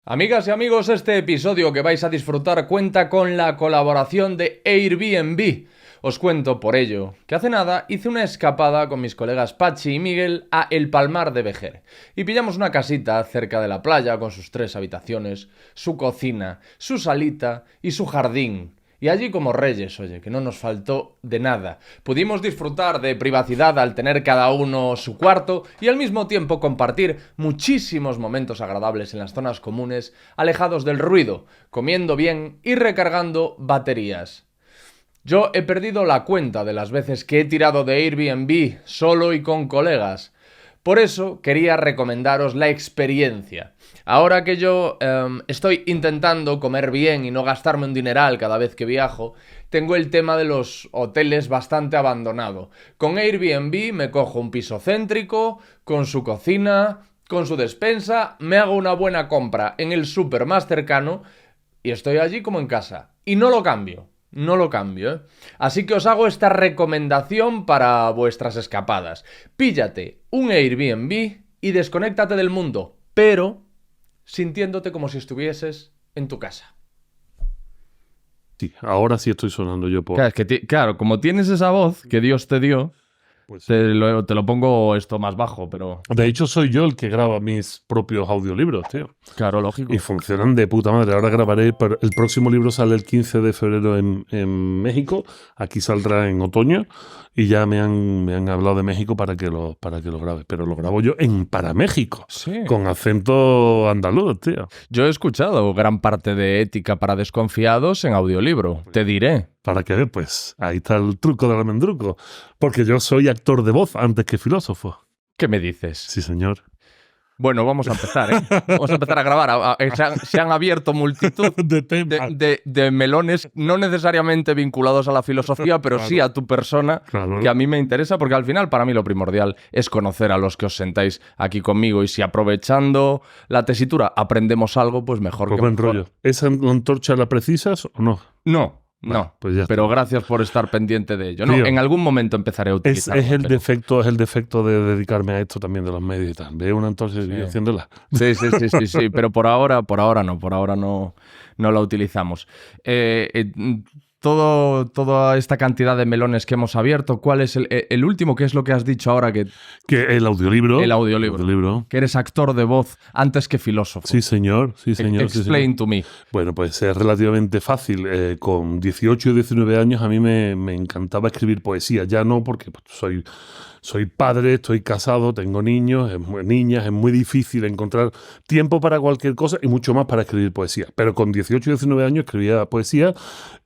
Amigas y amigos, este episodio que vais a disfrutar cuenta con la colaboración de Airbnb. Os cuento por ello que hace nada hice una escapada con mis colegas Pachi y Miguel a El Palmar de Vejer y pillamos una casita cerca de la playa con sus 3 habitaciones, su cocina, su salita y su jardín. Y allí como reyes, oye, que no nos faltó de nada. Pudimos disfrutar de privacidad al tener cada uno su cuarto y al mismo tiempo compartir muchísimos momentos agradables en las zonas comunes, alejados del ruido, comiendo bien y recargando baterías. Yo he perdido la cuenta de las veces que he tirado de Airbnb solo y con colegas. Por eso quería recomendaros la experiencia. Ahora que yo estoy intentando comer bien y no gastarme un dineral cada vez que viajo, tengo el tema de los hoteles bastante abandonado. Con Airbnb me cojo un piso céntrico, con su cocina, con su despensa, me hago una buena compra en el súper más cercano y estoy allí como en casa. Y no lo cambio. No lo cambio, ¿eh? Así que os hago esta recomendación para vuestras escapadas. Píllate un Airbnb y desconéctate del mundo, pero sintiéndote como si estuvieses en tu casa. Sí, ahora sí estoy sonando yo por... Claro, es que claro, como tienes esa voz que Dios te dio, Pues, te lo pongo esto más bajo, pero de hecho, soy yo el que graba mis propios audiolibros, tío. claro, lógico. Y funcionan de puta madre. Ahora grabaré... El próximo libro sale el 15 de febrero en México. Aquí saldrá en otoño. Y ya me han hablado de México para que lo grabe. Pero lo grabo yo para México. Sí. Con acento andaluz, tío. Yo he escuchado gran parte de Ética para Desconfiados en audiolibro, te diré. ¿Para qué? Pues ahí está el truco del almendruco. Porque yo soy actor de voz antes que filósofo. ¿Qué me dices? Sí, señor. Bueno, vamos a empezar, ¿eh? Vamos a empezar a grabar. Se han abierto multitud De temas. de melones, no necesariamente vinculados a la filosofía, pero Claro. sí a tu persona, Claro. que a mí me interesa, porque al final para mí lo primordial es conocer a los que os sentáis aquí conmigo. Y si aprovechando la tesitura aprendemos algo, pues mejor Pues que buen mejor. rollo. ¿Esa antorcha la precisas o no? No. Pues ya está. Pero gracias por estar pendiente de ello. No, Tío, en algún momento empezaré a Es utilizarlo. el pero- defecto de dedicarme a esto también de los medios y tal. Veo una antorcha y yo haciéndola. Sí, pero por ahora no la utilizamos. Toda esta cantidad de melones que hemos abierto, ¿cuál es el último? ¿Qué es lo que has dicho ahora? Que Que el audiolibro. el audiolibro. Que eres actor de voz antes que filósofo. Sí, señor. Sí, señor. sí, Explain señor. to me. Bueno, pues es relativamente fácil. Con 18 y 19 años a mí me encantaba escribir poesía. Ya no, porque pues, soy padre, estoy casado, tengo niños, niñas, es muy difícil encontrar tiempo para cualquier cosa y mucho más para escribir poesía. Pero con 18 y 19 años escribía poesía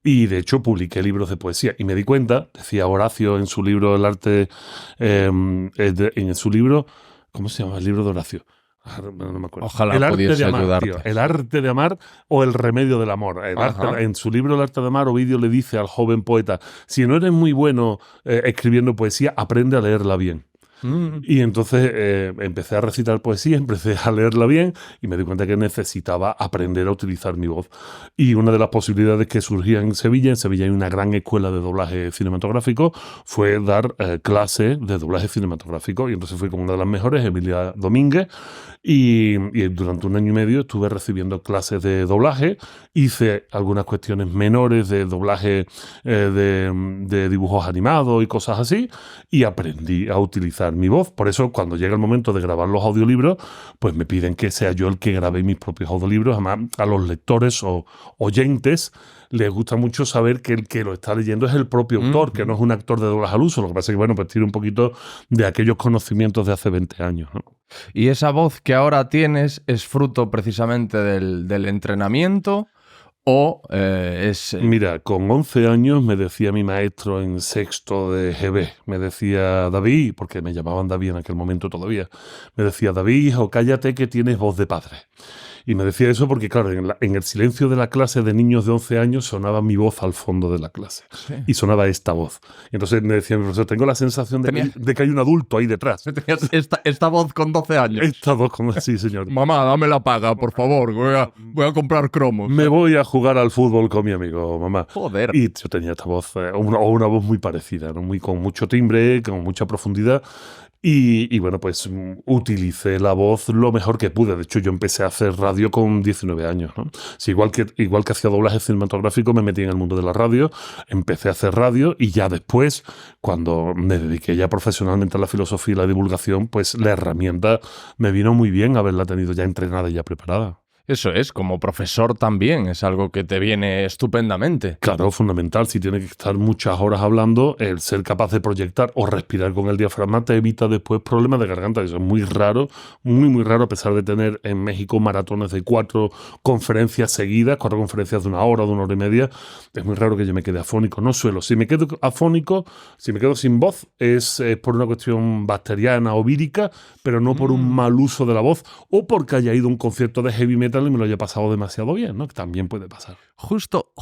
y de hecho publiqué libros de poesía. Y me di cuenta, decía Horacio en su libro El arte, en su libro, ¿cómo se llama el libro de Horacio? No me acuerdo. Ojalá El arte pudiese de amar, ayudarte. tío. El arte de amar o el remedio del amor. Ajá. En su libro El arte de amar, Ovidio le dice al joven poeta, si no eres muy bueno escribiendo poesía, aprende a leerla bien. Y entonces empecé a recitar poesía, empecé a leerla bien y me di cuenta que necesitaba aprender a utilizar mi voz. Y una de las posibilidades que surgía en Sevilla hay una gran escuela de doblaje cinematográfico, fue dar clases de doblaje cinematográfico. Y entonces fui con una de las mejores, Emilia Domínguez, y durante 1 año y medio estuve recibiendo clases de doblaje. Hice algunas cuestiones menores de doblaje de dibujos animados y cosas así, y aprendí a utilizar mi voz. Por eso, cuando llega el momento de grabar los audiolibros, pues me piden que sea yo el que grabe mis propios audiolibros. Además, a los lectores o oyentes les gusta mucho saber que el que lo está leyendo es el propio autor, que no es un actor de doblaje al uso. Lo que pasa es que, bueno, pues tiene un poquito de aquellos conocimientos de hace 20 años, ¿no? Y esa voz que ahora tienes es fruto precisamente del entrenamiento o es... Mira, con 11 años me decía mi maestro en sexto de GB, me decía David, porque me llamaban David en aquel momento todavía, me decía David, hijo, cállate que tienes voz de padre. Y me decía eso porque, claro, en el silencio de la clase de niños de 11 años sonaba mi voz al fondo de la clase. Sí. Y sonaba esta voz. Y entonces me decía mi profesor, tengo la sensación de que hay un adulto ahí detrás. Tenías esta voz con 12 años. Esta voz, sí, señor. Mamá, dame la paga, por favor. Voy a comprar cromos. Me voy a jugar al fútbol con mi amigo, mamá. Joder. Y yo tenía esta voz, una voz muy parecida, ¿no? Con mucho timbre, con mucha profundidad. Y bueno, pues utilicé la voz lo mejor que pude. De hecho, yo empecé a hacer radio con 19 años, ¿no? Sí, igual que hacía doblaje cinematográfico, me metí en el mundo de la radio, empecé a hacer radio y ya después, cuando me dediqué ya profesionalmente a la filosofía y la divulgación, pues la herramienta me vino muy bien haberla tenido ya entrenada y ya preparada. Eso es, como profesor también, es algo que te viene estupendamente. Claro, fundamental. Si tienes que estar muchas horas hablando, el ser capaz de proyectar o respirar con el diafragma te evita después problemas de garganta. Eso es muy raro, muy, muy raro, a pesar de tener en México maratones de 4 conferencias seguidas, 4 conferencias de 1 hora, de 1 hora y media. Es muy raro que yo me quede afónico. No suelo. Si me quedo afónico, si me quedo sin voz, es por una cuestión bacteriana o vírica, pero no por un mal uso de la voz o porque haya ido a un concierto de heavy metal y me lo haya pasado demasiado bien, ¿no? Que también puede pasar. Justo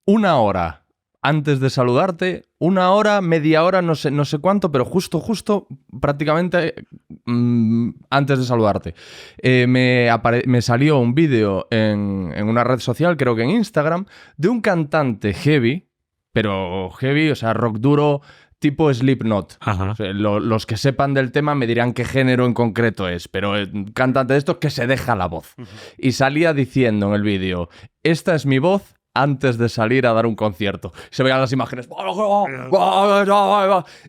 1 hora antes de saludarte, 1 hora, media hora, no sé cuánto, pero justo, prácticamente antes de saludarte. Me salió un vídeo en una red social, creo que en Instagram, de un cantante heavy, pero heavy, o sea, rock duro, tipo Slipknot. O sea, los que sepan del tema me dirán qué género en concreto es, pero cantante de estos que se deja la voz. Y salía diciendo en el vídeo, esta es mi voz antes de salir a dar un concierto. Se veían las imágenes.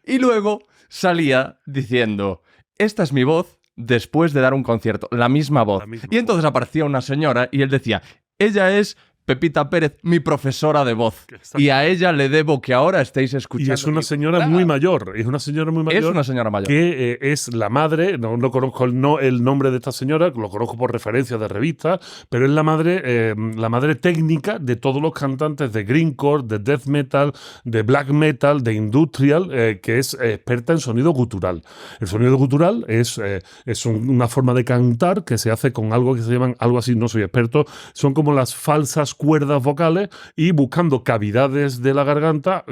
Y luego salía diciendo, esta es mi voz después de dar un concierto. La misma voz. Y entonces aparecía una señora y él decía, ella es Pepita Pérez, mi profesora de voz. Y a ella le debo que ahora estéis escuchando. Y es una señora muy mayor. Es una señora muy mayor. Es una señora mayor. Que es la madre, no conozco el nombre de esta señora, lo conozco por referencias de revistas, pero es la madre técnica de todos los cantantes de grindcore, de death metal, de black metal, de industrial, que es experta en sonido gutural. El sonido gutural es una forma de cantar que se hace con algo que se llaman, algo así, no soy experto, son como las falsas cuerdas vocales y buscando cavidades de la garganta,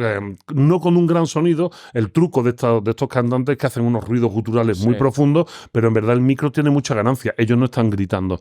no con un gran sonido. El truco de estos cantantes que hacen unos ruidos guturales muy profundos, pero en verdad el micro tiene mucha ganancia. Ellos no están gritando.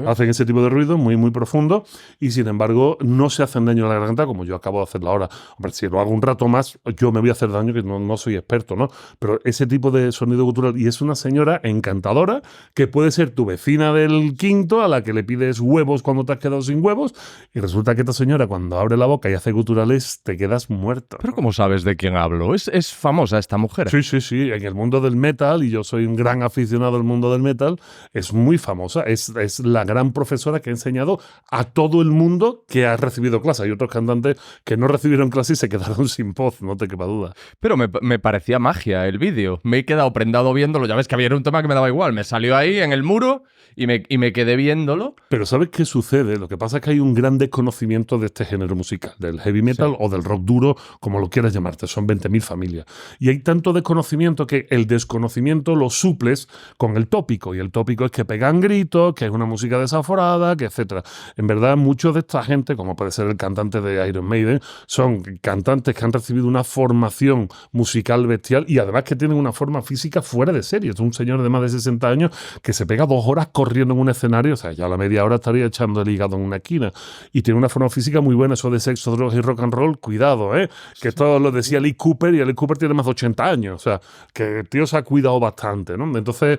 Hacen ese tipo de ruidos muy, muy profundos y sin embargo no se hacen daño a la garganta como yo acabo de hacerlo ahora. Hombre, si lo hago un rato más, yo me voy a hacer daño, que no soy experto, ¿no? Pero ese tipo de sonido gutural, y es una señora encantadora que puede ser tu vecina del quinto a la que le pides huevos cuando te has quedado sin huevos y resulta que esta señora cuando abre la boca y hace guturales te quedas muerto. ¿Pero cómo sabes de quién hablo? ¿Es famosa esta mujer? Sí. En el mundo del metal, y yo soy un gran aficionado al mundo del metal, es muy famosa. Es la gran profesora que ha enseñado a todo el mundo que ha recibido clase. Hay otros cantantes que no recibieron clase y se quedaron sin voz, no te quepa duda. Pero me parecía magia el vídeo. Me he quedado prendado viéndolo. Ya ves que había un tema que me daba igual. Me salió ahí en el muro y me quedé viéndolo. Pero ¿sabes qué sucede? Lo que pasa es que hay un gran desconocimiento de este género musical, del heavy metal o del rock duro, como lo quieras llamarte. Son 20.000 familias. Y hay tanto desconocimiento que el desconocimiento lo suples con el tópico. Y el tópico es que pegan gritos, que es una música desaforada, que etcétera. En verdad, muchos de esta gente, como puede ser el cantante de Iron Maiden, son cantantes que han recibido una formación musical bestial y además que tienen una forma física fuera de serie. Es un señor de más de 60 años que se pega 2 horas corriendo en un escenario, o sea, ya a la media hora estaría echando el hígado en una esquina. Y tiene una forma física muy buena. Eso de sexo, drogas y rock and roll, cuidado, que esto lo decía Alice Cooper y Alice Cooper tiene más de 80 años. O sea, que el tío se ha cuidado bastante, ¿no? Entonces,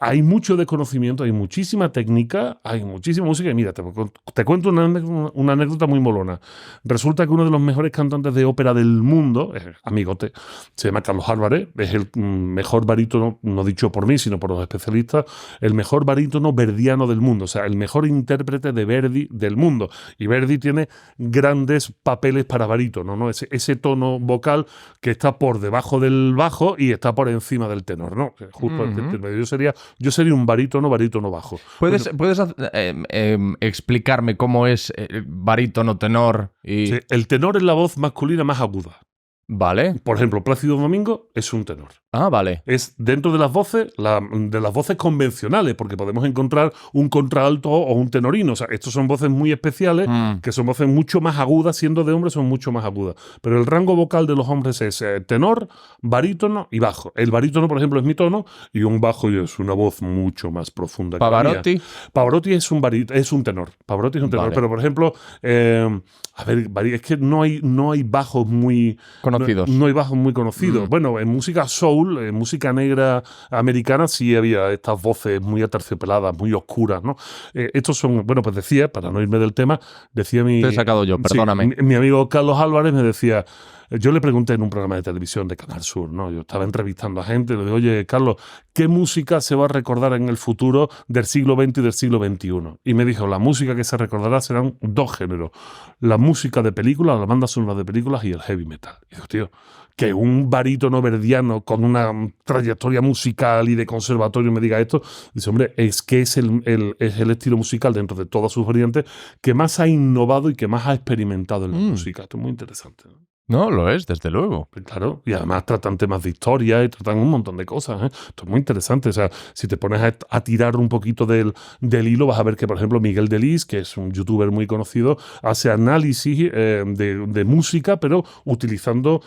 hay mucho desconocimiento, hay muchísima técnica, hay muchísima música. Y mira, te cuento una anécdota muy molona. Resulta que uno de los mejores cantantes de ópera del mundo, amigote, se llama Carlos Álvarez, es el mejor barítono, no dicho por mí, sino por los especialistas, el mejor barítono verdiano del mundo, o sea, el mejor intérprete de Verdi del mundo. Y Verdi tiene grandes papeles para barítono, ¿no? Ese tono vocal que está por debajo del bajo y está por encima del tenor, ¿no? Justo yo sería un barítono bajo. ¿Puedes explicarme cómo es barítono, tenor y...? Sí, el tenor es la voz masculina más aguda. Vale. Por ejemplo, Plácido Domingo es un tenor. Ah, vale. Es dentro de las voces, de las voces convencionales, porque podemos encontrar un contralto o un tenorino. O sea, estos son voces muy especiales, que son voces mucho más agudas, siendo de hombres son mucho más agudas. Pero el rango vocal de los hombres es tenor, barítono y bajo. El barítono, por ejemplo, es mi tono, y un bajo es una voz mucho más profunda. ¿Pavarotti? Pavarotti es un tenor. Pavarotti es un tenor. Vale. Pero, por ejemplo, es que no hay bajos muy conocidos. No hay bajos muy conocidos. Bueno, en música soul, en música negra americana, sí había estas voces muy aterciopeladas, muy oscuras, ¿no? Estos son, bueno, pues decía, para no irme del tema, decía Te he sacado yo, perdóname. mi amigo Carlos Álvarez me decía, yo le pregunté en un programa de televisión de Canal Sur, ¿no? Yo estaba entrevistando a gente, le digo, oye, Carlos, ¿qué música se va a recordar en el futuro del siglo XX y del siglo XXI? Y me dijo, la música que se recordará serán dos géneros, la música de películas, las bandas sonoras de películas y el heavy metal. Y digo, tío, que un barítono verdiano con una trayectoria musical y de conservatorio me diga esto, dice, hombre, es que es el estilo musical dentro de todas sus variantes que más ha innovado y que más ha experimentado en la música. Esto es muy interesante, ¿no? No, lo es, desde luego. Claro, y además tratan temas de historia y tratan un montón de cosas, ¿eh? Esto es muy interesante. O sea, si te pones a tirar un poquito del hilo, vas a ver que, por ejemplo, Miguel Delis, que es un youtuber muy conocido, hace análisis de música, pero utilizando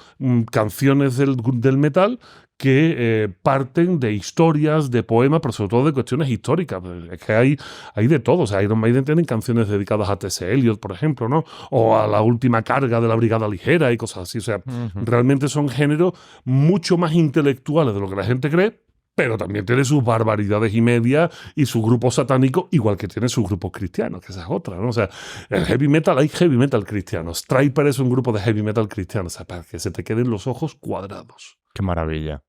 canciones del metal que parten de historias, de poemas, pero sobre todo de cuestiones históricas. Es que hay de todo. O sea, Iron Maiden tienen canciones dedicadas a T.S. Eliot, por ejemplo, ¿no? O a la última carga de la Brigada Ligera y cosas así. O sea, realmente son géneros mucho más intelectuales de lo que la gente cree, pero también tiene sus barbaridades y media y su grupo satánico, igual que tiene sus grupos cristianos, que esa es otra, ¿no? O sea, el heavy metal, hay heavy metal cristiano. Striper es un grupo de heavy metal cristiano. O sea, para que se te queden los ojos cuadrados. Qué maravilla.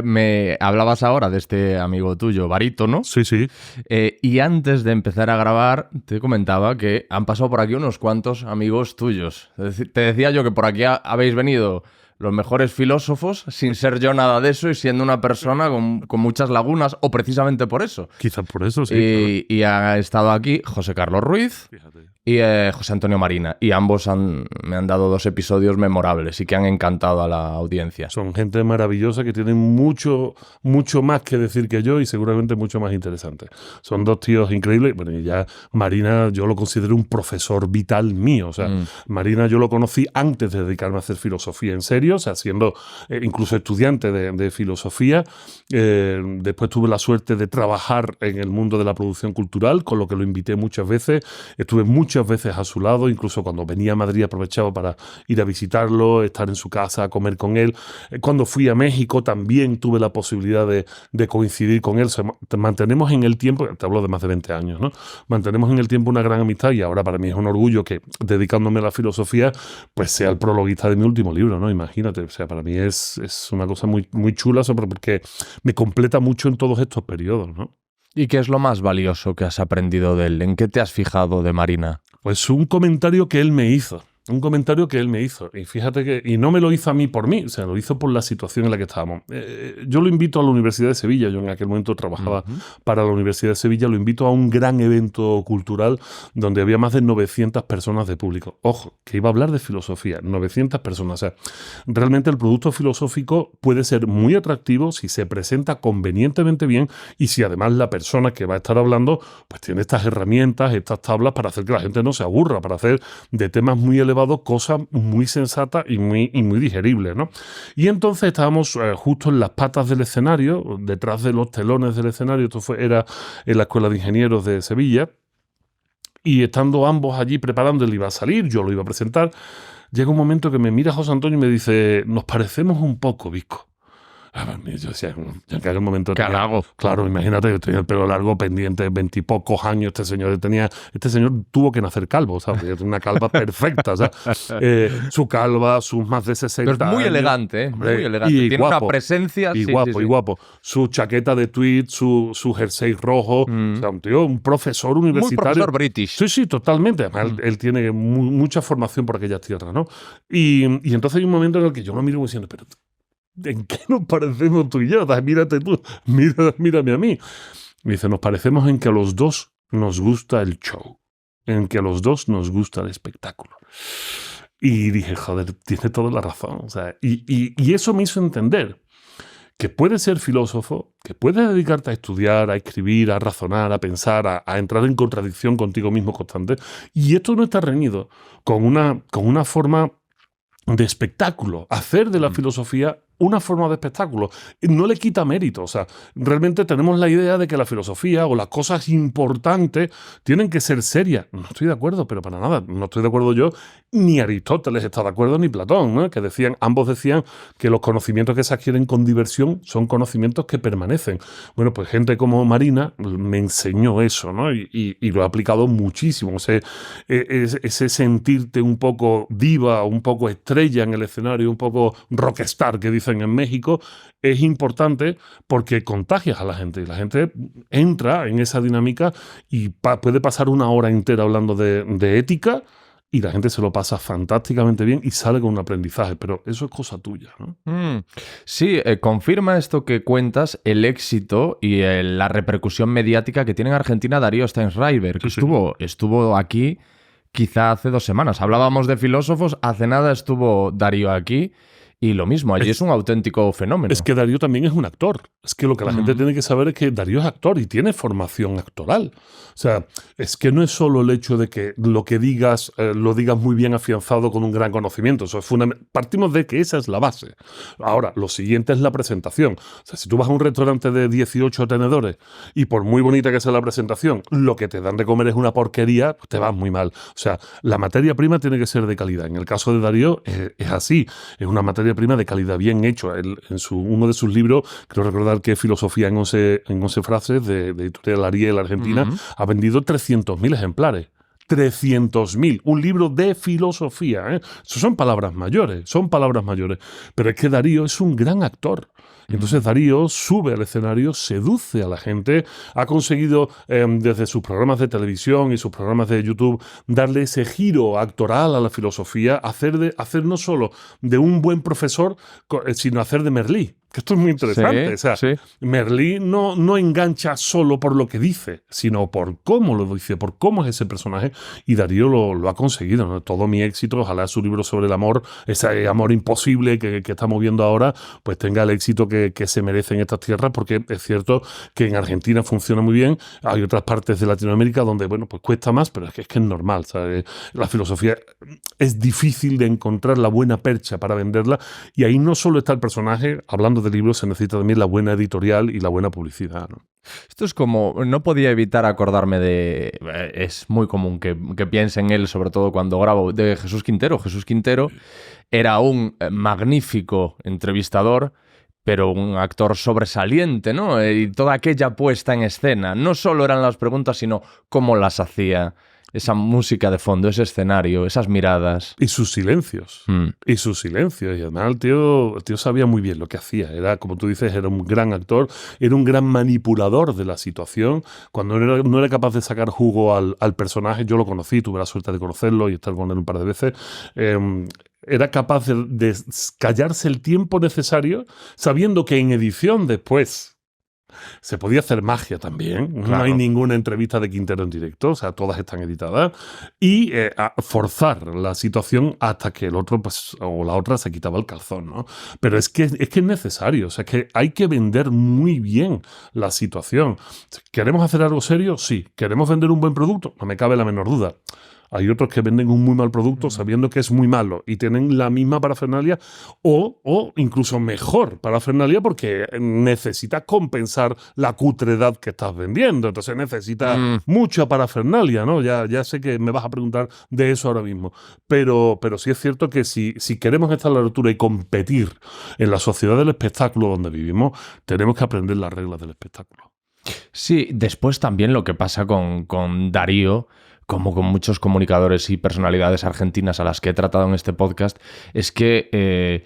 Me hablabas ahora de este amigo tuyo, barítono. Sí, sí. Y antes de empezar a grabar, te comentaba que han pasado por aquí unos cuantos amigos tuyos. Te decía yo que por aquí habéis venido los mejores filósofos, sin ser yo nada de eso y siendo una persona con muchas lagunas, o precisamente por eso. Quizás por eso, sí. Y ha estado aquí José Carlos Ruiz. Fíjate. Y José Antonio Marina. Y ambos me han dado 2 episodios memorables y que han encantado a la audiencia. Son gente maravillosa que tienen mucho más que decir que yo y seguramente mucho más interesante. Son 2 tíos increíbles. Bueno, y ya Marina yo lo considero un profesor vital mío. O sea, Marina yo lo conocí antes de dedicarme a hacer filosofía en serio, o sea, siendo incluso estudiante de filosofía. Después tuve la suerte de trabajar en el mundo de la producción cultural, con lo que lo invité muchas veces. Estuve muchas veces a su lado, incluso cuando venía a Madrid aprovechaba para ir a visitarlo, estar en su casa, comer con él. Cuando fui a México también tuve la posibilidad de coincidir con él. O sea, mantenemos en el tiempo, te hablo de más de 20 años, ¿no? Mantenemos en el tiempo una gran amistad y ahora para mí es un orgullo que, dedicándome a la filosofía, pues sea el prologuista de mi último libro, ¿no? Imagínate, o sea, para mí es una cosa muy, muy chula porque me completa mucho en todos estos periodos, ¿no? ¿Y qué es lo más valioso que has aprendido de él? ¿En qué te has fijado de Marina? Pues un comentario que él me hizo. Y fíjate que, y no me lo hizo a mí por mí, o sea, lo hizo por la situación en la que estábamos. Yo lo invito a la Universidad de Sevilla, yo en aquel momento trabajaba para la Universidad de Sevilla, lo invito a un gran evento cultural donde había más de 900 personas de público. Ojo, que iba a hablar de filosofía, 900 personas. O sea, realmente el producto filosófico puede ser muy atractivo si se presenta convenientemente bien y si además la persona que va a estar hablando pues tiene estas herramientas, estas tablas para hacer que la gente no se aburra, para hacer de temas muy elevados cosas muy sensatas y muy digeribles, ¿no? Y entonces estábamos justo en las patas del escenario, detrás de los telones del escenario. Era en la Escuela de Ingenieros de Sevilla, y estando ambos allí preparando, él iba a salir, yo lo iba a presentar, llega un momento que me mira José Antonio y me dice, nos parecemos un poco, Visco. Yo decía, ya en aquel momento... ¿Qué halago? Claro, imagínate, yo tenía el pelo largo, pendiente, 20 y pocos años, este señor tuvo que nacer calvo, ¿sabes? Una calva perfecta, ¿sabes? Su calva, sus más de 60 Pero es muy años. elegante, ¿eh? Muy elegante. Y tiene guapo, una presencia... Y guapo. Su chaqueta de tweed, su jersey rojo, o sea, un profesor universitario. Muy profesor british. Sí, totalmente. Además, él tiene mucha formación por aquellas tierras, ¿no? Y entonces hay un momento en el que yo lo miro diciendo, pero ¿en qué nos parecemos tú y yo? Mírate tú, mírame a mí. Me dice, nos parecemos en que a los dos nos gusta el show, en que a los dos nos gusta el espectáculo. Y dije, joder, tiene toda la razón. O sea, y eso me hizo entender que puedes ser filósofo, que puedes dedicarte a estudiar, a escribir, a razonar, a pensar, a entrar en contradicción contigo mismo constante. Y esto no está reñido con una forma de espectáculo. Hacer de la filosofía una forma de espectáculo. No le quita mérito. O sea, realmente tenemos la idea de que la filosofía o las cosas importantes tienen que ser serias. No estoy de acuerdo, pero para nada. No estoy de acuerdo yo, ni Aristóteles está de acuerdo, ni Platón, ¿no? Que ambos decían que los conocimientos que se adquieren con diversión son conocimientos que permanecen. Bueno, pues gente como Marina me enseñó eso, ¿no? Y lo he aplicado muchísimo. Ese sentirte un poco diva, un poco estrella en el escenario, un poco rockstar, que dicen en México, es importante porque contagias a la gente. Y la gente entra en esa dinámica y puede pasar una hora entera hablando de ética y la gente se lo pasa fantásticamente bien y sale con un aprendizaje. Pero eso es cosa tuya, ¿no? Sí, confirma esto que cuentas, el éxito y la repercusión mediática que tiene en Argentina Darío Steinschreiber, que estuvo aquí quizá hace 2 semanas. Hablábamos de filósofos, hace nada estuvo Darío aquí. Y lo mismo, allí es un auténtico fenómeno. Es que Darío también es un actor. Es que lo que la gente tiene que saber es que Darío es actor y tiene formación actoral. O sea, es que no es solo el hecho de que lo que digas, lo digas muy bien afianzado con un gran conocimiento. Eso es partimos de que esa es la base. Ahora, lo siguiente es la presentación. O sea, si tú vas a un restaurante de 18 tenedores y por muy bonita que sea la presentación, lo que te dan de comer es una porquería, pues te vas muy mal. O sea, la materia prima tiene que ser de calidad. En el caso de Darío es así. Es una materia prima de calidad, bien hecho. Uno de sus libros, creo recordar que es Filosofía en 11 frases, de editorial Ariel, Argentina, ha vendido 300.000 ejemplares. 300.000, un libro de filosofía. Eso son palabras mayores, Pero es que Darío es un gran actor. Entonces Darío sube al escenario, seduce a la gente, ha conseguido desde sus programas de televisión y sus programas de YouTube darle ese giro actoral a la filosofía, hacer no solo de un buen profesor, sino hacer de Merlí. Que esto es muy interesante. Merlí no engancha solo por lo que dice, sino por cómo lo dice, por cómo es ese personaje. Y Darío lo ha conseguido, ¿no? Todo mi éxito, ojalá su libro sobre el amor, ese amor imposible que estamos viendo ahora, pues tenga el éxito que se merece en estas tierras, porque es cierto que en Argentina funciona muy bien. Hay otras partes de Latinoamérica donde, bueno, pues cuesta más, pero es que es normal, ¿sabes? La filosofía es difícil de encontrar la buena percha para venderla, y ahí no solo está el personaje, hablando de libros, se necesita también la buena editorial y la buena publicidad, ¿no? Esto es como, no podía evitar acordarme es muy común que piense en él, sobre todo cuando grabo, de Jesús Quintero. Jesús Quintero era un magnífico entrevistador, pero un actor sobresaliente, ¿no? Y toda aquella puesta en escena, no solo eran las preguntas, sino cómo las hacía. Esa música de fondo, ese escenario, esas miradas. Y sus silencios. Y además el tío sabía muy bien lo que hacía. Era, como tú dices, era un gran actor, era un gran manipulador de la situación. Cuando no era capaz de sacar jugo al personaje, yo lo conocí, tuve la suerte de conocerlo y estar con él un par de veces. Era capaz de callarse el tiempo necesario, sabiendo que en edición después se podía hacer magia también. Claro. No hay ninguna entrevista de Quintero en directo, o sea, todas están editadas. Y forzar la situación hasta que el otro, pues, o la otra se quitaba el calzón, ¿no? Pero es que es necesario, o sea, es que hay que vender muy bien la situación. ¿Queremos hacer algo serio? Sí. ¿Queremos vender un buen producto? No me cabe la menor duda. Hay otros que venden un muy mal producto sabiendo que es muy malo y tienen la misma parafernalia o incluso mejor parafernalia porque necesitas compensar la cutredad que estás vendiendo. Entonces necesitas mucha parafernalia, ¿no? Ya sé que me vas a preguntar de eso ahora mismo. Pero sí es cierto que si queremos estar a la altura y competir en la sociedad del espectáculo donde vivimos, tenemos que aprender las reglas del espectáculo. Sí, después también lo que pasa con Darío, como con muchos comunicadores y personalidades argentinas a las que he tratado en este podcast, es que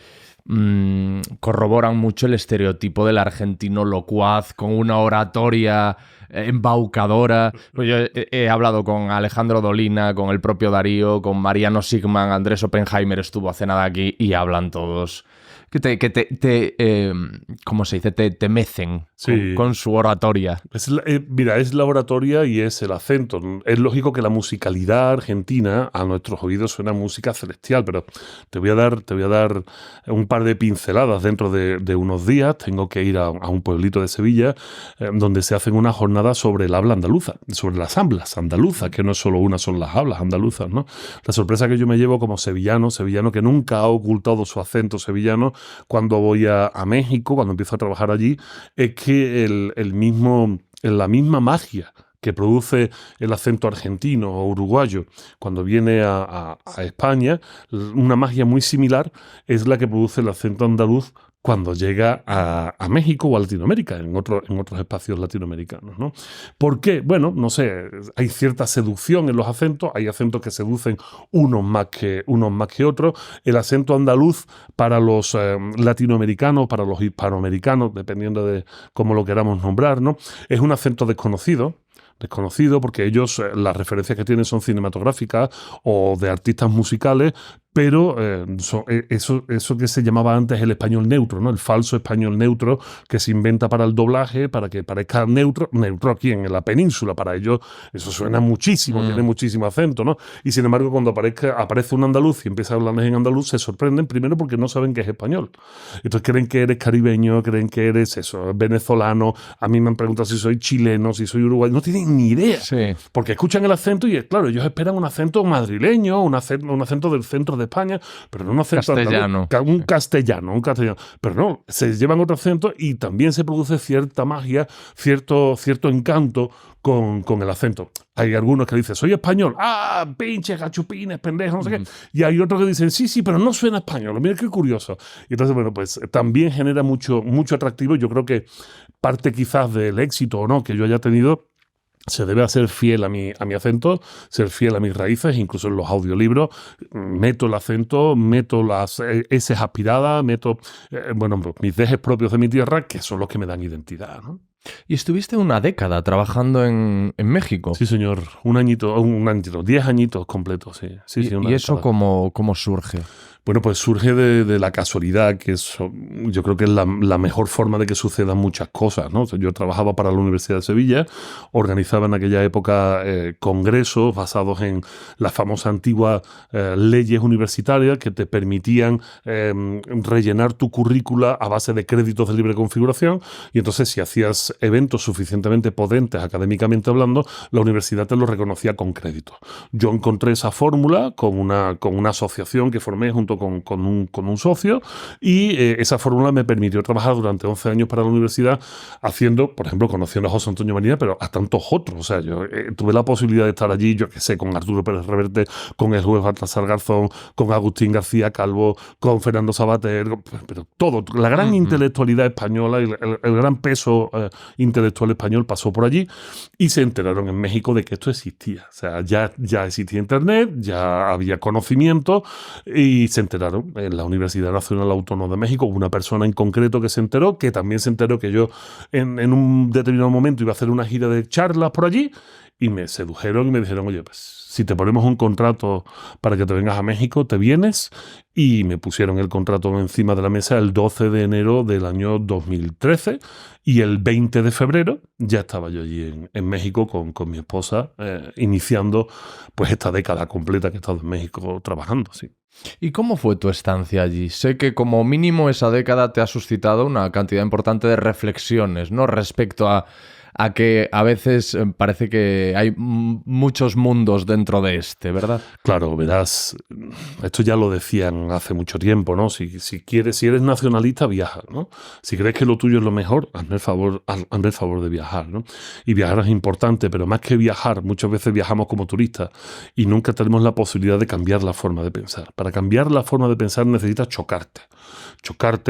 corroboran mucho el estereotipo del argentino locuaz, con una oratoria embaucadora. Pues yo he hablado con Alejandro Dolina, con el propio Darío, con Mariano Sigman, Andrés Oppenheimer estuvo hace nada aquí y hablan todos ¿cómo se dice? Te mecen con su oratoria. Mira, es la oratoria y es el acento. Es lógico que la musicalidad argentina a nuestros oídos suena música celestial, pero te voy a dar un par de pinceladas dentro de unos días. Tengo que ir a un pueblito de Sevilla donde se hacen unas jornadas sobre el habla andaluza, sobre las hablas andaluzas, que no es solo una, son las hablas andaluzas, ¿no? La sorpresa que yo me llevo como sevillano que nunca ha ocultado su acento sevillano, cuando voy a México, cuando empiezo a trabajar allí, es que la misma magia que produce el acento argentino o uruguayo cuando viene a España, una magia muy similar es la que produce el acento andaluz cuando llega a México o a Latinoamérica, en otros espacios latinoamericanos, ¿no? ¿Por qué? Bueno, no sé, hay cierta seducción en los acentos, hay acentos que seducen unos más que otros. El acento andaluz para los latinoamericanos, para los hispanoamericanos, dependiendo de cómo lo queramos nombrar, ¿no? Es un acento desconocido porque ellos las referencias que tienen son cinematográficas o de artistas musicales, pero eso que se llamaba antes el español neutro, ¿no? El falso español neutro que se inventa para el doblaje, para que parezca neutro aquí en la península. Para ellos eso suena muchísimo, tiene muchísimo acento, ¿no? Y sin embargo, cuando aparece un andaluz y empieza a hablarles en andaluz, se sorprenden primero porque no saben que es español. Entonces creen que eres caribeño, creen que eres venezolano. A mí me han preguntado si soy chileno, si soy uruguayo. No tienen ni idea. Sí. Porque escuchan el acento y, claro, ellos esperan un acento madrileño, un acento del centro de España, pero no un acento castellano. Un castellano. Pero no, se llevan otro acento y también se produce cierta magia, cierto encanto con el acento. Hay algunos que dicen, soy español, pinches, gachupines, pendejos, no sé qué. Y hay otros que dicen, sí, pero no suena español. Mira qué curioso. Y entonces, bueno, pues también genera mucho atractivo. Yo creo que parte quizás del éxito o no que yo haya tenido se debe a ser fiel a mi acento, ser fiel a mis raíces, incluso en los audiolibros meto el acento, meto las S aspiradas, meto mis dejes propios de mi tierra, que son los que me dan identidad, ¿no? Y estuviste una década trabajando en México. Sí, señor, 10 añitos completos, sí. ¿Y eso cómo surge? Bueno, pues surge de la casualidad, que yo creo que es la mejor forma de que sucedan muchas cosas, ¿no? Yo trabajaba para la Universidad de Sevilla, organizaba en aquella época congresos basados en las famosas antiguas leyes universitarias que te permitían rellenar tu currícula a base de créditos de libre configuración, y entonces si hacías eventos suficientemente potentes académicamente hablando, la universidad te lo reconocía con créditos. Yo encontré esa fórmula con una asociación que formé junto con un socio, y esa fórmula me permitió trabajar durante 11 años para la universidad haciendo, por ejemplo, conociendo a José Antonio Marina, pero a tantos otros. O sea, yo tuve la posibilidad de estar allí, yo qué sé, con Arturo Pérez Reverte, con el juez Baltasar Garzón, con Agustín García Calvo, con Fernando Sabater, pero todo, la gran intelectualidad española y el gran peso intelectual español pasó por allí, y se enteraron en México de que esto existía. O sea, ya existía Internet, ya había conocimiento, y se enteraron en la Universidad Nacional Autónoma de México, una persona en concreto que se enteró, que también se enteró que yo en un determinado momento iba a hacer una gira de charlas por allí, y me sedujeron y me dijeron, oye, pues si te ponemos un contrato para que te vengas a México, te vienes. Y me pusieron el contrato encima de la mesa el 12 de enero del año 2013, y el 20 de febrero ya estaba yo allí en México con mi esposa, iniciando pues esta década completa que he estado en México trabajando, sí. ¿Y cómo fue tu estancia allí? Sé que como mínimo esa década te ha suscitado una cantidad importante de reflexiones, ¿no? Respecto a que a veces parece que hay muchos mundos dentro de ¿verdad? Claro, verás, esto ya lo decían hace mucho tiempo, ¿no? Si eres nacionalista, viaja, ¿no? Si crees que lo tuyo es lo mejor, hazme el favor de viajar, ¿no? Y viajar es importante, pero más que viajar, muchas veces viajamos como turistas y nunca tenemos la posibilidad de cambiar la forma de pensar. Para cambiar la forma de pensar necesitas chocarte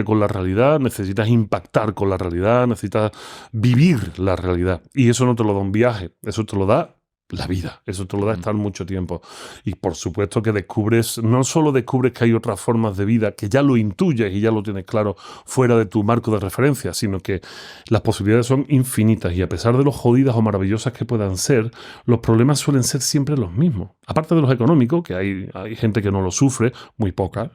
con la realidad, necesitas impactar con la realidad, necesitas vivir la realidad. Y eso no te lo da un viaje, eso te lo da la vida, eso te lo da estar mucho tiempo. Y por supuesto que no solo descubres que hay otras formas de vida, que ya lo intuyes y ya lo tienes claro fuera de tu marco de referencia, sino que las posibilidades son infinitas, y a pesar de lo jodidas o maravillosas que puedan ser, los problemas suelen ser siempre los mismos. Aparte de los económicos, que hay gente que no lo sufre, muy poca,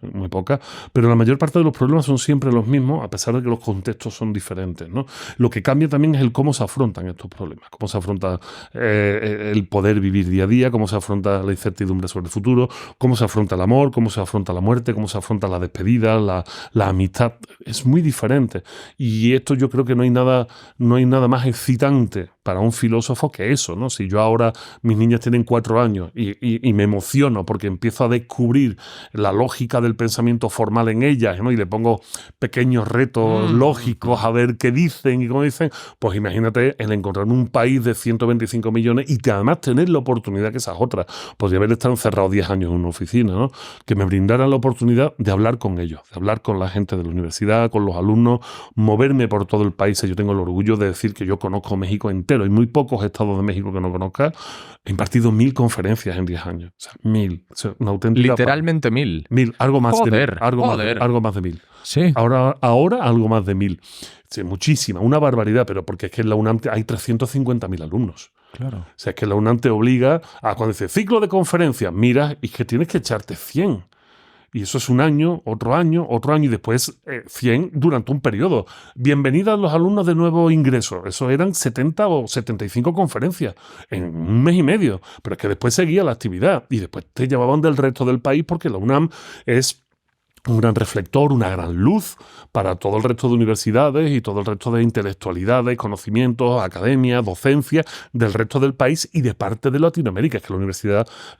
pero la mayor parte de los problemas son siempre los mismos, a pesar de que los contextos son diferentes, ¿no? Lo que cambia también es el cómo se afrontan estos problemas, cómo se afronta el el poder vivir día a día, cómo se afronta la incertidumbre sobre el futuro, cómo se afronta el amor, cómo se afronta la muerte, cómo se afronta la despedida, la amistad. Es muy diferente. Y esto yo creo que no hay nada más excitante para un filósofo que eso, ¿no? Si yo ahora, mis niñas tienen 4 años y me emociono porque empiezo a descubrir la lógica del pensamiento formal en ellas, ¿no? Y le pongo pequeños retos lógicos a ver qué dicen y cómo dicen, pues imagínate el encontrarme un país de 125 millones y que además tener la oportunidad, que esas otras, podría haber estado encerrado 10 años en una oficina, ¿no? Que me brindaran la oportunidad de hablar con ellos, de hablar con la gente de la universidad, con los alumnos, moverme por todo el país. Yo tengo el orgullo de decir que yo conozco México entero. Hay muy pocos estados de México que no conozca. He impartido 1000 conferencias en 10 años. O sea, 1000. O sea, una auténtica... Literalmente 1000. 1000. Algo más de 1000. Algo más de 1000. Sí. Ahora algo más de 1000. Sí, muchísima. Una barbaridad, pero porque es que en la UNAM hay 350.000 alumnos. Claro. O sea, es que la UNAM te obliga a, cuando dice ciclo de conferencias, mira, y que tienes que echarte 100. Y eso es un año, otro año, y después 100 durante un periodo. Bienvenidos los alumnos de nuevo ingreso. Eso eran 70 o 75 conferencias en un mes y medio. Pero es que después seguía la actividad y después te llevaban del resto del país porque la UNAM es un gran reflector, una gran luz para todo el resto de universidades y todo el resto de intelectualidades, conocimientos, academia, docencia del resto del país y de parte de Latinoamérica. Es que la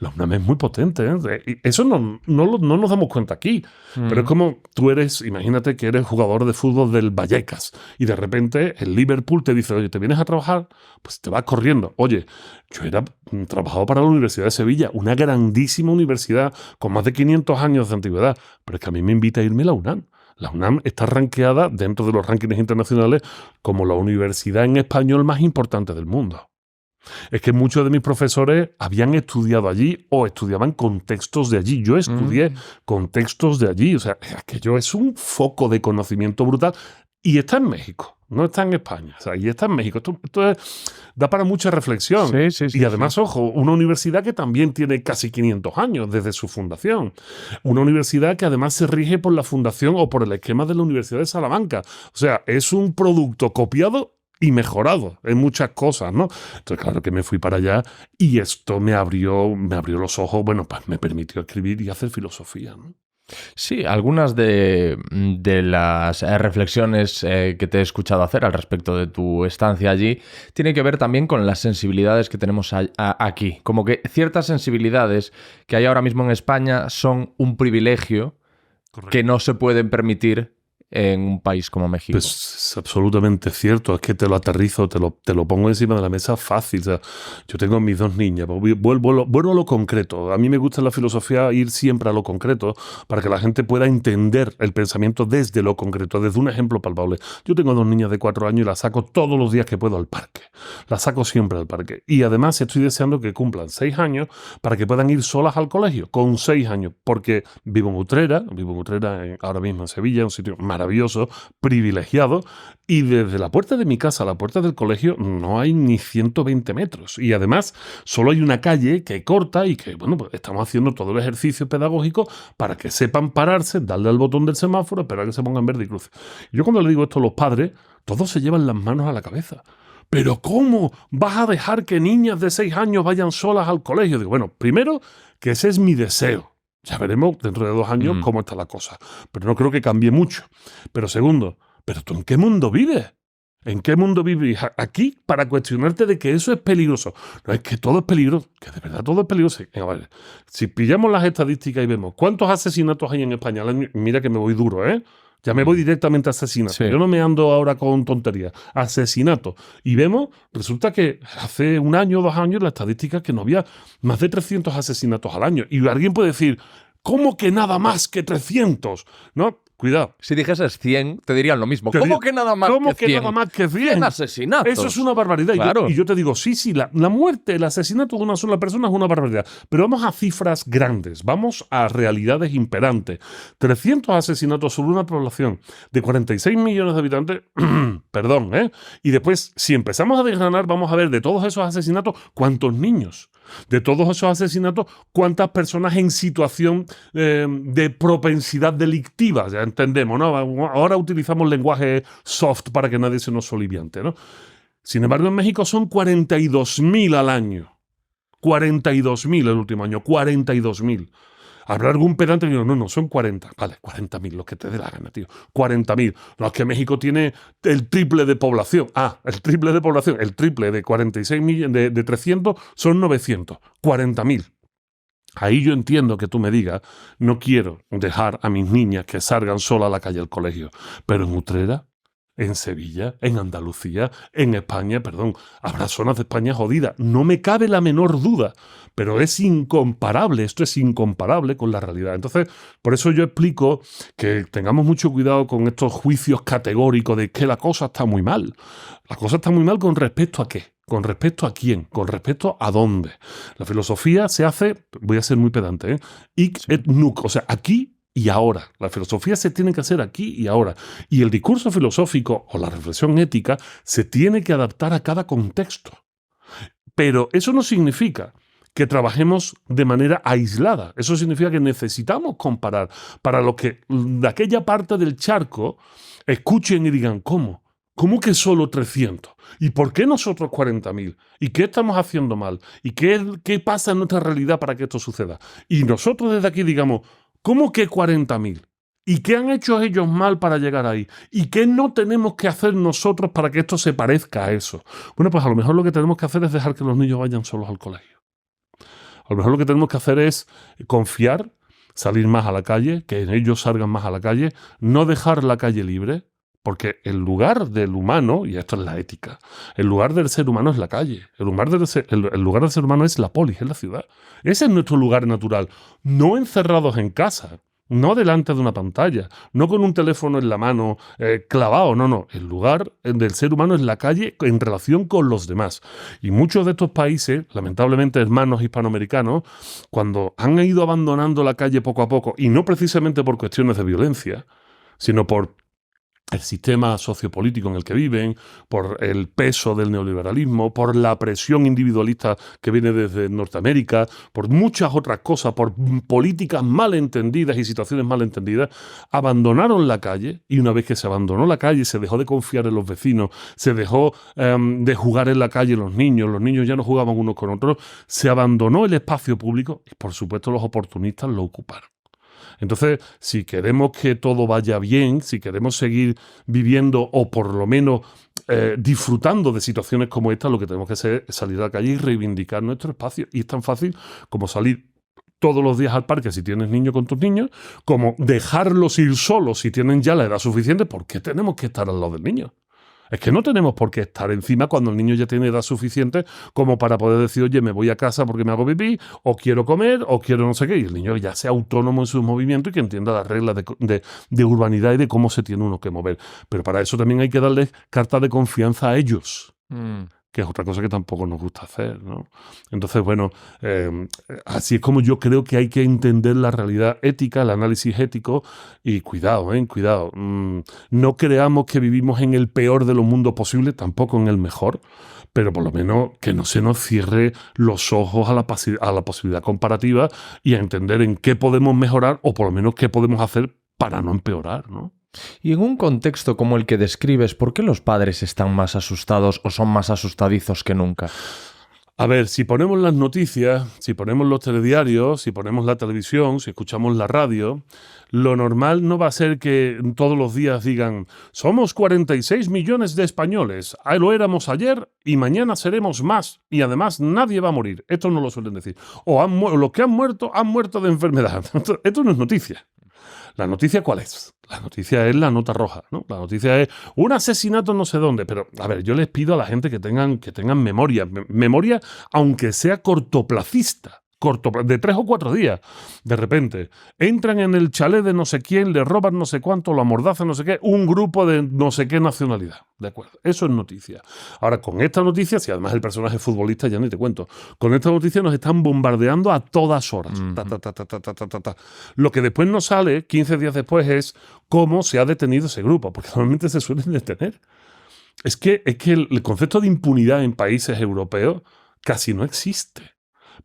UNAM es muy potente, ¿eh? Y eso no nos damos cuenta aquí. Pero es como tú imagínate que eres jugador de fútbol del Vallecas y de repente el Liverpool te dice, oye, ¿te vienes a trabajar? Pues te vas corriendo. Oye, yo trabajado para la Universidad de Sevilla, una grandísima universidad con más de 500 años de antigüedad, pero es que a mí me invita a irme a la UNAM. La UNAM está rankeada dentro de los rankings internacionales como la universidad en español más importante del mundo. Es que muchos de mis profesores habían estudiado allí o estudiaban contextos de allí. Yo estudié contextos de allí. O sea, aquello es un foco de conocimiento brutal y está en México. No está en España, o sea, y está en México. Esto da para mucha reflexión. Sí, y además, ojo, una universidad que también tiene casi 500 años desde su fundación. Una universidad que además se rige por la fundación o por el esquema de la Universidad de Salamanca. O sea, es un producto copiado y mejorado en muchas cosas, ¿no? Entonces, claro que me fui para allá y esto me abrió los ojos, bueno, pues me permitió escribir y hacer filosofía, ¿no? Sí, algunas de las reflexiones que te he escuchado hacer al respecto de tu estancia allí tienen que ver también con las sensibilidades que tenemos aquí. Como que ciertas sensibilidades que hay ahora mismo en España son un privilegio. Correcto. Que no se pueden permitir en un país como México. Pues es absolutamente cierto, es que te lo aterrizo, te lo pongo encima de la mesa fácil. O sea, yo tengo mis 2 niñas, vuelvo a lo concreto. A mí me gusta en la filosofía ir siempre a lo concreto para que la gente pueda entender el pensamiento desde lo concreto, desde un ejemplo palpable. Yo tengo 2 niñas de 4 años y las saco todos los días que puedo al parque. Las saco siempre al parque. Y además estoy deseando que cumplan 6 años para que puedan ir solas al colegio, con 6 años, porque vivo en Utrera ahora mismo en Sevilla, un sitio maravilloso, privilegiado, y desde la puerta de mi casa a la puerta del colegio no hay ni 120 metros. Y además solo hay una calle que corta y que, bueno, pues estamos haciendo todo el ejercicio pedagógico para que sepan pararse, darle al botón del semáforo, esperar a que se pongan verde y cruce. Yo cuando le digo esto a los padres, todos se llevan las manos a la cabeza. ¿Pero cómo vas a dejar que niñas de 6 años vayan solas al colegio? Digo, bueno, primero, que ese es mi deseo. Ya veremos dentro de 2 años cómo está la cosa. Pero no creo que cambie mucho. Pero segundo, ¿pero tú en qué mundo vives? ¿En qué mundo vives aquí para cuestionarte de que eso es peligroso? No, es que todo es peligroso, que de verdad todo es peligroso. A ver, si pillamos las estadísticas y vemos cuántos asesinatos hay en España al año, mira que me voy duro, ¿eh? Ya me voy directamente a asesinato. Sí. Yo no me ando ahora con tonterías. Asesinato. Y vemos, resulta que hace 1 año, 2 años, la estadística es que no había más de 300 asesinatos al año. Y alguien puede decir, ¿cómo que nada más que 300? ¿No? Cuidado. Si dijeses 100, te dirían lo mismo. ¿Cómo que nada más que 100? ¿Cómo que nada más que 100? 100 asesinatos. Eso es una barbaridad. Claro. Y yo te digo, sí, la muerte, el asesinato de una sola persona es una barbaridad. Pero vamos a cifras grandes, vamos a realidades imperantes. 300 asesinatos sobre una población de 46 millones de habitantes, perdón, ¿eh? Y después, si empezamos a desgranar, vamos a ver de todos esos asesinatos, ¿cuántos niños? De todos esos asesinatos, ¿cuántas personas en situación de propensidad delictiva? Ya entendemos, ¿no? Ahora utilizamos lenguaje soft para que nadie se nos soliviante, ¿no? Sin embargo, en México son 42.000 al año. 42.000 el último año, 42.000. Habrá algún pedante que diga, no, son 40. Vale, 40.000, lo que te dé la gana, tío. 40.000. No, es que México tiene el triple de población. El triple de población. El triple de 46 millones, de 300 son 900. 40.000. Ahí yo entiendo que tú me digas, no quiero dejar a mis niñas que salgan solas a la calle al colegio. Pero en Utrera, en Sevilla, en Andalucía, en España, habrá zonas de España jodidas. No me cabe la menor duda. Pero es incomparable, esto es incomparable con la realidad. Entonces, por eso yo explico que tengamos mucho cuidado con estos juicios categóricos de que la cosa está muy mal. La cosa está muy mal ¿con respecto a qué? ¿Con respecto a quién? ¿Con respecto a dónde? La filosofía se hace, voy a ser muy pedante, hic et nunc, o sea, aquí y ahora. La filosofía se tiene que hacer aquí y ahora. Y el discurso filosófico o la reflexión ética se tiene que adaptar a cada contexto. Pero eso no significa que trabajemos de manera aislada. Eso significa que necesitamos comparar para los que de aquella parte del charco escuchen y digan, ¿cómo? ¿Cómo que solo 300? ¿Y por qué nosotros 40.000? ¿Y qué estamos haciendo mal? ¿Y qué pasa en nuestra realidad para que esto suceda? Y nosotros desde aquí digamos, ¿cómo que 40.000? ¿Y qué han hecho ellos mal para llegar ahí? ¿Y qué no tenemos que hacer nosotros para que esto se parezca a eso? Bueno, pues a lo mejor lo que tenemos que hacer es dejar que los niños vayan solos al colegio. A lo mejor lo que tenemos que hacer es confiar, salir más a la calle, que ellos salgan más a la calle, no dejar la calle libre, porque el lugar del humano, y esto es la ética, el lugar del ser humano es la calle, el lugar del ser humano es la polis, es la ciudad. Ese es nuestro lugar natural, no encerrados en casa. No delante de una pantalla, no con un teléfono en la mano clavado, no. El lugar del ser humano es la calle en relación con los demás. Y muchos de estos países, lamentablemente hermanos hispanoamericanos, cuando han ido abandonando la calle poco a poco, y no precisamente por cuestiones de violencia, sino por el sistema sociopolítico en el que viven, por el peso del neoliberalismo, por la presión individualista que viene desde Norteamérica, por muchas otras cosas, por políticas malentendidas y situaciones malentendidas, abandonaron la calle, y una vez que se abandonó la calle, se dejó de confiar en los vecinos, se dejó de jugar en la calle los niños ya no jugaban unos con otros, se abandonó el espacio público y por supuesto los oportunistas lo ocuparon. Entonces, si queremos que todo vaya bien, si queremos seguir viviendo o por lo menos disfrutando de situaciones como esta, lo que tenemos que hacer es salir a la calle y reivindicar nuestro espacio. Y es tan fácil como salir todos los días al parque si tienes niños con tus niños, como dejarlos ir solos si tienen ya la edad suficiente. ¿Por qué tenemos que estar al lado del niño? Es que no tenemos por qué estar encima cuando el niño ya tiene edad suficiente como para poder decir, oye, me voy a casa porque me hago pipí, o quiero comer, o quiero no sé qué. Y el niño ya sea autónomo en sus movimientos y que entienda las reglas de urbanidad y de cómo se tiene uno que mover. Pero para eso también hay que darles carta de confianza a ellos. Que es otra cosa que tampoco nos gusta hacer, ¿no? Entonces, bueno, así es como yo creo que hay que entender la realidad ética, el análisis ético, y cuidado. No creamos que vivimos en el peor de los mundos posibles, tampoco en el mejor, pero por lo menos que no se nos cierre los ojos a la posibilidad comparativa y a entender en qué podemos mejorar o por lo menos qué podemos hacer para no empeorar, ¿no? Y en un contexto como el que describes, ¿por qué los padres están más asustados o son más asustadizos que nunca? A ver, si ponemos las noticias, si ponemos los telediarios, si ponemos la televisión, si escuchamos la radio, lo normal no va a ser que todos los días digan somos 46 millones de españoles, lo éramos ayer y mañana seremos más y además nadie va a morir. Esto no lo suelen decir. O los que han muerto de enfermedad. Esto no es noticia. ¿La noticia cuál es? La noticia es la nota roja, ¿no? La noticia es un asesinato no sé dónde. Pero, a ver, yo les pido a la gente que tengan memoria. Memoria, aunque sea cortoplacista. De 3 o 4 días. De repente, entran en el chalet de no sé quién, le roban no sé cuánto, lo amordazan no sé qué, un grupo de no sé qué nacionalidad. De acuerdo, eso es noticia. Ahora, con esta noticia, si además el personaje es futbolista, ya ni te cuento, con esta noticia nos están bombardeando a todas horas. Lo que después nos sale, 15 días después, es cómo se ha detenido ese grupo, porque normalmente se suelen detener. Es que el concepto de impunidad en países europeos casi no existe.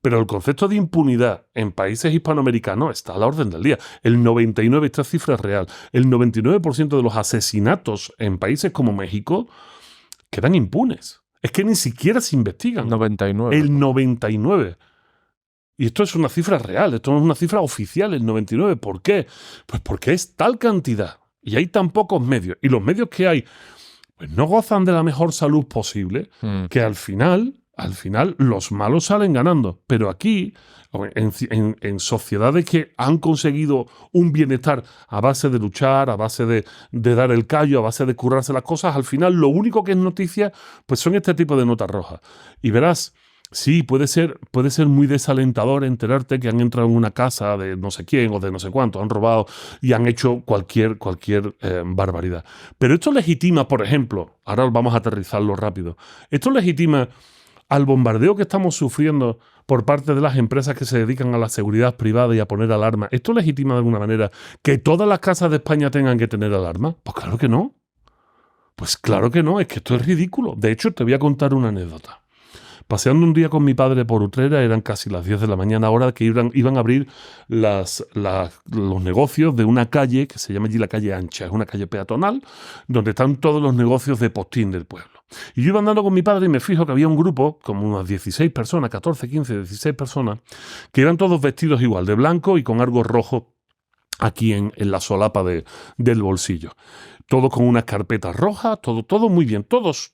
Pero el concepto de impunidad en países hispanoamericanos está a la orden del día. El 99%, esta cifra es real, el 99% de los asesinatos en países como México quedan impunes. Es que ni siquiera se investigan. 99. El 99%. Y esto es una cifra real, esto no es una cifra oficial, el 99. ¿Por qué? Pues porque es tal cantidad y hay tan pocos medios. Y los medios que hay pues no gozan de la mejor salud posible, que al final los malos salen ganando. Pero aquí, en sociedades que han conseguido un bienestar a base de luchar, a base de dar el callo, a base de currarse las cosas, al final lo único que es noticia pues son este tipo de notas rojas. Y verás, sí, puede ser muy desalentador enterarte que han entrado en una casa de no sé quién o de no sé cuánto, han robado y han hecho cualquier barbaridad. Pero esto legitima, por ejemplo, ahora vamos a aterrizarlo rápido, esto legitima al bombardeo que estamos sufriendo por parte de las empresas que se dedican a la seguridad privada y a poner alarma. ¿Esto legitima de alguna manera que todas las casas de España tengan que tener alarma? Pues claro que no. Pues claro que no, es que esto es ridículo. De hecho, te voy a contar una anécdota. Paseando un día con mi padre por Utrera, eran casi las 10 de la mañana, ahora que iban a abrir los negocios de una calle que se llama allí la calle Ancha. Es una calle peatonal donde están todos los negocios de postín del pueblo. Y yo iba andando con mi padre y me fijo que había un grupo, como unas 16 personas, 14, 15, 16 personas, que eran todos vestidos igual, de blanco y con algo rojo aquí en la solapa del bolsillo. Todos con unas carpetas rojas, todo muy bien, todos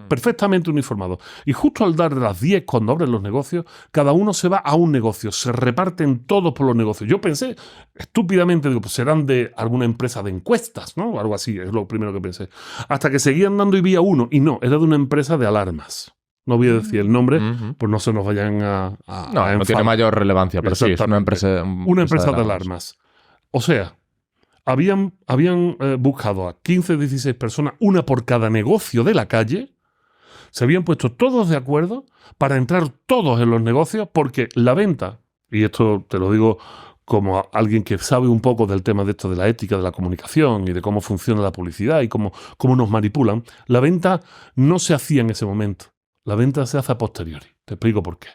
perfectamente uniformados. Y justo al dar las 10, cuando abren los negocios, cada uno se va a un negocio, se reparten todos por los negocios. Yo pensé, estúpidamente, digo, pues serán de alguna empresa de encuestas, ¿no? Algo así, es lo primero que pensé. Hasta que seguí andando y vi a uno, y no, era de una empresa de alarmas. No voy a decir el nombre, pues no se nos vayan a no tiene mayor relevancia, pero sí, es una empresa de alarmas. O sea, habían buscado a 15, 16 personas, una por cada negocio de la calle, se habían puesto todos de acuerdo para entrar todos en los negocios, porque la venta, y esto te lo digo como alguien que sabe un poco del tema de esto de la ética de la comunicación y de cómo funciona la publicidad y cómo nos manipulan, la venta no se hacía en ese momento. La venta se hace a posteriori. Te explico por qué.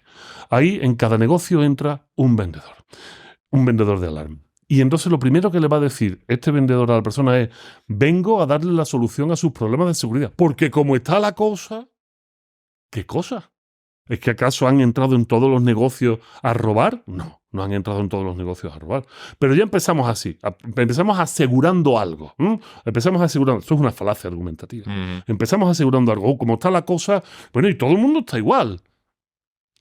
Ahí en cada negocio entra un vendedor de alarma. Y entonces lo primero que le va a decir este vendedor a la persona es: vengo a darle la solución a sus problemas de seguridad. Porque como está la cosa... ¿Qué cosa? ¿Es que acaso han entrado en todos los negocios a robar? No han entrado en todos los negocios a robar. Pero ya empezamos así. Empezamos asegurando algo. Empezamos asegurando... Esto es una falacia argumentativa. Empezamos asegurando algo. Como está la cosa... Bueno, y todo el mundo está igual.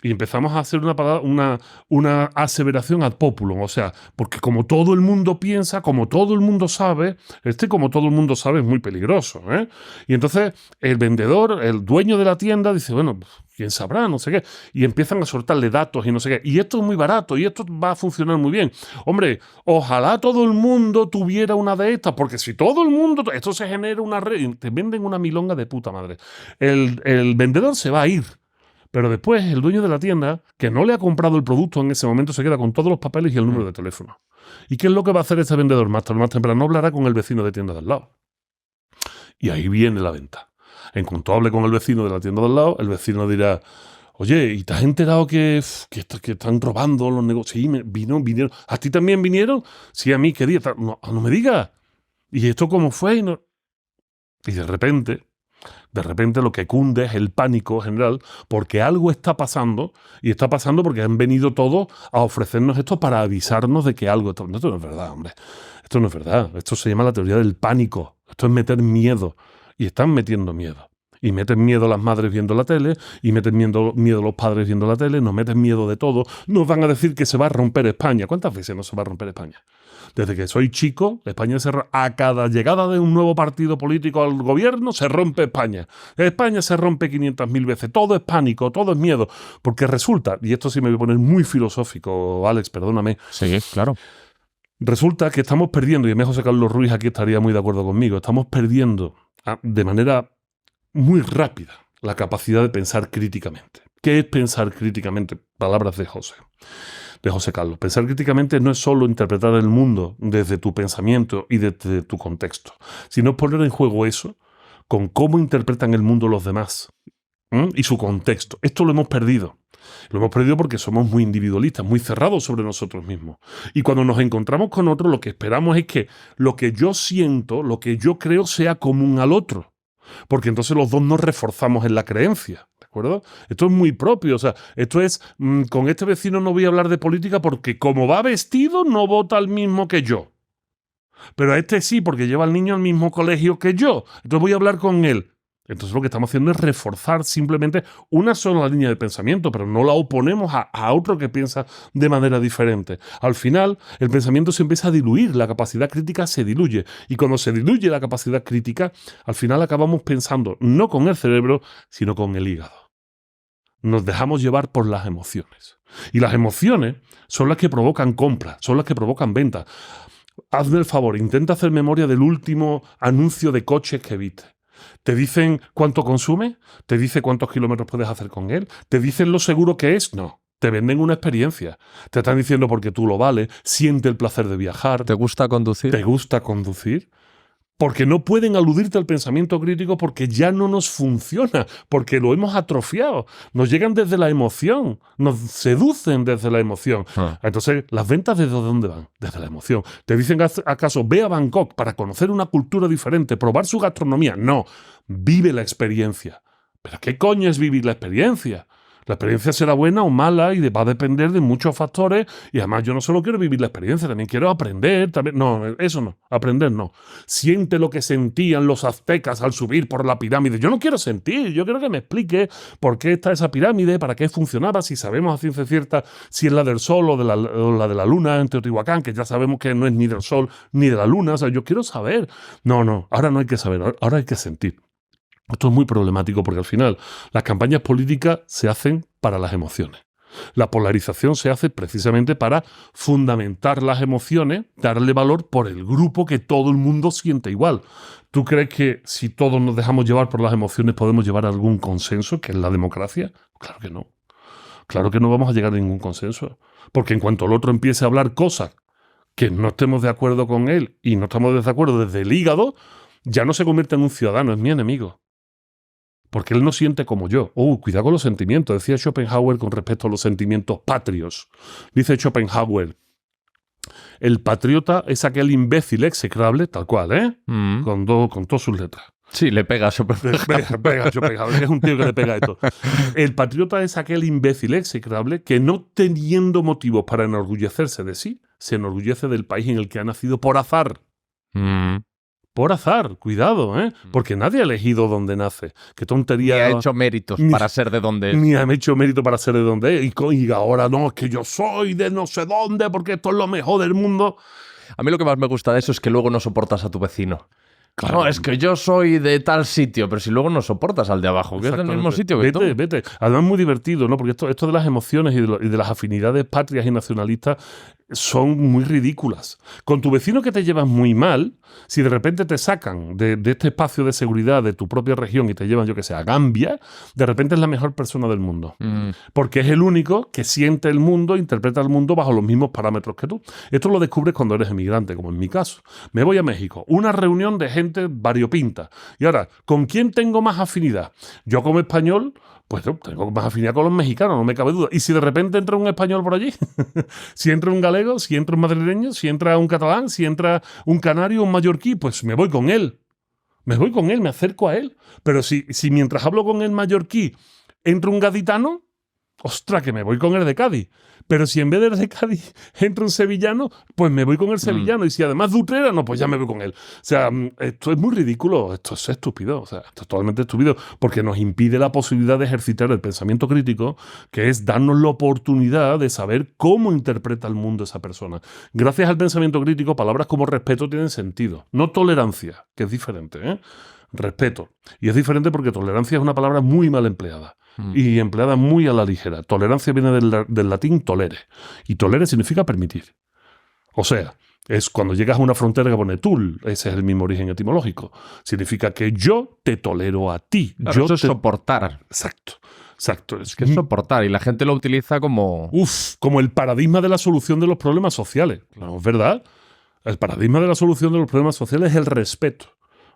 Y empezamos a hacer una aseveración ad populum, o sea, porque como todo el mundo piensa, como todo el mundo sabe, como todo el mundo sabe es muy peligroso, ¿eh? Y entonces el vendedor, el dueño de la tienda dice, bueno, quién sabrá, no sé qué, y empiezan a soltarle datos y no sé qué, y esto es muy barato, y esto va a funcionar muy bien. Hombre, ojalá todo el mundo tuviera una de estas, porque si todo el mundo, esto se genera una red, te venden una milonga de puta madre. El vendedor se va a ir. Pero después el dueño de la tienda, que no le ha comprado el producto en ese momento, se queda con todos los papeles y el número de teléfono. ¿Y qué es lo que va a hacer este vendedor? Más tarde o más temprano hablará con el vecino de tienda de al lado. Y ahí viene la venta. En cuanto hable con el vecino de la tienda de al lado, el vecino dirá: oye, ¿y te has enterado que están robando los negocios? Sí, vinieron. ¿A ti también vinieron? Sí, a mí, ¿qué día? No me digas. ¿Y esto cómo fue? Y de repente lo que cunde es el pánico general, porque algo está pasando, y está pasando porque han venido todos a ofrecernos esto para avisarnos de que algo... Esto no es verdad, hombre. Esto no es verdad. Esto se llama la teoría del pánico. Esto es meter miedo. Y están metiendo miedo. Y meten miedo las madres viendo la tele, y meten miedo los padres viendo la tele, nos meten miedo de todo. Nos van a decir que se va a romper España. ¿Cuántas veces no se va a romper España? Desde que soy chico, España a cada llegada de un nuevo partido político al gobierno se rompe España. España se rompe 500.000 veces. Todo es pánico, todo es miedo. Porque resulta, y esto sí me voy a poner muy filosófico, Alex, perdóname. Sí, claro. Resulta que estamos perdiendo, y José Carlos Ruiz aquí estaría muy de acuerdo conmigo, estamos perdiendo de manera muy rápida la capacidad de pensar críticamente. ¿Qué es pensar críticamente? Palabras de José Carlos. Pensar críticamente no es solo interpretar el mundo desde tu pensamiento y desde tu contexto, sino poner en juego eso con cómo interpretan el mundo los demás y su contexto. Esto lo hemos perdido. Lo hemos perdido porque somos muy individualistas, muy cerrados sobre nosotros mismos. Y cuando nos encontramos con otro, lo que esperamos es que lo que yo siento, lo que yo creo, sea común al otro. Porque entonces los dos nos reforzamos en la creencia. acuerdo? Esto es muy propio, o sea, esto es, con este vecino no voy a hablar de política porque como va vestido no vota al mismo que yo. Pero a este sí, porque lleva al niño al mismo colegio que yo. Entonces voy a hablar con él. Entonces lo que estamos haciendo es reforzar simplemente una sola línea de pensamiento, pero no la oponemos a otro que piensa de manera diferente. Al final, el pensamiento se empieza a diluir, la capacidad crítica se diluye. Y cuando se diluye la capacidad crítica, al final acabamos pensando no con el cerebro, sino con el hígado. Nos dejamos llevar por las emociones. Y las emociones son las que provocan compras, son las que provocan ventas. Hazme el favor, intenta hacer memoria del último anuncio de coches que viste. ¿Te dicen cuánto consume? ¿Te dice cuántos kilómetros puedes hacer con él? ¿Te dicen lo seguro que es? No. Te venden una experiencia. Te están diciendo porque tú lo vales, siente el placer de viajar. ¿Te gusta conducir? ¿Te gusta conducir? Porque no pueden aludirte al pensamiento crítico porque ya no nos funciona, porque lo hemos atrofiado. Nos llegan desde la emoción, nos seducen desde la emoción. Entonces, ¿las ventas desde dónde van? Desde la emoción. ¿Te dicen acaso ve a Bangkok para conocer una cultura diferente, probar su gastronomía? No, vive la experiencia. ¿Pero qué coño es vivir la experiencia? La experiencia será buena o mala y va a depender de muchos factores y además yo no solo quiero vivir la experiencia, también quiero aprender. No, eso no, aprender no. Siente lo que sentían los aztecas al subir por la pirámide. Yo no quiero sentir, yo quiero que me explique por qué está esa pirámide, para qué funcionaba, si sabemos a ciencia cierta si es la del sol o la de la luna en Teotihuacán, que ya sabemos que no es ni del sol ni de la luna. O sea, yo quiero saber. No, ahora no hay que saber, ahora hay que sentir. Esto es muy problemático porque al final las campañas políticas se hacen para las emociones. La polarización se hace precisamente para fundamentar las emociones, darle valor por el grupo que todo el mundo siente igual. ¿Tú crees que si todos nos dejamos llevar por las emociones podemos llevar a algún consenso, que es la democracia? Claro que no. Claro que no vamos a llegar a ningún consenso. Porque en cuanto el otro empiece a hablar cosas que no estemos de acuerdo con él y no estamos de acuerdo desde el hígado, ya no se convierte en un ciudadano, es mi enemigo. Porque él no siente como yo. Cuidado con los sentimientos. Decía Schopenhauer con respecto a los sentimientos patrios. Dice Schopenhauer, el patriota es aquel imbécil execrable, tal cual, ¿eh? Con todas sus letras. Sí, le pega a Schopenhauer. Pega Schopenhauer, es un tío que le pega esto. El patriota es aquel imbécil execrable que no teniendo motivos para enorgullecerse de sí, se enorgullece del país en el que ha nacido por azar. Por azar, cuidado, ¿eh? Porque nadie ha elegido dónde nace. Qué tontería. Ni ha hecho méritos para ser de donde es. Ni ha hecho mérito para ser de donde es. Y ahora no, es que yo soy de no sé dónde porque esto es lo mejor del mundo. A mí lo que más me gusta de eso es que luego no soportas a tu vecino. Claro. No, es que yo soy de tal sitio, pero si luego no soportas al de abajo, que es del mismo sitio que tú. Vete. Además es muy divertido, ¿no? Porque esto de las emociones y de las afinidades patrias y nacionalistas son muy ridículas. Con tu vecino que te llevas muy mal, si de repente te sacan de este espacio de seguridad de tu propia región y te llevan, yo que sé, a Gambia, de repente es la mejor persona del mundo. Porque es el único que siente el mundo, interpreta el mundo bajo los mismos parámetros que tú. Esto lo descubres cuando eres emigrante, como en mi caso. Me voy a México, una reunión de gente variopinta. Y ahora, ¿con quién tengo más afinidad? Yo como español, pues tengo más afinidad con los mexicanos, no me cabe duda. Y si de repente entra un español por allí, si entra un galego, si entra un madrileño, si entra un catalán, si entra un canario, un mallorquí, pues me voy con él. Me voy con él, me acerco a él. Pero si mientras hablo con el mallorquí entra un gaditano, ostras, que me voy con el de Cádiz. Pero si en vez del de Cádiz entra un sevillano, pues me voy con el sevillano. Y si además de Utrera, no, pues ya me voy con él. O sea, esto es muy ridículo, esto es estúpido. O sea, esto es totalmente estúpido porque nos impide la posibilidad de ejercitar el pensamiento crítico, que es darnos la oportunidad de saber cómo interpreta el mundo esa persona. Gracias al pensamiento crítico, palabras como respeto tienen sentido. No tolerancia, que es diferente, ¿eh? Respeto. Y es diferente porque tolerancia es una palabra muy mal empleada. Y empleada muy a la ligera. Tolerancia viene del latín tolere. Y tolere significa permitir. O sea, es cuando llegas a una frontera que pone tul. Ese es el mismo origen etimológico. Significa que yo te tolero a ti. Claro, eso es soportar. Exacto. Es que es soportar. Y la gente lo utiliza como... como el paradigma de la solución de los problemas sociales. No, es verdad. El paradigma de la solución de los problemas sociales es el respeto.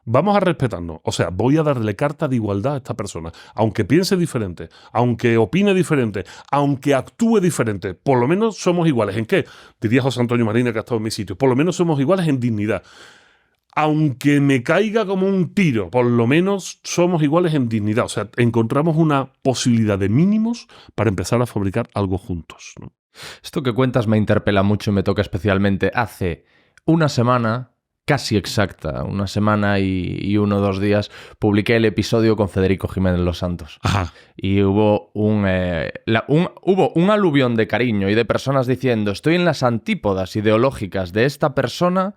Vamos a respetarnos. O sea, voy a darle carta de igualdad a esta persona. Aunque piense diferente, aunque opine diferente, aunque actúe diferente, por lo menos somos iguales. ¿En qué? Diría José Antonio Marina, que ha estado en mi sitio. Por lo menos somos iguales en dignidad. aunque me caiga como un tiro, por lo menos somos iguales en dignidad. O sea, encontramos una posibilidad de mínimos para empezar a fabricar algo juntos, ¿no? Esto que cuentas me interpela mucho y me toca especialmente. Hace una semana, casi exacta, una semana y 1 o 2 días, publiqué el episodio con Federico Jiménez Los Santos. Ajá. Y hubo un aluvión de cariño y de personas diciendo: estoy en las antípodas ideológicas de esta persona,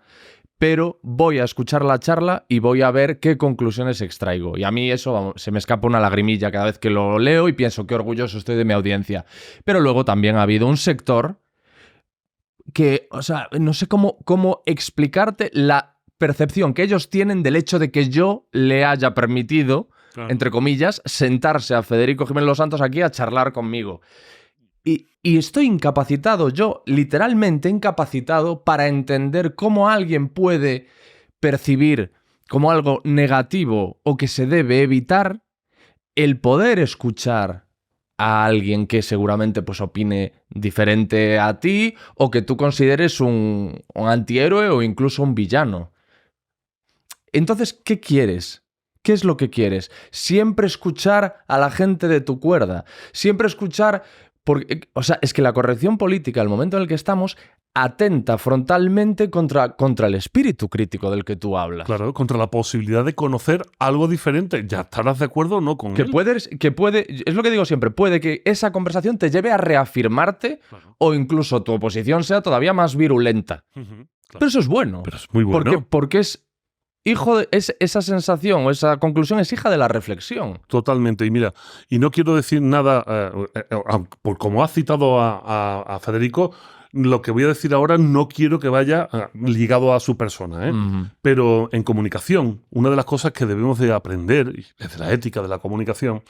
pero voy a escuchar la charla y voy a ver qué conclusiones extraigo. Y a mí eso, vamos, se me escapa una lagrimilla cada vez que lo leo y pienso qué orgulloso estoy de mi audiencia. Pero luego también ha habido un sector que, o sea, no sé cómo explicarte la percepción que ellos tienen del hecho de que yo le haya permitido, claro, entre comillas, sentarse a Federico Jiménez Los Santos aquí a charlar conmigo. Y estoy incapacitado, yo literalmente incapacitado para entender cómo alguien puede percibir como algo negativo o que se debe evitar el poder escuchar a alguien que seguramente pues opine diferente a ti o que tú consideres un antihéroe o incluso un villano. Entonces, ¿qué quieres? ¿Qué es lo que quieres? Siempre escuchar a la gente de tu cuerda. Siempre escuchar... Porque, o sea, es que la corrección política, al momento en el que estamos, atenta frontalmente contra el espíritu crítico del que tú hablas. Claro, contra la posibilidad de conocer algo diferente. ¿Ya estarás de acuerdo o no con él? Es lo que digo siempre, puede que esa conversación te lleve a reafirmarte, claro, o incluso tu oposición sea todavía más virulenta. Claro. Pero eso es bueno. Pero es muy bueno. Porque es esa sensación o esa conclusión es hija de la reflexión. Totalmente. Y mira, y no quiero decir nada, por como has citado a Federico, lo que voy a decir ahora no quiero que vaya ligado a su persona, ¿eh? Uh-huh. Pero en comunicación, una de las cosas que debemos de aprender, y desde la ética de la comunicación,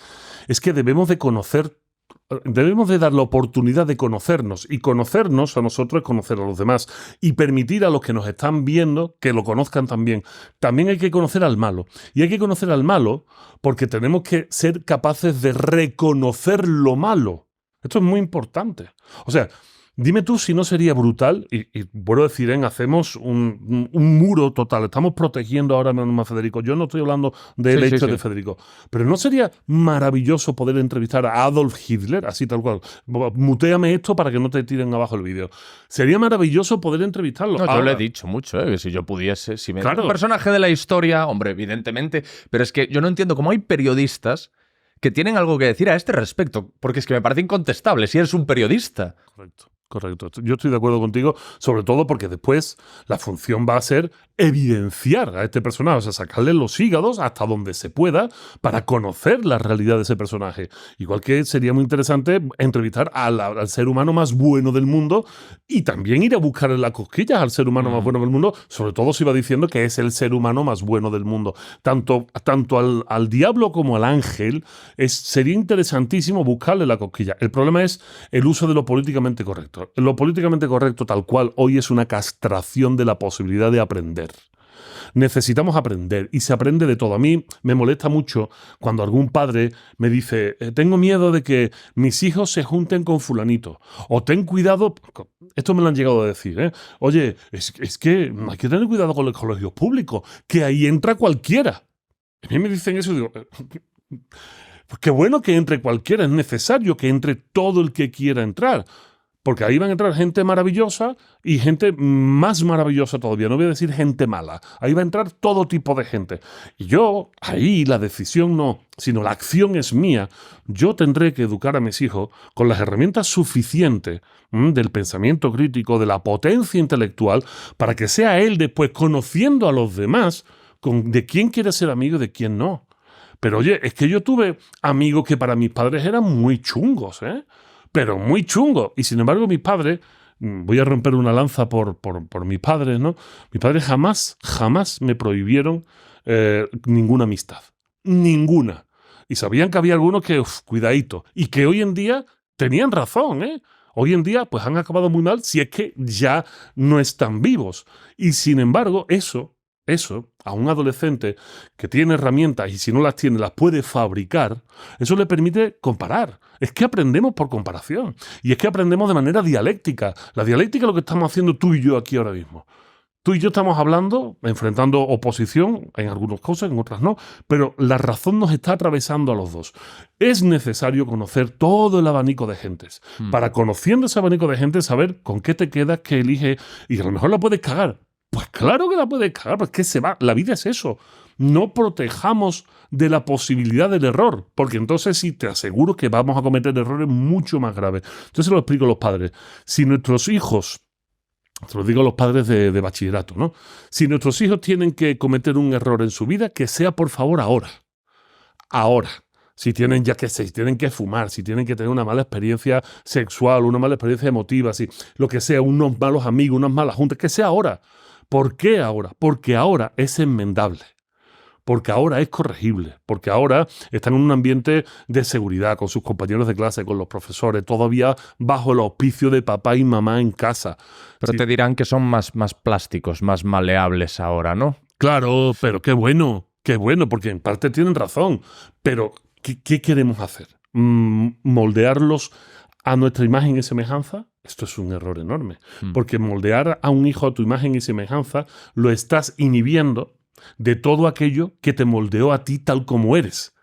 es que debemos de dar la oportunidad de conocernos, y conocernos a nosotros es conocer a los demás y permitir a los que nos están viendo que lo conozcan también. También hay que conocer al malo, y hay que conocer al malo porque tenemos que ser capaces de reconocer lo malo. Esto es muy importante. O sea, dime tú si no sería brutal, y vuelvo a decir, hacemos un muro total, estamos protegiendo ahora mismo a Federico. Yo no estoy hablando del hecho de Federico, pero ¿no sería maravilloso poder entrevistar a Adolf Hitler, así tal cual? Mutéame esto para que no te tiren abajo el vídeo. Sería maravilloso poder entrevistarlo. No, yo le he dicho mucho, que si yo pudiese, si me claro, un personaje de la historia, hombre, evidentemente, pero es que yo no entiendo cómo hay periodistas que tienen algo que decir a este respecto, porque es que me parece incontestable si eres un periodista. Correcto. Yo estoy de acuerdo contigo, sobre todo porque después la función va a ser evidenciar a este personaje, o sea, sacarle los hígados hasta donde se pueda para conocer la realidad de ese personaje. Igual que sería muy interesante entrevistar al ser humano más bueno del mundo y también ir a buscarle las cosquillas al ser humano más bueno del mundo, sobre todo si va diciendo que es el ser humano más bueno del mundo. Tanto al diablo como al ángel sería interesantísimo buscarle la cosquilla. El problema es el uso de lo políticamente correcto. Lo políticamente correcto tal cual hoy es una castración de la posibilidad de aprender. Necesitamos aprender y se aprende de todo. A mí me molesta mucho cuando algún padre me dice tengo miedo de que mis hijos se junten con fulanito, o ten cuidado, esto me lo han llegado a decir, ¿eh? Oye, es que hay que tener cuidado con los colegios públicos, que ahí entra cualquiera. A mí me dicen eso y digo... Pues qué bueno que entre cualquiera, es necesario que entre todo el que quiera entrar. Porque ahí van a entrar gente maravillosa y gente más maravillosa todavía. No voy a decir gente mala. Ahí va a entrar todo tipo de gente. Y yo, ahí la decisión no, sino la acción es mía. Yo tendré que educar a mis hijos con las herramientas suficientes del pensamiento crítico, de la potencia intelectual, para que sea él después conociendo a los demás de quién quiere ser amigo y de quién no. Pero oye, es que yo tuve amigos que para mis padres eran muy chungos, ¿eh? Pero muy chungo. Y sin embargo, mis padres, voy a romper una lanza por mis padres, ¿no? Mis padres jamás me prohibieron ninguna amistad. Ninguna. Y sabían que había algunos que, cuidadito. Y que hoy en día tenían razón, ¿eh? Hoy en día, pues han acabado muy mal si es que ya no están vivos. Y sin embargo, eso, a un adolescente que tiene herramientas y si no las tiene, las puede fabricar, eso le permite comparar. Es que aprendemos por comparación. Y es que aprendemos de manera dialéctica. La dialéctica es lo que estamos haciendo tú y yo aquí ahora mismo. Tú y yo estamos hablando, enfrentando oposición, en algunas cosas, en otras no, pero la razón nos está atravesando a los dos. Es necesario conocer todo el abanico de gentes, para conociendo ese abanico de gente saber con qué te quedas, qué eliges, y a lo mejor la puedes cagar. Pues claro que la puedes cagar, pues que se va, la vida es eso. No protejamos de la posibilidad del error, porque entonces sí te aseguro que vamos a cometer errores mucho más graves. Entonces se lo explico a los padres. Si nuestros hijos, se lo digo a los padres de bachillerato, ¿no? Si nuestros hijos tienen que cometer un error en su vida, que sea por favor ahora. Ahora. Si tienen, ya que sé, si tienen que fumar, si tienen que tener una mala experiencia sexual, una mala experiencia emotiva, si, lo que sea, unos malos amigos, unas malas juntas, que sea ahora. ¿Por qué ahora? Porque ahora es enmendable. Porque ahora es corregible, porque ahora están en un ambiente de seguridad con sus compañeros de clase, con los profesores, todavía bajo el auspicio de papá y mamá en casa. Pero sí, te dirán que son más plásticos, más maleables ahora, ¿no? Claro, pero qué bueno, porque en parte tienen razón. Pero, ¿qué queremos hacer? ¿Moldearlos a nuestra imagen y semejanza? Esto es un error enorme, porque moldear a un hijo a tu imagen y semejanza lo estás inhibiendo de todo aquello que te moldeó a ti tal como eres.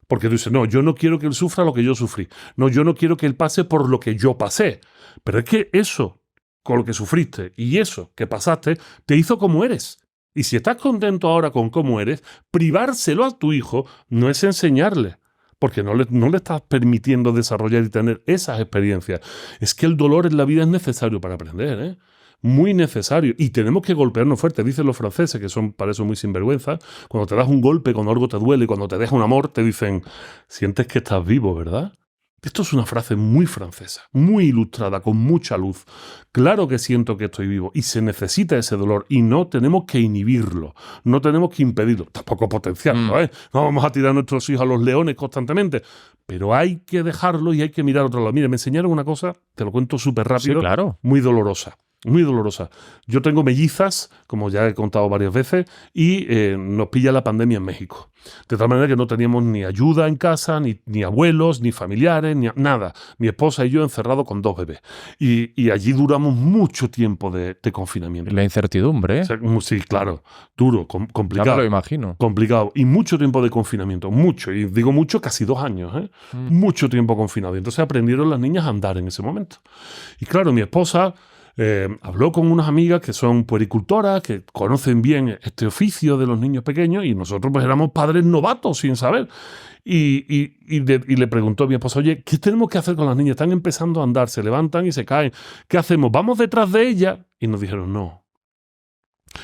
Porque tú dices, no, yo no quiero que él sufra lo que yo sufrí. No, yo no quiero que él pase por lo que yo pasé. Pero es que eso, con lo que sufriste y eso que pasaste, te hizo como eres. Y si estás contento ahora con cómo eres, privárselo a tu hijo no es enseñarle, porque no le estás permitiendo desarrollar y tener esas experiencias. Es que el dolor en la vida es necesario para aprender, ¿eh? Muy necesario. Y tenemos que golpearnos fuerte. Dicen los franceses, que son para eso muy sinvergüenza, cuando te das un golpe, cuando algo te duele, cuando te deja un amor, te dicen, sientes que estás vivo, ¿verdad? Esto es una frase muy francesa, muy ilustrada, con mucha luz. Claro que siento que estoy vivo y se necesita ese dolor y no tenemos que inhibirlo, no tenemos que impedirlo, tampoco potenciarlo, ¿eh? No vamos a tirar a nuestros hijos a los leones constantemente, pero hay que dejarlo y hay que mirar a otro lado. Mire, me enseñaron una cosa, te lo cuento súper rápido, sí, claro. muy dolorosa. Muy dolorosa. Yo tengo mellizas, como ya he contado varias veces, y nos pilla la pandemia en México. De tal manera que no teníamos ni ayuda en casa, ni abuelos, ni familiares, ni nada. Mi esposa y yo encerrados con 2 bebés. Y allí duramos mucho tiempo de confinamiento. La incertidumbre, ¿eh? O sea, sí, claro. Duro, complicado. Ya me lo imagino. Complicado. Y mucho tiempo de confinamiento. Mucho. Y digo mucho, casi 2 años, ¿eh? Mucho tiempo confinado. Y entonces aprendieron las niñas a andar en ese momento. Y claro, mi esposa habló con unas amigas que son puericultoras, que conocen bien este oficio de los niños pequeños, y nosotros pues éramos padres novatos sin saber. Y le preguntó a mi esposa, oye, ¿qué tenemos que hacer con las niñas? Están empezando a andar, se levantan y se caen. ¿Qué hacemos? ¿Vamos detrás de ellas? Y nos dijeron, no.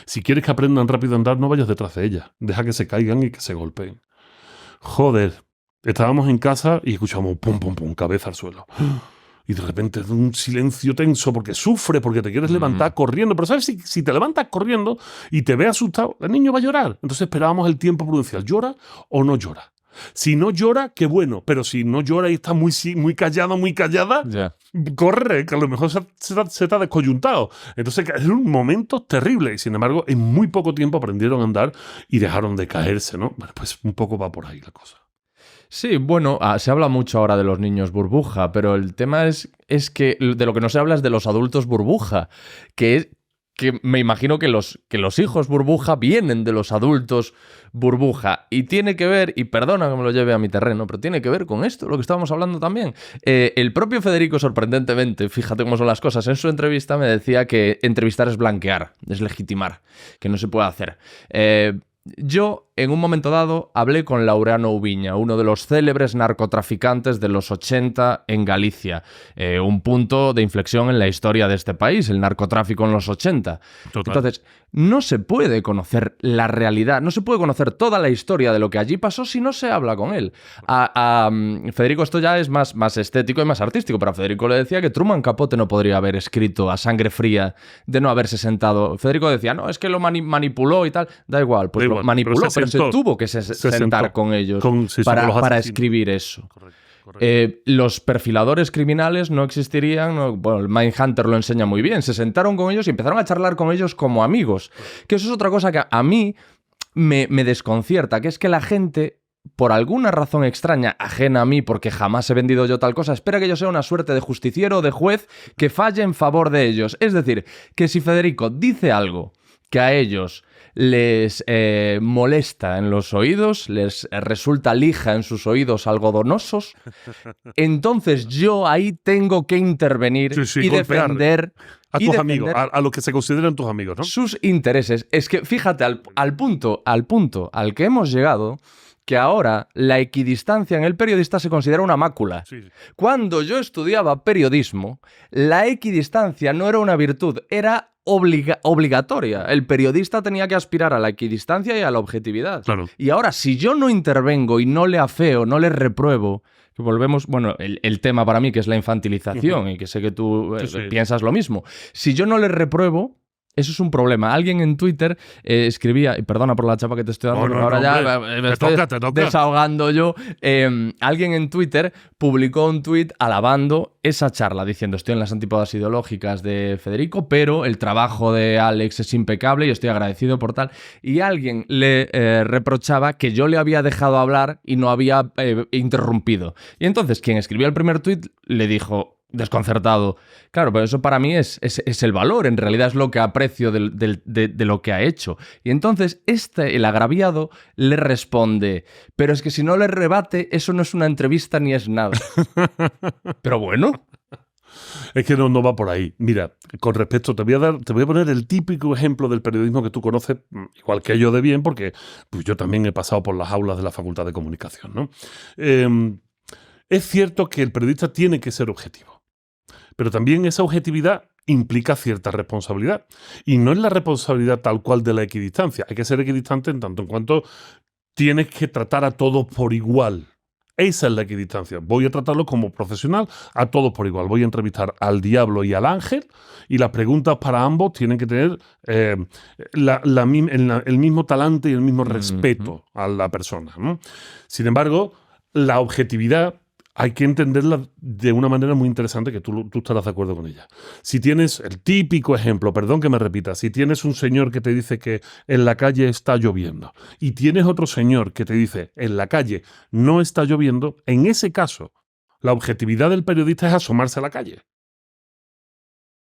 Si quieres que aprendan rápido a andar, no vayas detrás de ellas. Deja que se caigan y que se golpeen. Joder, estábamos en casa y escuchamos pum, pum, pum, cabeza al suelo. Y de repente un silencio tenso porque sufre, porque te quieres levantar corriendo. Pero ¿sabes? Si te levantas corriendo y te ves asustado, el niño va a llorar. Entonces esperábamos el tiempo prudencial. ¿Llora o no llora? Si no llora, qué bueno. Pero si no llora y está muy callada, yeah, corre, que a lo mejor se está descoyuntado. Entonces es un momento terrible. Y sin embargo, en muy poco tiempo aprendieron a andar y dejaron de caerse, ¿no? Bueno, pues un poco va por ahí la cosa. Sí, bueno, se habla mucho ahora de los niños burbuja, pero el tema es que de lo que no se habla es de los adultos burbuja, que me imagino que los hijos burbuja vienen de los adultos burbuja. Y tiene que ver, y perdona que me lo lleve a mi terreno, pero tiene que ver con esto, lo que estábamos hablando también. El propio Federico, sorprendentemente, fíjate cómo son las cosas, en su entrevista me decía que entrevistar es blanquear, es legitimar, que no se puede hacer. Yo, en un momento dado, hablé con Laureano Ubiña, uno de los célebres narcotraficantes de los 80 en Galicia. Un punto de inflexión en la historia de este país, el narcotráfico en los 80. Total. Entonces, no se puede conocer la realidad, no se puede conocer toda la historia de lo que allí pasó si no se habla con él. A Federico esto ya es más estético y más artístico, pero a Federico le decía que Truman Capote no podría haber escrito A Sangre Fría de no haberse sentado. Federico decía, no, es que lo manipuló y tal. Da igual, pues lo manipuló, pero se tuvo que sentar con ellos para escribir eso. Correcto. Los perfiladores criminales no existirían. Bueno, el Mindhunter lo enseña muy bien. Se sentaron con ellos y empezaron a charlar con ellos como amigos. Que eso es otra cosa que a mí me desconcierta, que es que la gente, por alguna razón extraña, ajena a mí, porque jamás he vendido yo tal cosa, espera que yo sea una suerte de justiciero o de juez que falle en favor de ellos. Es decir, que si Federico dice algo que a ellos les molesta en los oídos, les resulta lija en sus oídos algodonosos, entonces yo ahí tengo que intervenir y golpear defender a tus amigos, a los que se consideran tus amigos, ¿no? Sus intereses. Es que fíjate al punto al que hemos llegado, que ahora la equidistancia en el periodista se considera una mácula. Sí. Cuando yo estudiaba periodismo, la equidistancia no era una virtud, era obligatoria. El periodista tenía que aspirar a la equidistancia y a la objetividad. Claro. Y ahora, si yo no intervengo y no le afeo, no le repruebo, que volvemos, bueno, el tema para mí que es la infantilización y que sé que tú piensas lo mismo. Si yo no le repruebo, eso es un problema. Alguien en Twitter escribía, y perdona por la chapa que te estoy dando, pero ahora ya me estoy desahogando yo. Alguien en Twitter publicó un tuit alabando esa charla, diciendo estoy en las antípodas ideológicas de Federico, pero el trabajo de Alex es impecable y estoy agradecido por tal. Y alguien le reprochaba que yo le había dejado hablar y no había interrumpido. Y entonces quien escribió el primer tuit le dijo, desconcertado, claro, pero eso para mí es el valor, en realidad es lo que aprecio de lo que ha hecho. Y entonces el agraviado le responde, pero es que si no le rebate, eso no es una entrevista ni es nada. Pero bueno. Es que no va por ahí. Mira, con respecto, te voy a poner el típico ejemplo del periodismo que tú conoces, igual que yo de bien, porque pues, yo también he pasado por las aulas de la Facultad de Comunicación, ¿no? Es cierto que el periodista tiene que ser objetivo, pero también esa objetividad implica cierta responsabilidad. Y no es la responsabilidad tal cual de la equidistancia. Hay que ser equidistante en tanto en cuanto tienes que tratar a todos por igual. Esa es la equidistancia. Voy a tratarlo como profesional a todos por igual. Voy a entrevistar al diablo y al ángel y las preguntas para ambos tienen que tener el mismo talante y el mismo respeto a la persona, ¿no? Sin embargo, la objetividad hay que entenderla de una manera muy interesante que tú estarás de acuerdo con ella. Si tienes el típico ejemplo, perdón que me repita, si tienes un señor que te dice que en la calle está lloviendo y tienes otro señor que te dice en la calle no está lloviendo, en ese caso la objetividad del periodista es asomarse a la calle.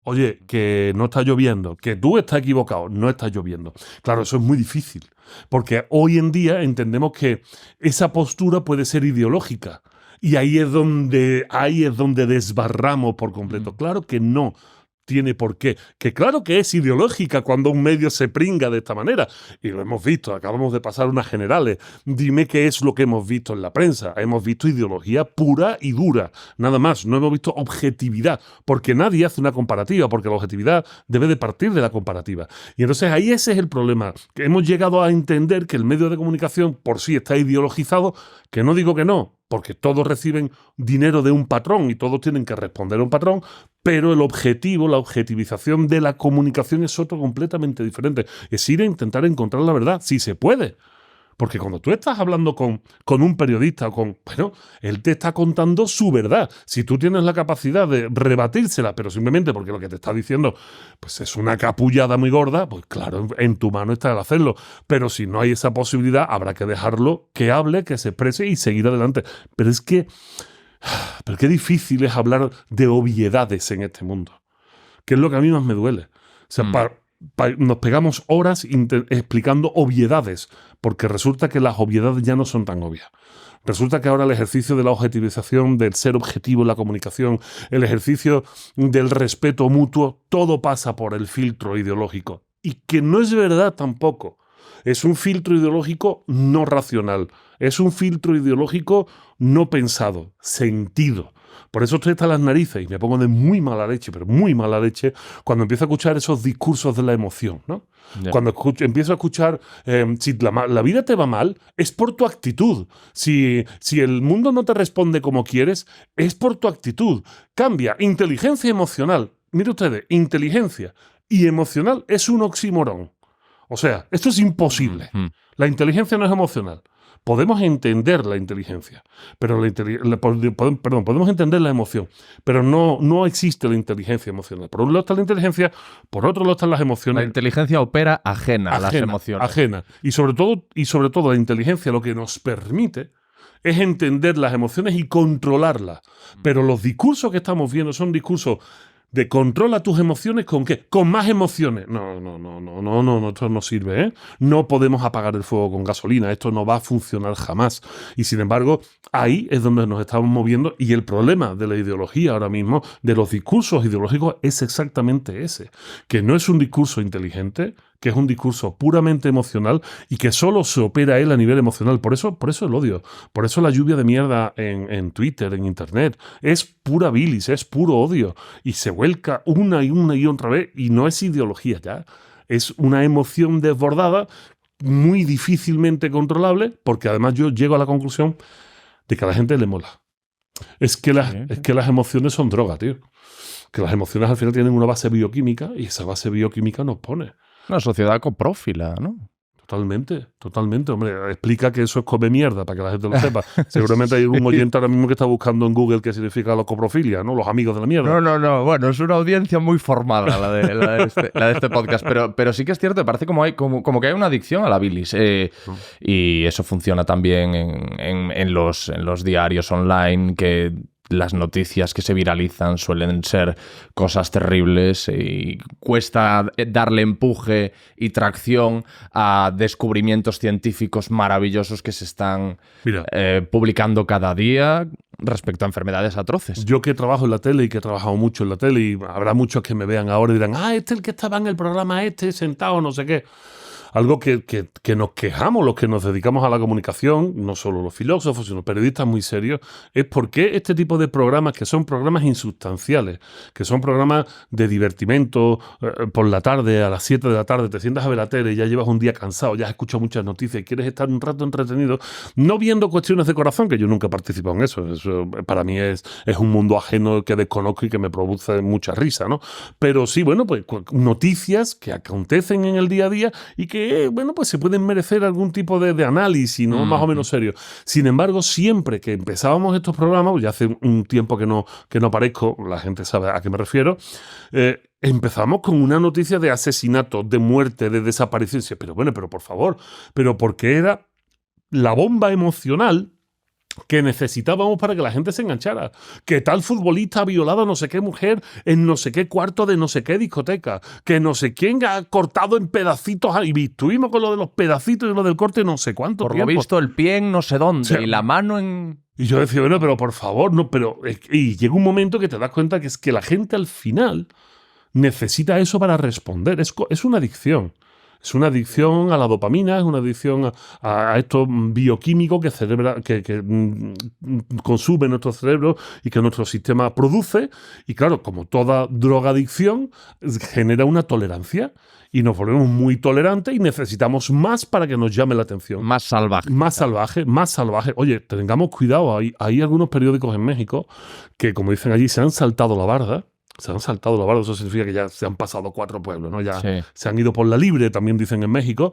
Oye, que no está lloviendo, que tú estás equivocado, no está lloviendo. Claro, eso es muy difícil, porque hoy en día entendemos que esa postura puede ser ideológica. Y ahí es donde desbarramos por completo. Claro que no tiene por qué. Que claro que es ideológica cuando un medio se pringa de esta manera. Y lo hemos visto, acabamos de pasar unas generales. Dime qué es lo que hemos visto en la prensa. Hemos visto ideología pura y dura. Nada más, no hemos visto objetividad. Porque nadie hace una comparativa, porque la objetividad debe de partir de la comparativa. Y entonces ahí ese es el problema. Que hemos llegado a entender que el medio de comunicación por sí está ideologizado, que no digo que no, porque todos reciben dinero de un patrón y todos tienen que responder a un patrón, pero el objetivo, la objetivización de la comunicación es otro completamente diferente. Es ir a intentar encontrar la verdad, si se puede. Porque cuando tú estás hablando con un periodista, él te está contando su verdad. Si tú tienes la capacidad de rebatírsela, pero simplemente porque lo que te está diciendo pues es una capullada muy gorda, pues claro, en tu mano está el hacerlo. Pero si no hay esa posibilidad, habrá que dejarlo que hable, que se exprese y seguir adelante. Pero qué difícil es hablar de obviedades en este mundo. Que es lo que a mí más me duele. O sea, nos pegamos horas explicando obviedades, porque resulta que las obviedades ya no son tan obvias. Resulta que ahora el ejercicio de la objetivización, del ser objetivo en la comunicación, el ejercicio del respeto mutuo, todo pasa por el filtro ideológico. Y que no es verdad tampoco. Es un filtro ideológico no racional. Es un filtro ideológico no pensado, sentido. Por eso estoy hasta las narices y me pongo de muy mala leche, pero muy mala leche, cuando empiezo a escuchar esos discursos de la emoción, ¿no? Yeah. Cuando empiezo a escuchar, si la vida te va mal, es por tu actitud. Si el mundo no te responde como quieres, es por tu actitud. Cambia. Inteligencia emocional. Mire ustedes, inteligencia y emocional es un oxímoron. O sea, esto es imposible. La inteligencia no es emocional. Podemos entender la inteligencia, pero podemos entender la emoción, pero no existe la inteligencia emocional. Por un lado está la inteligencia, por otro lado están las emociones. La inteligencia opera ajena a las emociones. Ajena. Y sobre todo la inteligencia lo que nos permite es entender las emociones y controlarlas. Pero los discursos que estamos viendo son discursos de controla tus emociones, ¿con qué? Con más emociones. No, esto no sirve, ¿eh? No podemos apagar el fuego con gasolina, esto no va a funcionar jamás. Y sin embargo, ahí es donde nos estamos moviendo, y el problema de la ideología ahora mismo, de los discursos ideológicos, es exactamente ese, que no es un discurso inteligente, que es un discurso puramente emocional y que solo se opera él a nivel emocional. Por eso el odio, por eso la lluvia de mierda en Twitter, en Internet, es pura bilis, es puro odio y se vuelca una y otra vez, y no es ideología ya, es una emoción desbordada, muy difícilmente controlable, porque además yo llego a la conclusión de que a la gente le mola. Es que las emociones son droga, tío. Que las emociones al final tienen una base bioquímica y esa base bioquímica nos pone. Una sociedad coprófila, ¿no? Totalmente. Hombre, explica que eso es come mierda, para que la gente lo sepa. Seguramente hay un oyente ahora mismo que está buscando en Google qué significa la coprofilia, ¿no? Los amigos de la mierda. No. Bueno, es una audiencia muy formada la de este podcast. Pero sí que es cierto, parece como que hay una adicción a la bilis. Y eso funciona también en los diarios online, que las noticias que se viralizan suelen ser cosas terribles y cuesta darle empuje y tracción a descubrimientos científicos maravillosos que se están publicando cada día respecto a enfermedades atroces. Yo que trabajo en la tele y que he trabajado mucho en la tele, y habrá muchos que me vean ahora y dirán, este es el que estaba en el programa sentado, no sé qué. Algo que nos quejamos los que nos dedicamos a la comunicación, no solo los filósofos, sino periodistas muy serios, es por qué este tipo de programas, que son programas insustanciales, que son programas de divertimento, por la tarde, a las 7 de la tarde, te sientas a ver la tele y ya llevas un día cansado, ya has escuchado muchas noticias y quieres estar un rato entretenido, no viendo cuestiones de corazón, que yo nunca he participado en eso para mí es un mundo ajeno que desconozco y que me produce mucha risa, ¿no? Pero sí, bueno, pues noticias que acontecen en el día a día y que pues se pueden merecer algún tipo de análisis, ¿no? Más o menos serio. Sin embargo, siempre que empezábamos estos programas, ya hace un tiempo que no aparezco, la gente sabe a qué me refiero, empezamos con una noticia de asesinato, de muerte, de desaparición. Pero por favor, pero porque era la bomba emocional que necesitábamos para que la gente se enganchara. Que tal futbolista ha violado a no sé qué mujer en no sé qué cuarto de no sé qué discoteca. Que no sé quién ha cortado en pedacitos. Y estuvimos con lo de los pedacitos y lo del corte no sé cuánto tiempo. Por lo visto, el pie en no sé dónde, y la mano en... Y yo decía, pero por favor, no, pero... Y llega un momento que te das cuenta que es que la gente al final necesita eso para responder. Es una adicción. Es una adicción a la dopamina, es una adicción a esto bioquímico que consume nuestro cerebro y que nuestro sistema produce. Y claro, como toda drogadicción, genera una tolerancia. Y nos volvemos muy tolerantes y necesitamos más para que nos llame la atención. Más salvaje. Más salvaje. Oye, tengamos cuidado. Hay algunos periódicos en México que, como dicen allí, se han saltado la barda. Eso significa que ya se han pasado 4 pueblos, ¿no? Ya se han ido por la libre, también dicen en México,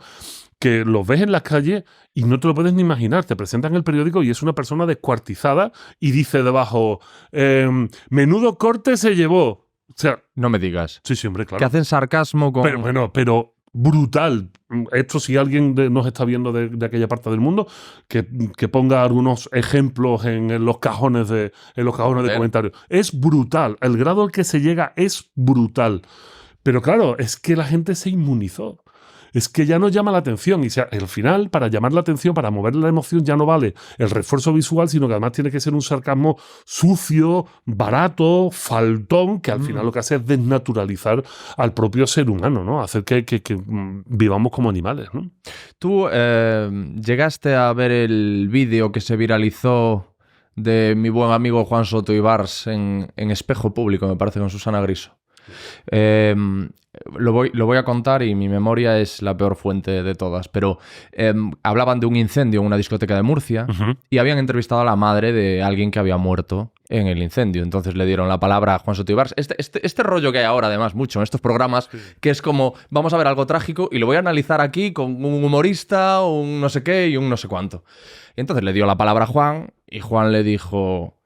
que los ves en las calles y no te lo puedes ni imaginar. Te presentan el periódico y es una persona descuartizada y dice debajo, menudo corte se llevó. O sea, no me digas. Sí, hombre, claro. Que hacen sarcasmo con... Pero brutal. Esto, si alguien nos está viendo de aquella parte del mundo, que ponga algunos ejemplos en los cajones de comentarios. Es brutal. El grado al que se llega es brutal. Pero claro, es que la gente se inmunizó. Es que ya no llama la atención. Y al final, para llamar la atención, para mover la emoción, ya no vale el refuerzo visual, sino que además tiene que ser un sarcasmo sucio, barato, faltón, que al final lo que hace es desnaturalizar al propio ser humano, ¿no? Hacer que vivamos como animales, ¿no? ¿Tú llegaste a ver el vídeo que se viralizó de mi buen amigo Juan Soto Ibars en Espejo Público, me parece, con Susana Griso? Lo voy a contar y mi memoria es la peor fuente de todas, pero hablaban de un incendio en una discoteca de Murcia y habían entrevistado a la madre de alguien que había muerto en el incendio. Entonces le dieron la palabra a Juan Soto Ibars. Este rollo que hay ahora, además, mucho en estos programas, que es como, vamos a ver algo trágico y lo voy a analizar aquí con un humorista, un no sé qué y un no sé cuánto. Y entonces le dio la palabra a Juan y Juan le dijo,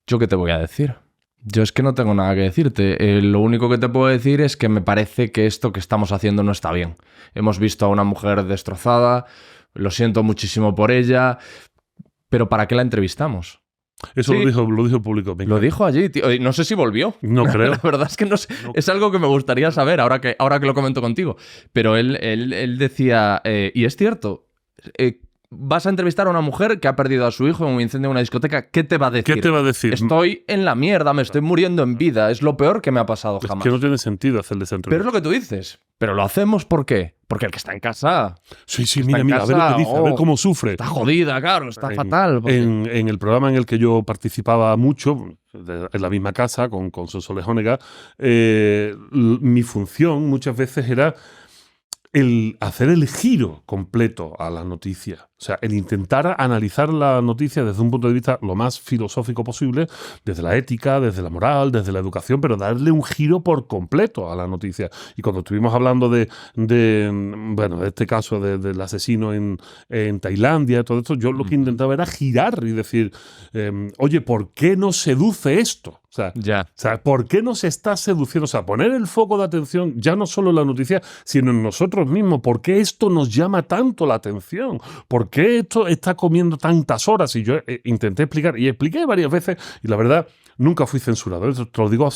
¿yo qué te voy a decir? Yo es que no tengo nada que decirte. Lo único que te puedo decir es que me parece que esto que estamos haciendo no está bien. Hemos visto a una mujer destrozada, lo siento muchísimo por ella, pero ¿para qué la entrevistamos? Eso Sí. lo dijo el público. Venga. Lo dijo allí, tío. No sé si volvió. No creo. La verdad es que no sé. Es algo que me gustaría saber ahora que lo comento contigo. Pero él decía, y es cierto, vas a entrevistar a una mujer que ha perdido a su hijo en un incendio en una discoteca, ¿qué te va a decir? ¿Qué te va a decir? Estoy en la mierda, me estoy muriendo en vida. Es lo peor que me ha pasado Es jamás. que no tiene sentido hacerle esa Pero es entrevista. lo que tú dices. Pero lo hacemos ¿por qué? Porque el que está en casa Sí, está mira, en a ver lo casa, que dice, a ver cómo sufre. está jodida, claro, está fatal. porque- En el programa en el que yo participaba mucho, en la misma casa, con Sonsoles Honega, mi función muchas veces era el hacer el giro completo a la noticia. O sea, el intentar analizar la noticia desde un punto de vista lo más filosófico posible, desde la ética, desde la moral, desde la educación, pero darle un giro por completo a la noticia. Y cuando estuvimos hablando de este caso del asesino en Tailandia, todo esto, yo lo que intentaba era girar y decir, oye, ¿por qué nos seduce esto? O sea, ¿por qué nos está seduciendo? O sea, poner el foco de atención ya no solo en la noticia, sino en nosotros mismos. ¿Por qué esto nos llama tanto la atención? ¿Por qué esto está comiendo tantas horas? Y yo intenté explicar, y expliqué varias veces, y la verdad, nunca fui censurado. Eso te lo digo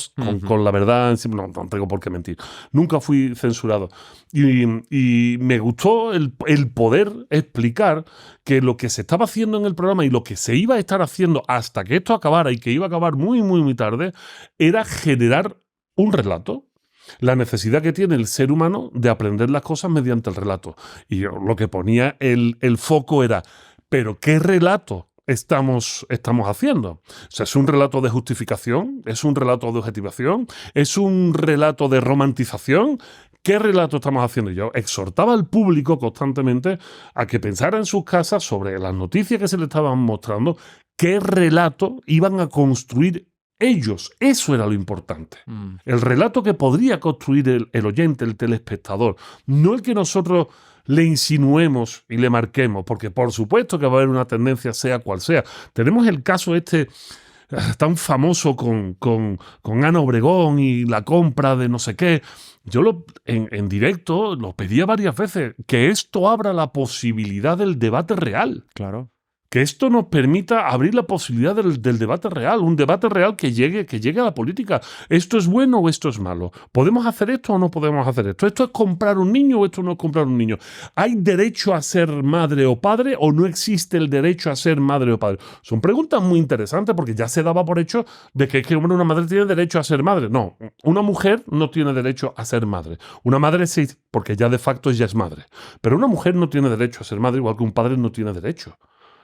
con la verdad, no tengo por qué mentir. Nunca fui censurado. Y me gustó el poder explicar que lo que se estaba haciendo en el programa y lo que se iba a estar haciendo hasta que esto acabara, y que iba a acabar muy, muy, muy tarde, era generar un relato. La necesidad que tiene el ser humano de aprender las cosas mediante el relato. Y yo lo que ponía el foco era, ¿pero qué relato estamos haciendo? O sea, ¿es un relato de justificación? ¿Es un relato de objetivación? ¿Es un relato de romantización? ¿Qué relato estamos haciendo? Yo exhortaba al público constantemente a que pensara en sus casas sobre las noticias que se le estaban mostrando, qué relato iban a construir ellos. Eso era lo importante. El relato que podría construir el oyente, el telespectador, no el que nosotros le insinuemos y le marquemos, porque por supuesto que va a haber una tendencia, sea cual sea. Tenemos el caso tan famoso con Ana Obregón y la compra de no sé qué. Yo en directo lo pedía varias veces, que esto abra la posibilidad del debate real. Claro. Que esto nos permita abrir la posibilidad del debate real, un debate real que llegue a la política. ¿Esto es bueno o esto es malo? ¿Podemos hacer esto o no podemos hacer esto? ¿Esto es comprar un niño o esto no es comprar un niño? ¿Hay derecho a ser madre o padre o no existe el derecho a ser madre o padre? Son preguntas muy interesantes porque ya se daba por hecho de que una madre tiene derecho a ser madre. No, una mujer no tiene derecho a ser madre. Una madre sí, porque ya de facto ella es madre. Pero una mujer no tiene derecho a ser madre igual que un padre no tiene derecho.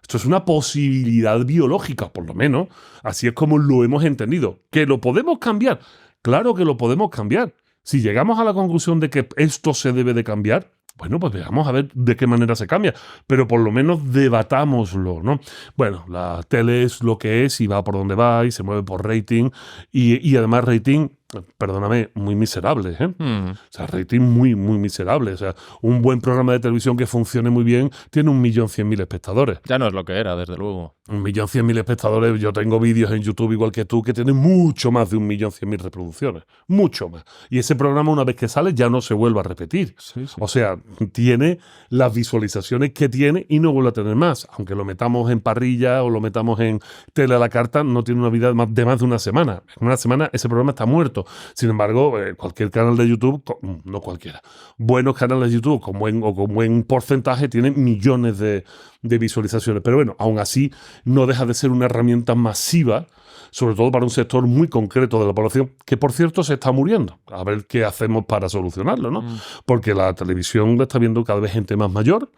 Esto es una posibilidad biológica, por lo menos. Así es como lo hemos entendido. ¿Que lo podemos cambiar? Claro que lo podemos cambiar. Si llegamos a la conclusión de que esto se debe de cambiar, bueno, pues veamos a ver de qué manera se cambia. Pero por lo menos debatámoslo, ¿no? Bueno, la tele es lo que es y va por donde va y se mueve por rating. Y además rating, perdóname, muy miserable, ¿eh? O sea, rating muy, muy miserable. O sea, un buen programa de televisión que funcione muy bien tiene 1.100.000 espectadores. Ya no es lo que era, desde luego. 1.100.000 espectadores. Yo tengo vídeos en YouTube igual que tú que tienen mucho más de 1.100.000 reproducciones. Mucho más. Y ese programa, una vez que sale, ya no se vuelve a repetir. Sí. O sea, tiene las visualizaciones que tiene y no vuelve a tener más. Aunque lo metamos en parrilla o lo metamos en tele a la carta, no tiene una vida de más de una semana. En una semana ese programa está muerto. Sin embargo, cualquier canal de YouTube, no cualquiera, buenos canales de YouTube con buen porcentaje tienen millones de visualizaciones. Pero bueno, aún así no deja de ser una herramienta masiva, sobre todo para un sector muy concreto de la población, que por cierto se está muriendo. A ver qué hacemos para solucionarlo, ¿no? Porque la televisión la está viendo cada vez gente más mayor,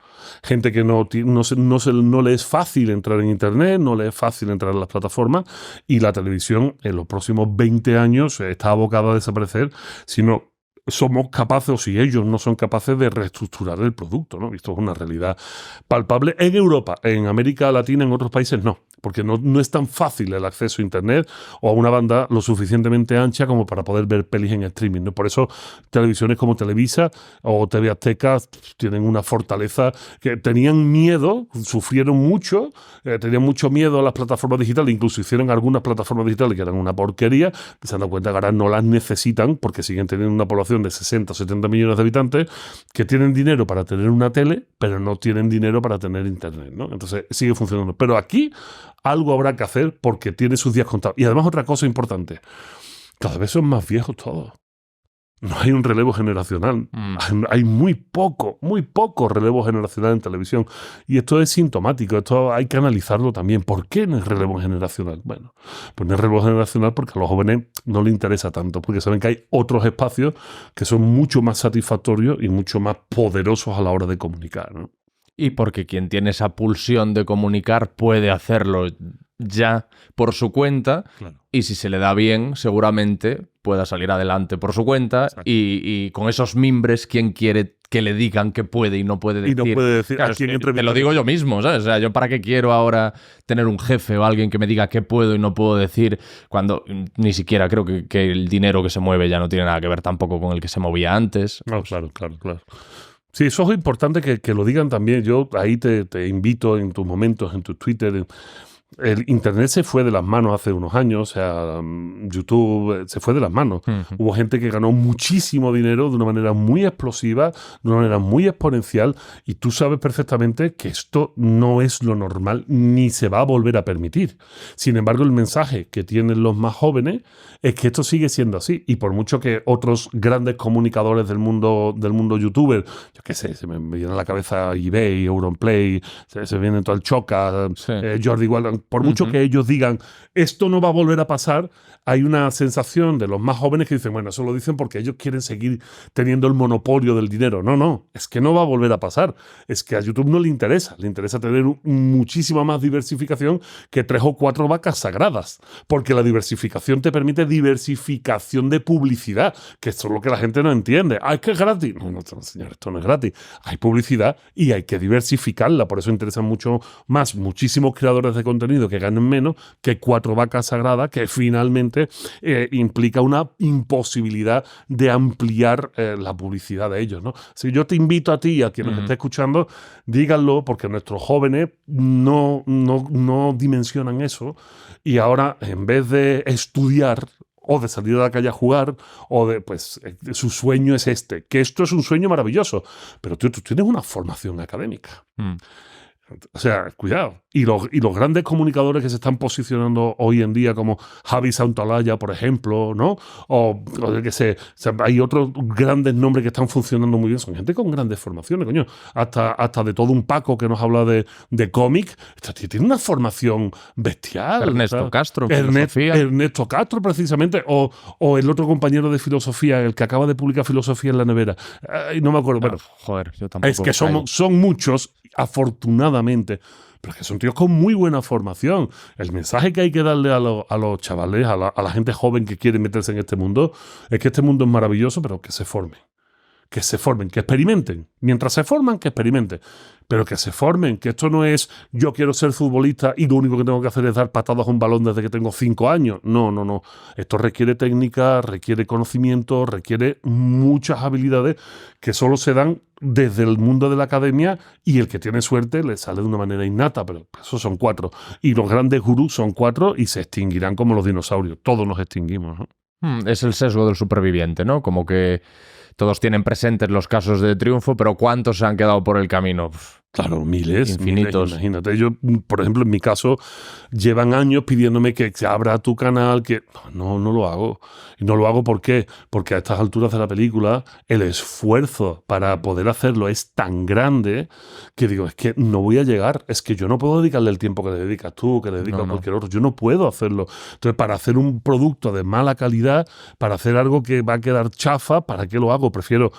gente que no le es fácil entrar en Internet, no le es fácil entrar en las plataformas, y la televisión en los próximos 20 años está abocada a desaparecer si no somos capaces, o si ellos no son capaces de reestructurar el producto, ¿no? Esto es una realidad palpable en Europa, en América Latina, en otros países no, porque no es tan fácil el acceso a Internet o a una banda lo suficientemente ancha como para poder ver pelis en streaming, ¿no? Por eso televisiones como Televisa o TV Azteca tienen una fortaleza, que tenían miedo, sufrieron mucho, tenían mucho miedo a las plataformas digitales, incluso hicieron algunas plataformas digitales que eran una porquería, que se han dado cuenta que ahora no las necesitan porque siguen teniendo una población de 60 o 70 millones de habitantes que tienen dinero para tener una tele, pero no tienen dinero para tener Internet, ¿no? Entonces sigue funcionando. Pero aquí algo habrá que hacer porque tiene sus días contados. Y además otra cosa importante, cada vez son más viejos todos. No hay un relevo generacional. Hay muy poco relevo generacional en televisión. Y esto es sintomático. Esto hay que analizarlo también. ¿Por qué no hay relevo generacional? Bueno, pues no hay relevo generacional porque a los jóvenes no les interesa tanto. Porque saben que hay otros espacios que son mucho más satisfactorios y mucho más poderosos a la hora de comunicar, ¿no? Y porque quien tiene esa pulsión de comunicar puede hacerlo ya por su cuenta. Claro. Y si se le da bien, seguramente pueda salir adelante por su cuenta. Y con esos mimbres, quien quiere que le digan que puede y no puede decir. Y no puede decir claro, a quién te lo digo yo mismo, ¿sabes? O sea, ¿yo para qué quiero ahora tener un jefe o alguien que me diga qué puedo y no puedo decir cuando ni siquiera creo que el dinero que se mueve ya no tiene nada que ver tampoco con el que se movía antes? No, claro. Sí, eso es importante que lo digan también. Yo ahí te invito en tus momentos, en tu Twitter. El Internet se fue de las manos hace unos años, o sea, YouTube se fue de las manos. Hubo gente que ganó muchísimo dinero de una manera muy explosiva, de una manera muy exponencial, y tú sabes perfectamente que esto no es lo normal ni se va a volver a permitir. Sin embargo, el mensaje que tienen los más jóvenes es que esto sigue siendo así, y por mucho que otros grandes comunicadores del mundo youtuber, yo qué sé, se me viene a la cabeza eBay, Auronplay, se viene todo el Choca, sí. Jordi Walden. Por mucho que ellos digan, esto no va a volver a pasar, hay una sensación de los más jóvenes que dicen, bueno, eso lo dicen porque ellos quieren seguir teniendo el monopolio del dinero. No, es que no va a volver a pasar. Es que a YouTube no le interesa tener muchísima más diversificación que 3 o 4 vacas sagradas, porque la diversificación te permite diversificación de publicidad, que esto es lo que la gente no entiende. Es que es gratis. No, señor, esto no es gratis. Hay publicidad y hay que diversificarla, por eso interesan muchísimos creadores de contenido que ganen menos que 4 vacas sagradas, que finalmente implica una imposibilidad de ampliar la publicidad de ellos, ¿no? Si yo te invito a ti y a quien nos esté escuchando, díganlo, porque nuestros jóvenes no dimensionan eso, y ahora en vez de estudiar o de salir a la calle a jugar, o de, pues, su sueño es este, que esto es un sueño maravilloso, pero tú tienes una formación académica. O sea, cuidado. Y los grandes comunicadores que se están posicionando hoy en día, como Javi Santolaya, por ejemplo, ¿no? O yo qué sé, hay otros grandes nombres que están funcionando muy bien. Son gente con grandes formaciones, coño. Hasta de todo un Paco que nos habla de cómic. Tiene una formación bestial. Ernesto Castro, Ernesto Castro, precisamente. O el otro compañero de filosofía, el que acaba de publicar Filosofía en la Nevera. No me acuerdo. Bueno, joder, yo tampoco. Es que son muchos, afortunadamente, pero que son tíos con muy buena formación. El mensaje que hay que darle a los chavales, a la gente joven que quiere meterse en este mundo, es que este mundo es maravilloso, pero que se formen. Que experimenten. Mientras se forman, que experimenten. Pero que se formen, que esto no es yo quiero ser futbolista y lo único que tengo que hacer es dar patadas a un balón desde que tengo 5 años. No. Esto requiere técnica, requiere conocimiento, requiere muchas habilidades que solo se dan desde el mundo de la academia, y el que tiene suerte le sale de una manera innata, pero esos son 4. Y los grandes gurús son 4 y se extinguirán como los dinosaurios. Todos nos extinguimos, ¿no? Es el sesgo del superviviente, ¿no? Como que todos tienen presentes los casos de triunfo, pero ¿cuántos se han quedado por el camino? Claro, miles. Infinitos. Imagínate, yo, por ejemplo, en mi caso, llevan años pidiéndome que abra tu canal, que no lo hago. Y no lo hago ¿por qué? Porque a estas alturas de la película el esfuerzo para poder hacerlo es tan grande que digo, es que no voy a llegar, es que yo no puedo dedicarle el tiempo que le dedicas tú, que le dedica cualquier otro, yo no puedo hacerlo. Entonces, para hacer un producto de mala calidad, para hacer algo que va a quedar chafa, ¿para qué lo hago? Prefiero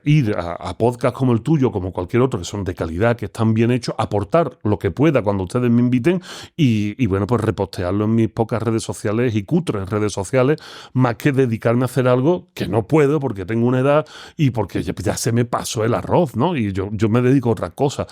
ir a podcasts como el tuyo, como cualquier otro, que son de calidad, que están bien hechos, aportar lo que pueda cuando ustedes me inviten y bueno, pues repostearlo en mis pocas redes sociales y cutres redes sociales, más que dedicarme a hacer algo que no puedo porque tengo una edad y porque ya se me pasó el arroz, ¿no? Y yo me dedico a otra cosa.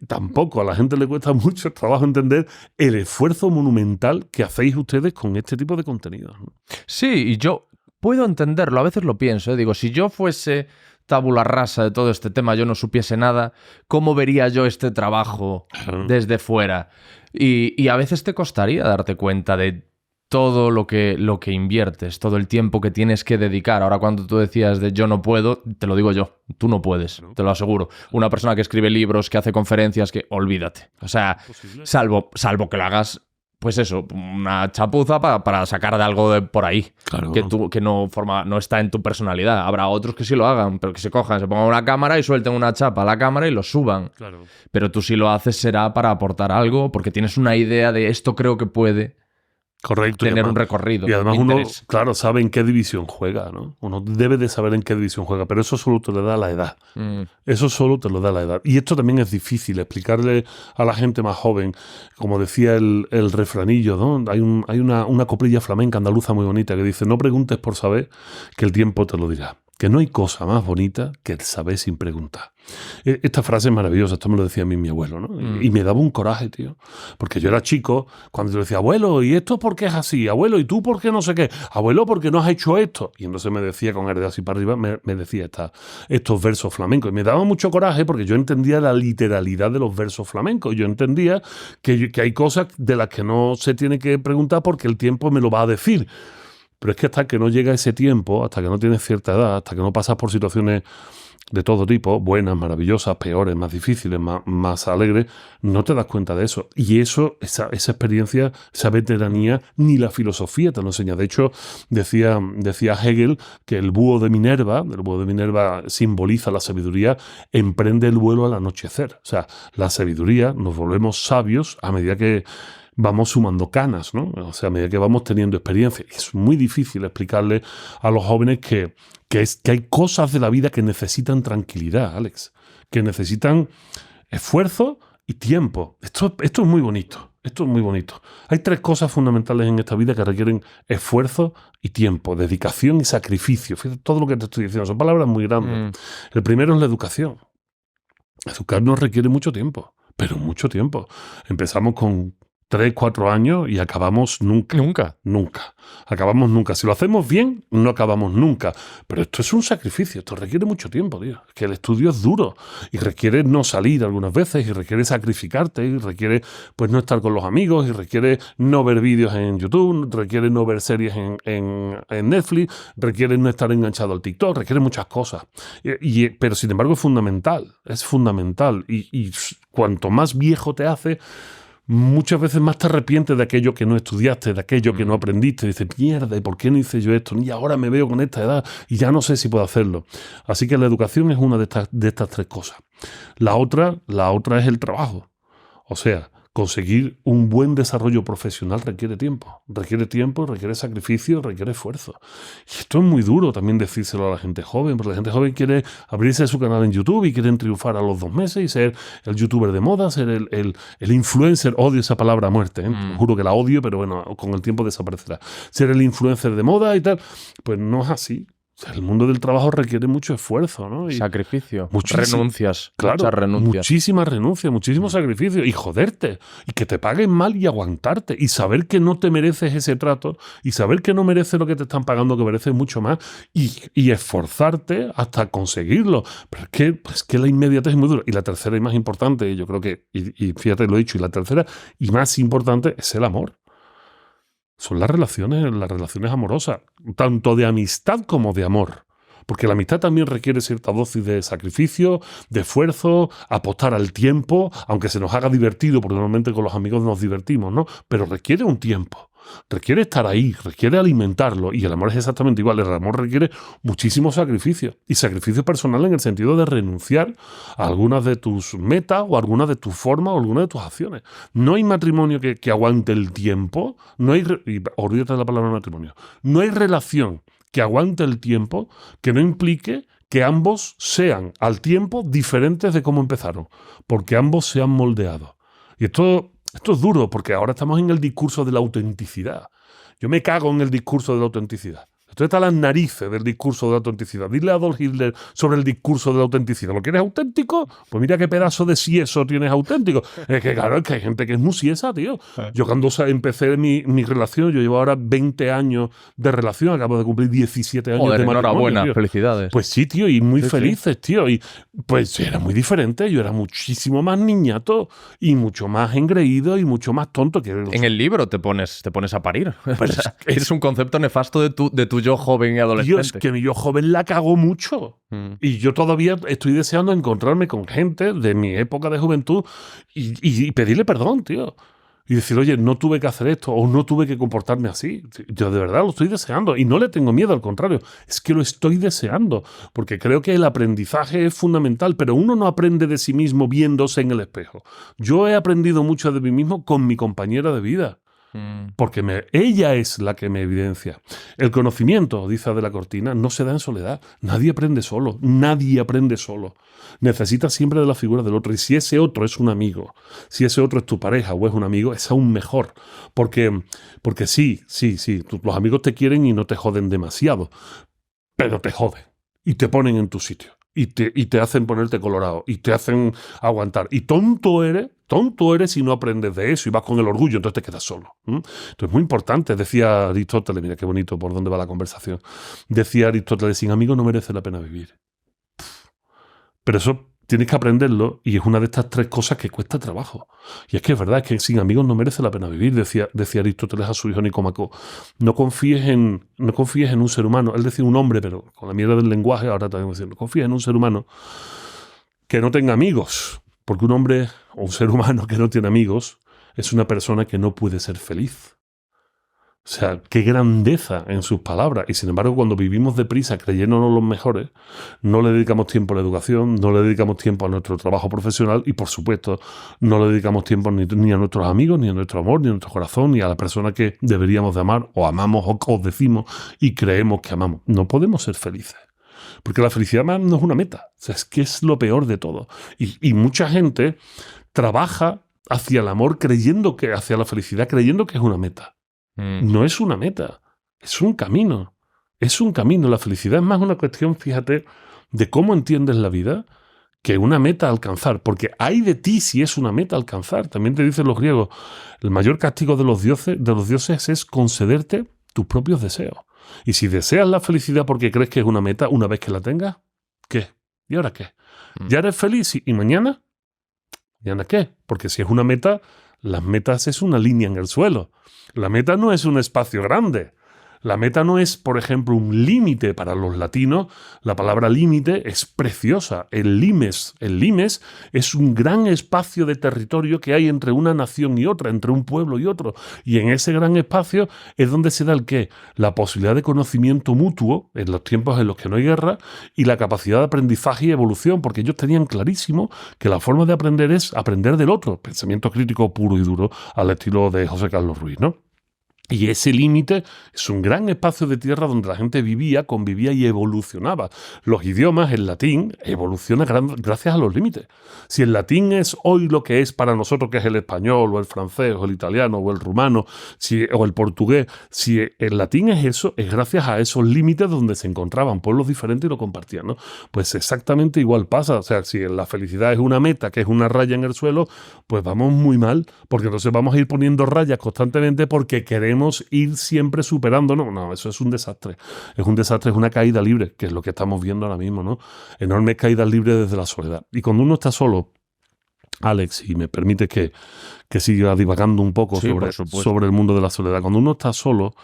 Tampoco a la gente le cuesta mucho trabajo entender el esfuerzo monumental que hacéis ustedes con este tipo de contenidos, ¿no? Sí, y yo puedo entenderlo, a veces lo pienso, digo, si yo fuese tabula rasa de todo este tema, yo no supiese nada, ¿cómo vería yo este trabajo desde fuera? Y a veces te costaría darte cuenta de todo lo que inviertes, todo el tiempo que tienes que dedicar. Ahora, cuando tú decías de yo no puedo, te lo digo yo, tú no puedes, te lo aseguro. Una persona que escribe libros, que hace conferencias, que olvídate. O sea, salvo que lo hagas pues eso, una chapuza para sacar de algo de por ahí. Claro. Que no está en tu personalidad. Habrá otros que sí lo hagan, pero que se pongan una cámara y suelten una chapa a la cámara y lo suban. Claro. Pero tú si lo haces será para aportar algo, porque tienes una idea de esto creo que puede Correcto. tener un recorrido. Y además uno, interés. claro, sabe en qué división juega, ¿no? Uno debe de saber en qué división juega, pero eso solo te lo da la edad. Eso solo te lo da la edad. Y esto también es difícil, explicarle a la gente más joven, como decía el refranillo, ¿no? Hay una coplilla flamenca andaluza muy bonita que dice: no preguntes por saber, que el tiempo te lo dirá. Que no hay cosa más bonita que el saber sin preguntar. Esta frase es maravillosa, esto me lo decía a mí mi abuelo, ¿no? Y me daba un coraje, tío. Porque yo era chico, cuando yo le decía: abuelo, ¿y esto por qué es así? Abuelo, ¿y tú por qué no sé qué? Abuelo, ¿por qué no has hecho esto? Y entonces me decía con el dedo así para arriba, me decía estos versos flamencos. Y me daba mucho coraje porque yo entendía la literalidad de los versos flamencos. Yo entendía que hay cosas de las que no se tiene que preguntar porque el tiempo me lo va a decir. Pero es que hasta que no llega ese tiempo, hasta que no tienes cierta edad, hasta que no pasas por situaciones de todo tipo, buenas, maravillosas, peores, más difíciles, más alegres, no te das cuenta de eso. Y esa experiencia, esa veteranía, ni la filosofía te lo enseña. De hecho, decía Hegel que el búho de Minerva simboliza la sabiduría, emprende el vuelo al anochecer. O sea, la sabiduría, nos volvemos sabios a medida que vamos sumando canas, ¿no? O sea, a medida que vamos teniendo experiencia. Es muy difícil explicarle a los jóvenes que hay cosas de la vida que necesitan tranquilidad, Alex, que necesitan esfuerzo y tiempo. Esto es muy bonito. Esto es muy bonito. Hay 3 cosas fundamentales en esta vida que requieren esfuerzo y tiempo, dedicación y sacrificio. Fíjate todo lo que te estoy diciendo. Son palabras muy grandes. El primero es la educación. Educarnos requiere mucho tiempo, pero mucho tiempo. Empezamos con 3, 4 años y acabamos nunca. Acabamos nunca. Si lo hacemos bien, no acabamos nunca. Pero esto es un sacrificio, esto requiere mucho tiempo, tío. Que el estudio es duro y requiere no salir algunas veces y requiere sacrificarte y requiere pues no estar con los amigos y requiere no ver vídeos en YouTube, requiere no ver series en Netflix, requiere no estar enganchado al TikTok, requiere muchas cosas. Pero sin embargo es fundamental. Y cuanto más viejo te hace, muchas veces más te arrepientes de aquello que no estudiaste, de aquello que no aprendiste. Dices: mierda, ¿y por qué no hice yo esto? Y ahora me veo con esta edad y ya no sé si puedo hacerlo. Así que la educación es una de estas 3 cosas. La otra es el trabajo. O sea, conseguir un buen desarrollo profesional requiere tiempo, requiere sacrificio, requiere esfuerzo. Y esto es muy duro también decírselo a la gente joven, porque la gente joven quiere abrirse su canal en YouTube y quieren triunfar a los 2 meses y ser el youtuber de moda, ser el influencer. Odio esa palabra a muerte, ¿eh? Juro que la odio, pero bueno, con el tiempo desaparecerá. Ser el influencer de moda y tal, pues no es así. O sea, el mundo del trabajo requiere mucho esfuerzo, ¿no? Sacrificio, renuncias, claro, muchas renuncias. Muchísimas renuncias, muchísimo sacrificio. Y joderte, y que te paguen mal y aguantarte. Y saber que no te mereces ese trato, y saber que no mereces lo que te están pagando, que mereces mucho más, y esforzarte hasta conseguirlo. Pero es que la inmediatez es muy dura. Y la tercera y más importante, yo creo que, y fíjate, lo he dicho, y la tercera y más importante es el amor. Son las relaciones amorosas, tanto de amistad como de amor. Porque la amistad también requiere cierta dosis de sacrificio, de esfuerzo, apostar al tiempo, aunque se nos haga divertido, porque normalmente con los amigos nos divertimos, ¿no? Pero requiere un tiempo, requiere estar ahí, requiere alimentarlo. Y el amor es exactamente igual. El amor requiere muchísimo sacrificio. Y sacrificio personal en el sentido de renunciar a algunas de tus metas o a algunas de tus formas o algunas de tus acciones. No hay matrimonio que aguante el tiempo. Olvídate de la palabra matrimonio. No hay relación que aguante el tiempo que no implique que ambos sean al tiempo diferentes de cómo empezaron, porque ambos se han moldeado. Y esto es duro, porque ahora estamos en el discurso de la autenticidad. Yo me cago en el discurso de la autenticidad. Esto está a las narices del discurso de la autenticidad. Dile a Adolf Hitler sobre el discurso de la autenticidad. ¿Lo quieres auténtico? Pues mira qué pedazo de sieso tienes auténtico. Es que claro, es que hay gente que es muy siesa, tío. Yo cuando empecé mi relación, yo llevo ahora 20 años de relación, acabo de cumplir 17 años de matrimonio. Enhorabuena, tío. Felicidades. Pues sí, tío, y muy felices, tío. Y pues era muy diferente. Yo era muchísimo más niñato y mucho más engreído y mucho más tonto que... En el libro te pones a parir. O sea, es un concepto nefasto de tu yo joven y adolescente. Tío, es que mi yo joven la cagó mucho. Y yo todavía estoy deseando encontrarme con gente de mi época de juventud y pedirle perdón, tío. y decir, oye, no tuve que hacer esto o no tuve que comportarme así. Yo de verdad lo estoy deseando y no le tengo miedo, al contrario, es que lo estoy deseando, porque creo que el aprendizaje es fundamental, pero uno no aprende de sí mismo viéndose en el espejo. Yo he aprendido mucho de mí mismo con mi compañera de vida. Porque ella es la que me evidencia. El conocimiento, dice Adela Cortina, no se da en soledad. Nadie aprende solo. Nadie aprende solo. Necesitas siempre de la figura del otro. Y si ese otro es un amigo, si ese otro es tu pareja o es un amigo, es aún mejor. Porque sí, los amigos te quieren y no te joden demasiado. Pero te joden. Y te ponen en tu sitio. Y te hacen ponerte colorado. Y te hacen aguantar. Y tonto eres si no aprendes de eso y vas con el orgullo, entonces te quedas solo. Entonces es muy importante, decía Aristóteles, mira qué bonito por dónde va la conversación, decía Aristóteles, sin amigos no merece la pena vivir. Pero eso tienes que aprenderlo y es una de estas 3 cosas que cuesta trabajo. Y es que es verdad, es que sin amigos no merece la pena vivir, decía Aristóteles a su hijo Nicómaco. No confíes en un ser humano. Él decía un hombre, pero con la mierda del lenguaje, ahora también decir, no confíes en un ser humano que no tenga amigos. Porque un hombre o un ser humano que no tiene amigos es una persona que no puede ser feliz. O sea, qué grandeza en sus palabras. Y sin embargo, cuando vivimos deprisa creyéndonos los mejores, no le dedicamos tiempo a la educación, no le dedicamos tiempo a nuestro trabajo profesional y, por supuesto, no le dedicamos tiempo ni a nuestros amigos, ni a nuestro amor, ni a nuestro corazón, ni a la persona que deberíamos de amar o amamos o decimos y creemos que amamos. No podemos ser felices. Porque la felicidad no es una meta. O sea, es que es lo peor de todo. Y mucha gente trabaja hacia el amor hacia la felicidad creyendo que es una meta. No es una meta, es un camino. Es un camino. La felicidad es más una cuestión, fíjate, de cómo entiendes la vida que una meta a alcanzar. Porque hay de ti si es una meta a alcanzar. También te dicen los griegos, el mayor castigo de los dioses es concederte tus propios deseos. Y si deseas la felicidad porque crees que es una meta, una vez que la tengas, ¿qué? ¿Y ahora qué? ¿Ya eres feliz? ¿Y mañana? ¿Mañana qué? Porque si es una meta, las metas es una línea en el suelo. La meta no es un espacio grande. La meta no es, por ejemplo, un límite. Para los latinos, la palabra límite es preciosa. El limes es un gran espacio de territorio que hay entre una nación y otra, entre un pueblo y otro. Y en ese gran espacio es donde se da el qué? La posibilidad de conocimiento mutuo en los tiempos en los que no hay guerra y la capacidad de aprendizaje y evolución, porque ellos tenían clarísimo que la forma de aprender es aprender del otro. Pensamiento crítico puro y duro al estilo de José Carlos Ruiz, ¿no? Y ese límite es un gran espacio de tierra donde la gente vivía, convivía y evolucionaba. Los idiomas, el latín, evoluciona gracias a los límites. Si el latín es hoy lo que es para nosotros, que es el español, o el francés, o el italiano, o el rumano, o el portugués, si el latín es eso, es gracias a esos límites donde se encontraban pueblos diferentes y lo compartían, ¿no? Pues exactamente igual pasa. O sea, si la felicidad es una meta, que es una raya en el suelo, pues vamos muy mal, porque entonces vamos a ir poniendo rayas constantemente porque queremos ir siempre superándonos. No, eso es un desastre. Es un desastre, es una caída libre, que es lo que estamos viendo ahora mismo, ¿no? Enormes caídas libres desde la soledad. Y cuando uno está solo, Alex, y me permite que siga divagando un poco sobre el mundo de la soledad, cuando uno está solo,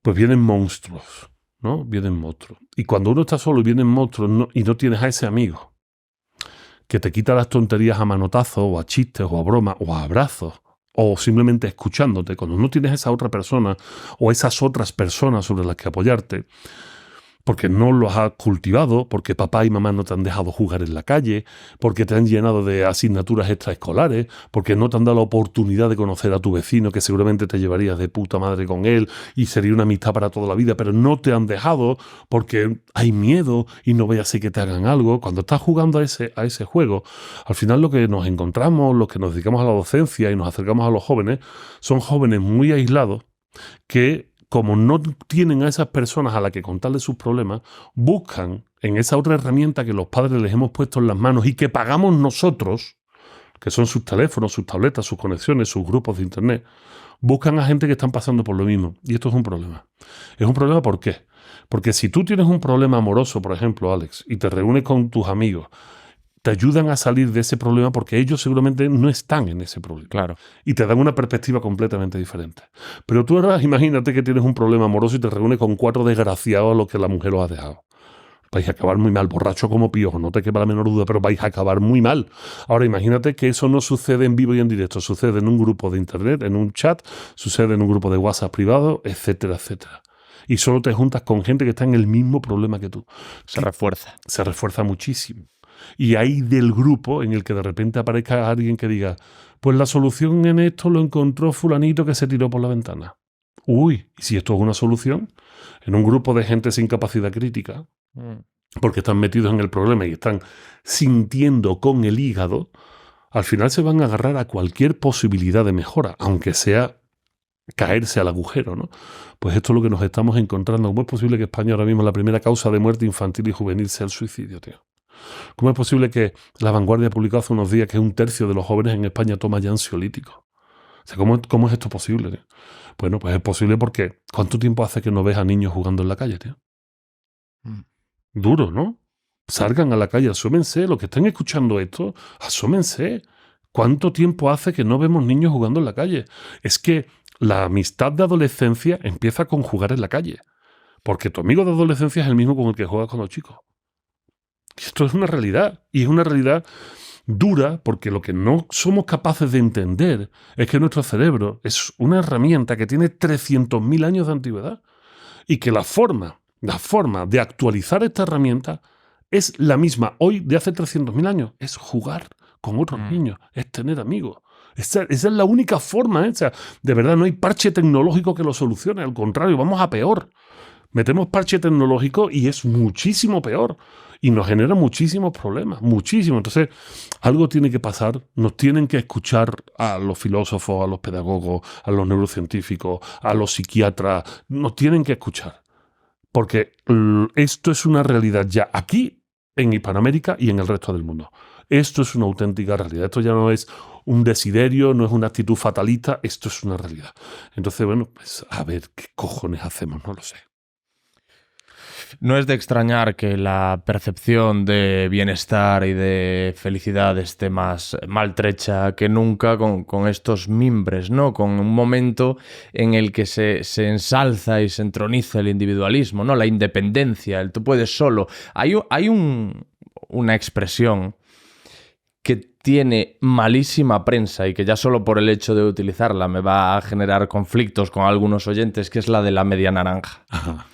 pues vienen monstruos, ¿no? Vienen monstruos. Y cuando uno está solo y vienen monstruos y no tienes a ese amigo que te quita las tonterías a manotazos, o a chistes, o a bromas, o a abrazos, o simplemente escuchándote, cuando no tienes esa otra persona o esas otras personas sobre las que apoyarte, porque no los has cultivado, porque papá y mamá no te han dejado jugar en la calle, porque te han llenado de asignaturas extraescolares, porque no te han dado la oportunidad de conocer a tu vecino, que seguramente te llevarías de puta madre con él y sería una amistad para toda la vida, pero no te han dejado porque hay miedo y no vaya a ser que te hagan algo. Cuando estás jugando a ese juego, al final lo que nos encontramos, los que nos dedicamos a la docencia y nos acercamos a los jóvenes, son jóvenes muy aislados que, como no tienen a esas personas a las que contarles sus problemas, buscan en esa otra herramienta que los padres les hemos puesto en las manos y que pagamos nosotros, que son sus teléfonos, sus tabletas, sus conexiones, sus grupos de internet, buscan a gente que están pasando por lo mismo. Y esto es un problema. Es un problema, ¿por qué? Porque si tú tienes un problema amoroso, por ejemplo, Alex, y te reúnes con tus amigos, te ayudan a salir de ese problema porque ellos seguramente no están en ese problema. Claro. Y te dan una perspectiva completamente diferente. Pero tú ahora imagínate que tienes un problema amoroso y te reúnes con 4 desgraciados a los que la mujer los ha dejado. Vais a acabar muy mal, borracho como piojo, no te quepa la menor duda, pero vais a acabar muy mal. Ahora imagínate que eso no sucede en vivo y en directo, sucede en un grupo de internet, en un chat, sucede en un grupo de WhatsApp privado, etcétera, etcétera. Y solo te juntas con gente que está en el mismo problema que tú. Se refuerza. Se refuerza muchísimo. Y ahí del grupo en el que de repente aparezca alguien que diga, pues la solución en esto lo encontró fulanito que se tiró por la ventana. Uy, ¿y si esto es una solución? En un grupo de gente sin capacidad crítica, porque están metidos en el problema y están sintiendo con el hígado, al final se van a agarrar a cualquier posibilidad de mejora, aunque sea caerse al agujero, ¿no? Pues esto es lo que nos estamos encontrando. ¿Cómo es posible que España ahora mismo la primera causa de muerte infantil y juvenil sea el suicidio, tío? ¿Cómo es posible que La Vanguardia ha publicado hace unos días que 1/3 de los jóvenes en España toma ya ansiolíticos? O sea, ¿cómo es esto posible, tío? Bueno, pues es posible porque ¿cuánto tiempo hace que no ves a niños jugando en la calle, tío? Duro, ¿no? Salgan a la calle, asómense. Los que estén escuchando esto, asómense. ¿Cuánto tiempo hace que no vemos niños jugando en la calle? Es que la amistad de adolescencia empieza con jugar en la calle. Porque tu amigo de adolescencia es el mismo con el que juegas cuando chico. Esto es una realidad. Y es una realidad dura porque lo que no somos capaces de entender es que nuestro cerebro es una herramienta que tiene 300.000 años de antigüedad. Y que la forma de actualizar esta herramienta es la misma hoy de hace 300.000 años. Es jugar con otros niños, es tener amigos. Esa es la única forma. O sea, de verdad, no hay parche tecnológico que lo solucione. Al contrario, vamos a peor. Metemos parche tecnológico y es muchísimo peor. Y nos genera muchísimos problemas, muchísimo. Entonces, algo tiene que pasar. Nos tienen que escuchar a los filósofos, a los pedagogos, a los neurocientíficos, a los psiquiatras. Nos tienen que escuchar. Porque esto es una realidad ya aquí, en Hispanoamérica y en el resto del mundo. Esto es una auténtica realidad. Esto ya no es un desiderio, no es una actitud fatalista. Esto es una realidad. Entonces, bueno, pues a ver qué cojones hacemos, no lo sé. No es de extrañar que la percepción de bienestar y de felicidad esté más maltrecha que nunca con estos mimbres, ¿no? Con un momento en el que se ensalza y se entroniza el individualismo, ¿no? La independencia, el tú puedes solo. Hay una expresión que tiene malísima prensa y que ya solo por el hecho de utilizarla me va a generar conflictos con algunos oyentes, que es la de la media naranja. Ajá.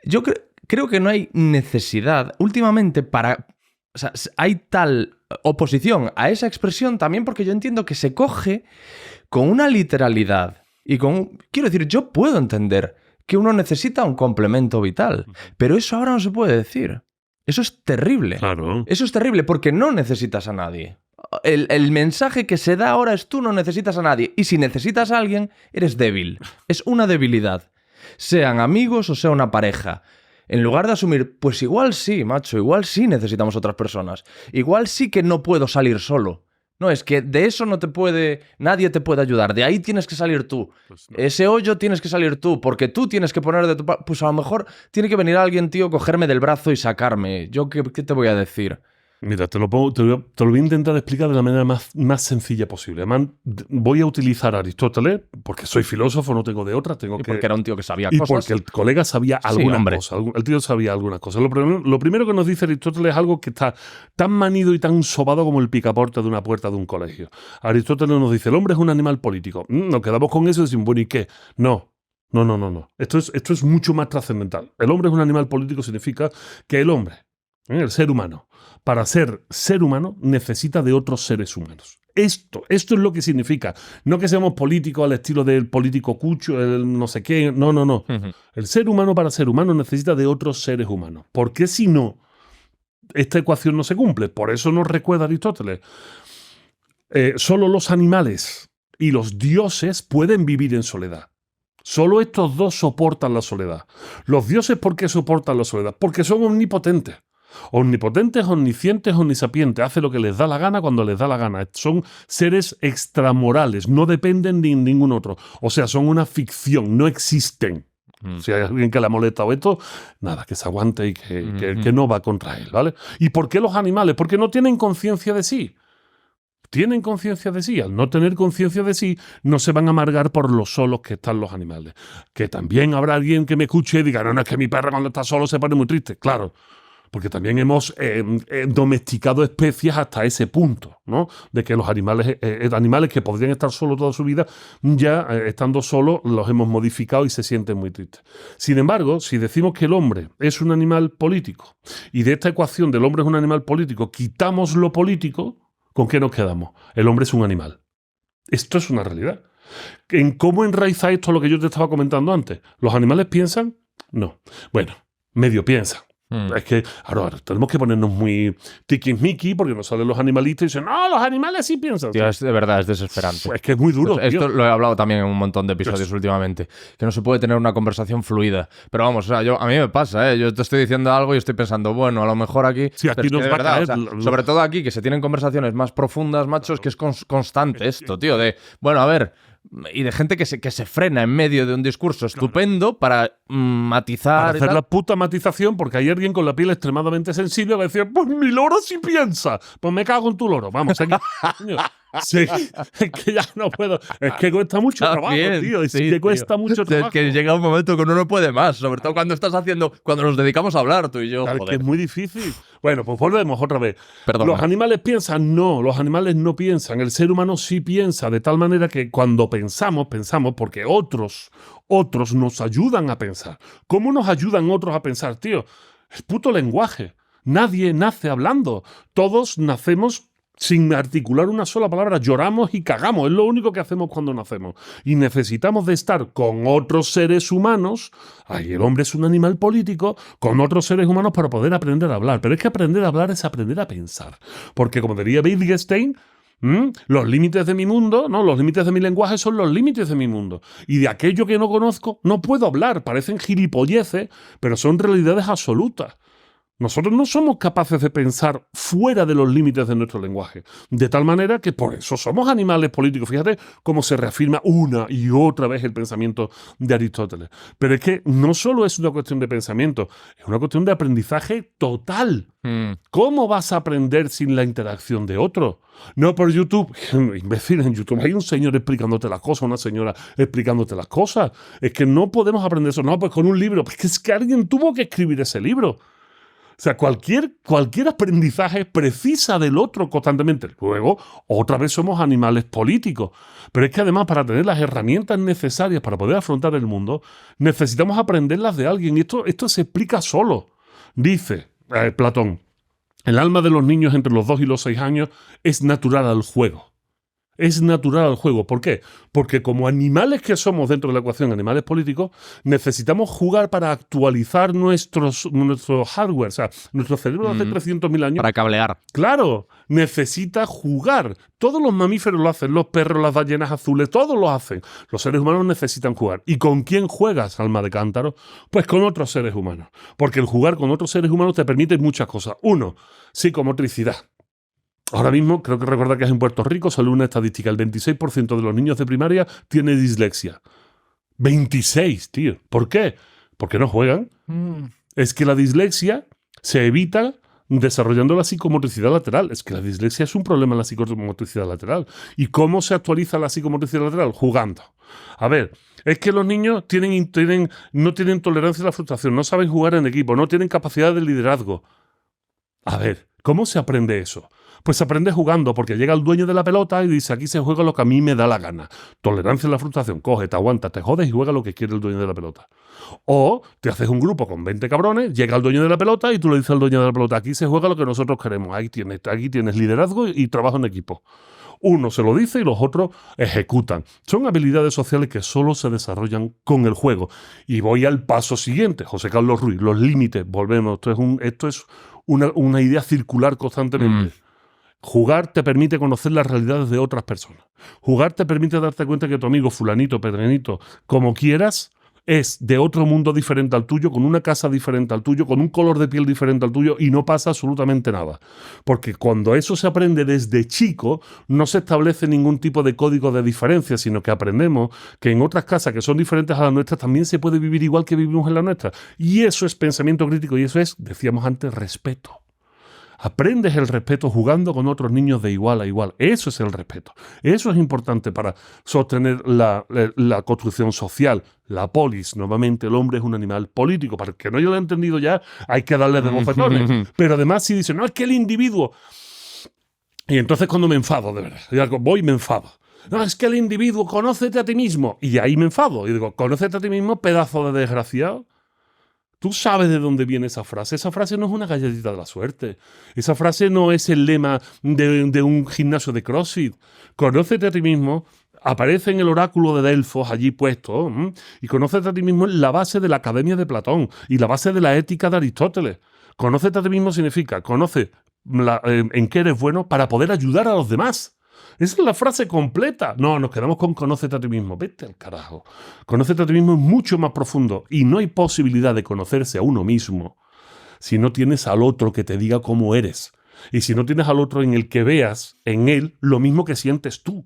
Yo creo que no hay necesidad últimamente para... O sea, hay tal oposición a esa expresión también porque yo entiendo que se coge con una literalidad y con... Quiero decir, yo puedo entender que uno necesita un complemento vital, pero eso ahora no se puede decir. Eso es terrible. Claro. Eso es terrible porque no necesitas a nadie. El mensaje que se da ahora es tú no necesitas a nadie. Y si necesitas a alguien, eres débil. Es una debilidad. Sean amigos o sea una pareja. En lugar de asumir, pues igual sí, macho, igual sí necesitamos otras personas. Igual sí que no puedo salir solo. No, es que de eso nadie te puede ayudar. De ahí tienes que salir tú. Pues no. Ese hoyo tienes que salir tú, porque tú tienes que poner de tu parte. Pues a lo mejor tiene que venir alguien, tío, cogerme del brazo y sacarme. ¿Yo qué te voy a decir? Mira, te lo voy a intentar explicar de la manera más sencilla posible. Además, voy a utilizar a Aristóteles, porque soy filósofo, no tengo de otra. Porque era un tío que sabía y cosas. porque el colega sabía algunas cosas. El tío sabía algunas cosas. Lo primero que nos dice Aristóteles es algo que está tan manido y tan sobado como el picaporte de una puerta de un colegio. Aristóteles nos dice, el hombre es un animal político. Nos quedamos con eso y decimos, bueno, ¿y qué? No. Esto es mucho más trascendental. El hombre es un animal político significa que el hombre, el ser humano, para ser ser humano necesita de otros seres humanos. Esto es lo que significa. No que seamos políticos al estilo del político cucho, el no sé qué. No. Uh-huh. El ser humano para ser humano necesita de otros seres humanos. Porque si no, esta ecuación no se cumple. Por eso nos recuerda Aristóteles. Solo los animales y los dioses pueden vivir en soledad. Solo estos dos soportan la soledad. Los dioses, ¿por qué soportan la soledad? Porque son omnipotentes. Omnipotentes, omniscientes, omnisapientes. Hace lo que les da la gana cuando les da la gana. Son seres extramorales. No dependen de ningún otro. O sea, son una ficción. No existen. Si hay alguien que le ha molestado esto, nada, que se aguante y que no va contra él, ¿vale? ¿Y por qué los animales? Porque no tienen conciencia de sí. Tienen conciencia de sí. Al no tener conciencia de sí, no se van a amargar por lo solos que están los animales. Que también habrá alguien que me escuche y diga, no, es que mi perra cuando está solo se pone muy triste. Claro. Porque también hemos domesticado especies hasta ese punto, ¿no? De que los animales que podrían estar solos toda su vida, ya estando solos, los hemos modificado y se sienten muy tristes. Sin embargo, si decimos que el hombre es un animal político y de esta ecuación del hombre es un animal político, quitamos lo político, ¿con qué nos quedamos? El hombre es un animal. Esto es una realidad. ¿En cómo enraiza esto lo que yo te estaba comentando antes? ¿Los animales piensan? No. Bueno, medio piensan. Es que ahora tenemos que ponernos muy tiquismiqui porque nos salen los animalistas y dicen, no, los animales sí piensan. Tío, de verdad, es desesperante. Es que es muy duro. Pues esto lo he hablado también en un montón de episodios últimamente, que no se puede tener una conversación fluida. Pero vamos, o sea, a mí me pasa, ¿eh? Yo te estoy diciendo algo y estoy pensando, bueno, a lo mejor aquí... Sí, aquí nos de va verdad, a o caer. sea, sobre todo aquí, que se tienen conversaciones más profundas, machos, que es constante esto, tío, de, bueno, a ver... Y de gente que se frena en medio de un discurso estupendo para matizar. Para hacer la puta matización, porque hay alguien con la piel extremadamente sensible que va a decir, pues mi loro sí piensa. Pues me cago en tu loro. Vamos, sí, es que ya no puedo. Es que cuesta mucho trabajo, tío. Es que cuesta mucho trabajo. Es que llega un momento que uno no puede más, sobre todo cuando cuando nos dedicamos a hablar tú y yo. Claro, que es muy difícil. Bueno, pues volvemos otra vez. Perdona. ¿Los animales piensan? No, los animales no piensan. El ser humano sí piensa, de tal manera que cuando pensamos porque otros nos ayudan a pensar. ¿Cómo nos ayudan otros a pensar, tío? Es puto lenguaje. Nadie nace hablando. Todos nacemos sin articular una sola palabra. Lloramos y cagamos. Es lo único que hacemos cuando nacemos. Y necesitamos de estar con otros seres humanos. Ay, el hombre es un animal político. Con otros seres humanos para poder aprender a hablar. Pero es que aprender a hablar es aprender a pensar. Porque, como diría Wittgenstein, los límites de mi mundo, ¿no? Los límites de mi lenguaje son los límites de mi mundo. Y de aquello que no conozco no puedo hablar. Parecen gilipolleces, pero son realidades absolutas. Nosotros no somos capaces de pensar fuera de los límites de nuestro lenguaje. De tal manera que por eso somos animales políticos. Fíjate cómo se reafirma una y otra vez el pensamiento de Aristóteles. Pero es que no solo es una cuestión de pensamiento, es una cuestión de aprendizaje total. ¿Cómo vas a aprender sin la interacción de otro? No por YouTube. Imbécil, en YouTube hay un señor explicándote las cosas, una señora explicándote las cosas. Es que no podemos aprender eso. No, pues con un libro. Pues es que alguien tuvo que escribir ese libro. O sea, cualquier aprendizaje precisa del otro constantemente. Luego, otra vez somos animales políticos. Pero es que además, para tener las herramientas necesarias para poder afrontar el mundo, necesitamos aprenderlas de alguien. Y esto se explica solo. Dice Platón, el alma de los niños entre los 2 y los 6 años es natural al juego. Es natural al juego. ¿Por qué? Porque como animales que somos dentro de la ecuación, animales políticos, necesitamos jugar para actualizar nuestro hardware. O sea, nuestro cerebro de hace 300.000 años... Para cablear. Claro, necesita jugar. Todos los mamíferos lo hacen, los perros, las ballenas azules, todos lo hacen. Los seres humanos necesitan jugar. ¿Y con quién juegas, alma de cántaro? Pues con otros seres humanos. Porque el jugar con otros seres humanos te permite muchas cosas. Uno, psicomotricidad. Ahora mismo, creo que recuerda que es en Puerto Rico, salió una estadística, el 26% de los niños de primaria tiene dislexia. 26, tío. ¿Por qué? Porque no juegan. Es que la dislexia se evita desarrollando la psicomotricidad lateral. Es que la dislexia es un problema en la psicomotricidad lateral. ¿Y cómo se actualiza la psicomotricidad lateral? Jugando. A ver, es que los niños no tienen tolerancia a la frustración, no saben jugar en equipo, no tienen capacidad de liderazgo. A ver, ¿cómo se aprende eso? Pues se aprende jugando, porque llega el dueño de la pelota y dice, aquí se juega lo que a mí me da la gana. Tolerancia a la frustración, coge, te aguantas, te jodes y juega lo que quiere el dueño de la pelota. O te haces un grupo con 20 cabrones, llega el dueño de la pelota y tú le dices al dueño de la pelota, aquí se juega lo que nosotros queremos, aquí tienes liderazgo y trabajo en equipo. Uno se lo dice y los otros ejecutan. Son habilidades sociales que solo se desarrollan con el juego. Y voy al paso siguiente, José Carlos Ruiz, los límites, volvemos, esto es una idea circular constantemente. Jugar te permite conocer las realidades de otras personas. Jugar te permite darte cuenta que tu amigo fulanito, pedrenito, como quieras, es de otro mundo diferente al tuyo, con una casa diferente al tuyo, con un color de piel diferente al tuyo y no pasa absolutamente nada. Porque cuando eso se aprende desde chico, no se establece ningún tipo de código de diferencia, sino que aprendemos que en otras casas que son diferentes a las nuestras también se puede vivir igual que vivimos en la nuestra. Y eso es pensamiento crítico y eso es, decíamos antes, respeto. Aprendes el respeto jugando con otros niños de igual a igual. Eso es el respeto. Eso es importante para sostener la construcción social. La polis, nuevamente el hombre es un animal político. Para que no yo lo he entendido ya, hay que darle de bofetones. Pero además si dicen, no, es que el individuo... Y entonces cuando me enfado, de verdad, yo voy y me enfado. No, es que el individuo, conócete a ti mismo. Y ahí me enfado. Y digo, conócete a ti mismo, pedazo de desgraciado. Tú sabes de dónde viene esa frase. Esa frase no es una galletita de la suerte. Esa frase no es el lema de un gimnasio de CrossFit. Conócete a ti mismo. Aparece en el oráculo de Delfos allí puesto. Y conócete a ti mismo en la base de la Academia de Platón y la base de la ética de Aristóteles. Conócete a ti mismo significa, conoce en qué eres bueno para poder ayudar a los demás. Esa es la frase completa. No, nos quedamos con conócete a ti mismo. Vete al carajo. Conócete a ti mismo es mucho más profundo y no hay posibilidad de conocerse a uno mismo si no tienes al otro que te diga cómo eres y si no tienes al otro en el que veas en él lo mismo que sientes tú.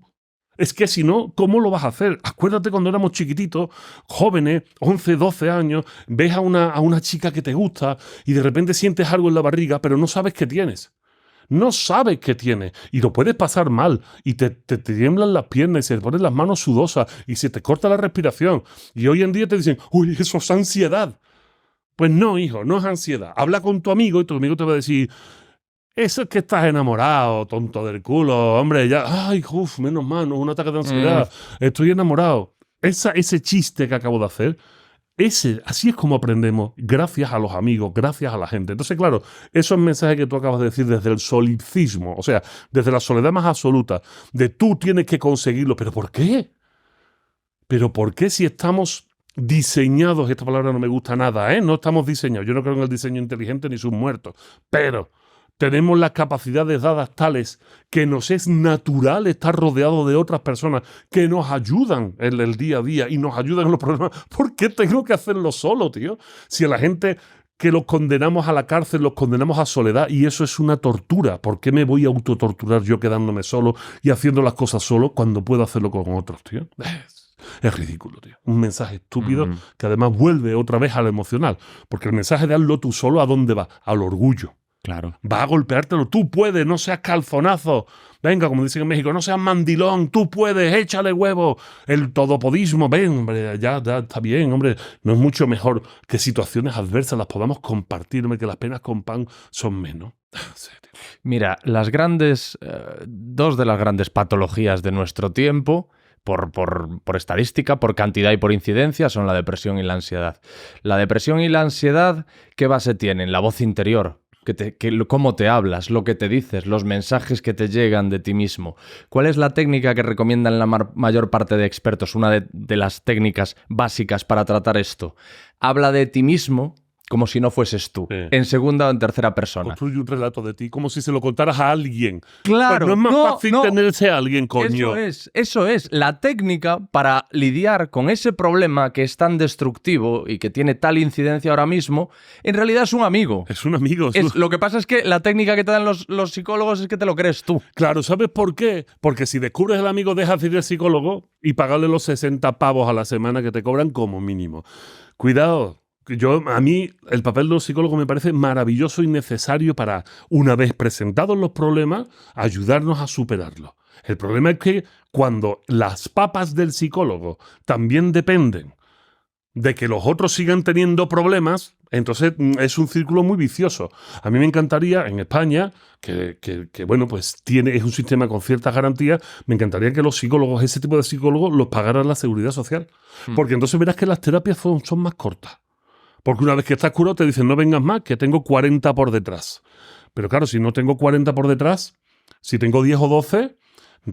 Es que si no, ¿cómo lo vas a hacer? Acuérdate cuando éramos chiquititos, jóvenes, 11, 12 años, ves a una chica que te gusta y de repente sientes algo en la barriga, pero no sabes qué tienes. No sabes qué tienes y lo puedes pasar mal y te tiemblan las piernas y se te ponen las manos sudosas y se te corta la respiración. Y hoy en día te dicen, uy, eso es ansiedad. Pues no, hijo, no es ansiedad. Habla con tu amigo y tu amigo te va a decir... Eso es que estás enamorado, tonto del culo, hombre, ya, ay, uf, menos mal, no es un ataque de ansiedad, estoy enamorado. Ese chiste que acabo de hacer, así es como aprendemos, gracias a los amigos, gracias a la gente. Entonces, claro, esos mensajes que tú acabas de decir desde el solipsismo, o sea, desde la soledad más absoluta, de tú tienes que conseguirlo, ¿pero por qué? ¿Pero por qué si estamos diseñados, esta palabra no me gusta nada, no estamos diseñados, yo no creo en el diseño inteligente ni sus muertos, pero... tenemos las capacidades dadas tales que nos es natural estar rodeado de otras personas que nos ayudan en el día a día y nos ayudan en los problemas. ¿Por qué tengo que hacerlo solo, tío? Si a la gente que los condenamos a la cárcel, los condenamos a soledad y eso es una tortura. ¿Por qué me voy a autotorturar yo quedándome solo y haciendo las cosas solo cuando puedo hacerlo con otros, tío? Es ridículo, tío. Un mensaje estúpido que además vuelve otra vez al emocional. Porque el mensaje de hazlo tú solo, ¿a dónde va? Al orgullo. Claro. Va a golpeártelo. Tú puedes, no seas calzonazo. Venga, como dicen en México, no seas mandilón. Tú puedes, échale huevo. El todopodismo, ven, hombre, ya está bien, hombre. No es mucho mejor que situaciones adversas las podamos compartir, que las penas con pan son menos. Mira, dos de las grandes patologías de nuestro tiempo, por estadística, por cantidad y por incidencia, son la depresión y la ansiedad. La depresión y la ansiedad, ¿qué base tienen? La voz interior. Cómo te hablas, lo que te dices, los mensajes que te llegan de ti mismo. ¿Cuál es la técnica que recomiendan la mayor parte de expertos? Una de las técnicas básicas para tratar esto. Habla de ti mismo como si no fueses tú, en segunda o en tercera persona. Construye un relato de ti como si se lo contaras a alguien. Claro. Pues no es más fácil tenerse a alguien, coño. Eso es. La técnica para lidiar con ese problema que es tan destructivo y que tiene tal incidencia ahora mismo, en realidad es un amigo. Es un amigo. Lo que pasa es que la técnica que te dan los psicólogos es que te lo crees tú. Claro, ¿sabes por qué? Porque si descubres el amigo, dejas de ir al psicólogo y pagarle los 60 pavos a la semana que te cobran como mínimo. Cuidado. A mí el papel de los psicólogos me parece maravilloso y necesario para, una vez presentados los problemas, ayudarnos a superarlos. El problema es que cuando las papas del psicólogo también dependen de que los otros sigan teniendo problemas, entonces es un círculo muy vicioso. A mí me encantaría, en España, que bueno, pues es un sistema con ciertas garantías, me encantaría que los psicólogos, ese tipo de psicólogos, los pagara la Seguridad Social. Porque entonces verás que las terapias son más cortas. Porque una vez que estás curado te dicen no vengas más, que tengo 40 por detrás. Pero claro, si no tengo 40 por detrás, si tengo 10 o 12,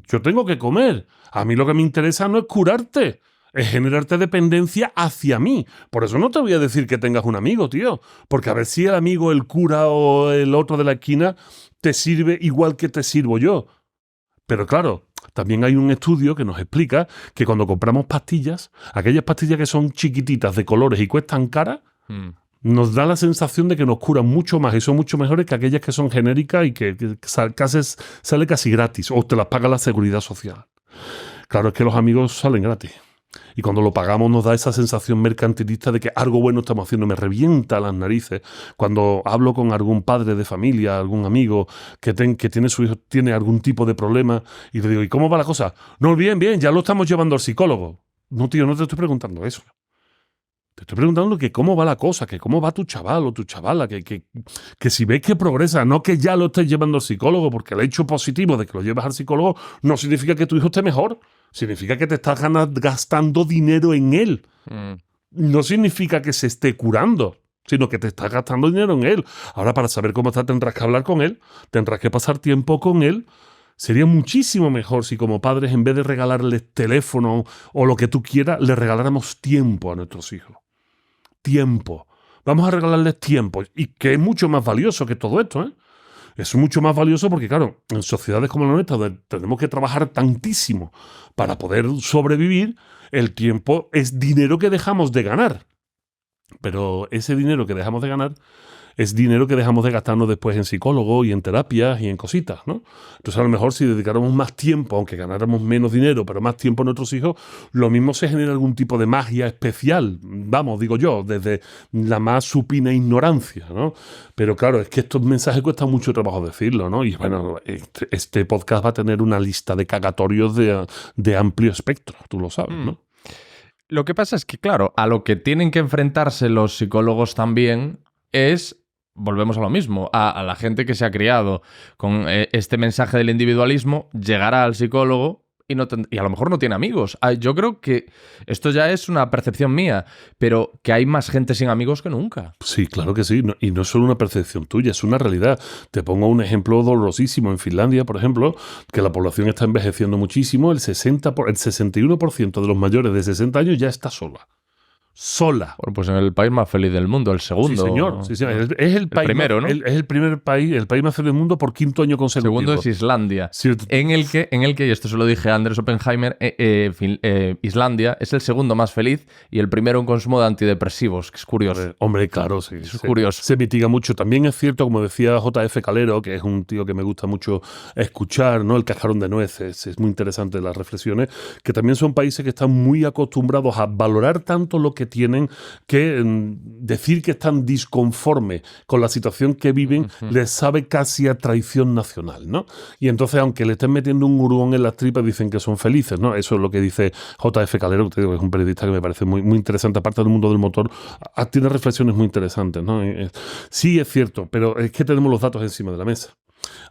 yo tengo que comer. A mí lo que me interesa no es curarte, es generarte dependencia hacia mí. Por eso no te voy a decir que tengas un amigo, tío. Porque a ver si el amigo, el cura o el otro de la esquina te sirve igual que te sirvo yo. Pero claro, también hay un estudio que nos explica que cuando compramos pastillas, aquellas pastillas que son chiquititas de colores y cuestan cara, nos da la sensación de que nos curan mucho más y son mucho mejores que aquellas que son genéricas y que sale casi gratis o te las paga la Seguridad Social. Claro, es que los amigos salen gratis. Y cuando lo pagamos nos da esa sensación mercantilista de que algo bueno estamos haciendo. Me revienta las narices cuando hablo con algún padre de familia, algún amigo que tiene su hijo, tiene algún tipo de problema, y le digo, ¿y cómo va la cosa? No, bien, ya lo estamos llevando al psicólogo. No, tío, no te estoy preguntando eso. Te estoy preguntando que cómo va la cosa, que cómo va tu chaval o tu chavala, que si ves que progresa, no que ya lo estés llevando al psicólogo, porque el hecho positivo de que lo llevas al psicólogo no significa que tu hijo esté mejor. Significa que te estás gastando dinero en él. No significa que se esté curando, sino que te estás gastando dinero en él. Ahora, para saber cómo está, tendrás que hablar con él, tendrás que pasar tiempo con él. Sería muchísimo mejor si como padres, en vez de regalarles teléfono o lo que tú quieras, le regaláramos tiempo a nuestros hijos. Tiempo. Vamos a regalarles tiempo. Y que es mucho más valioso que todo esto, ¿eh? Es mucho más valioso porque, claro, en sociedades como la nuestra, donde tenemos que trabajar tantísimo para poder sobrevivir, el tiempo es dinero que dejamos de ganar. Pero ese dinero que dejamos de ganar es dinero que dejamos de gastarnos después en psicólogo y en terapias y en cositas, ¿no? Entonces, a lo mejor si dedicáramos más tiempo, aunque ganáramos menos dinero, pero más tiempo a nuestros hijos, lo mismo se genera algún tipo de magia especial, vamos, digo yo, desde la más supina ignorancia, ¿no? Pero claro, es que estos mensajes cuesta mucho trabajo decirlo, ¿no? Y bueno, este podcast va a tener una lista de cagatorios de amplio espectro, tú lo sabes, ¿no? Lo que pasa es que, claro, a lo que tienen que enfrentarse los psicólogos también es, volvemos a lo mismo, a la gente que se ha criado con este mensaje del individualismo, llegará al psicólogo y a lo mejor no tiene amigos. Yo creo que esto ya es una percepción mía, pero que hay más gente sin amigos que nunca. Sí, claro que sí. Y no es solo una percepción tuya, es una realidad. Te pongo un ejemplo dolorosísimo. En Finlandia, por ejemplo, que la población está envejeciendo muchísimo, el 61% de los mayores de 60 años ya está sola. Bueno, pues en el país más feliz del mundo, el segundo. Sí, señor. Sí, señor. Es el país primero, más, ¿no? Es el país más feliz del mundo por quinto año consecutivo. Segundo es Islandia, sí. en el que, y esto se lo dije a Andrés Oppenheimer, Islandia es el segundo más feliz y el primero en consumo de antidepresivos, que es curioso. Hombre, claro, sí. Es curioso. Se mitiga mucho. También es cierto, como decía J.F. Calero, que es un tío que me gusta mucho escuchar, ¿no? El cascarón de nueces, es muy interesante las reflexiones, que también son países que están muy acostumbrados a valorar tanto lo que tienen, que decir que están disconformes con la situación que viven les sabe casi a traición nacional, ¿no? Y entonces, aunque le estén metiendo un hurgón en las tripas, dicen que son felices, ¿no? Eso es lo que dice J.F. Calero, que te digo, es un periodista que me parece muy, muy interesante, aparte del mundo del motor, tiene reflexiones muy interesantes, ¿no? Sí, es cierto, pero es que tenemos los datos encima de la mesa.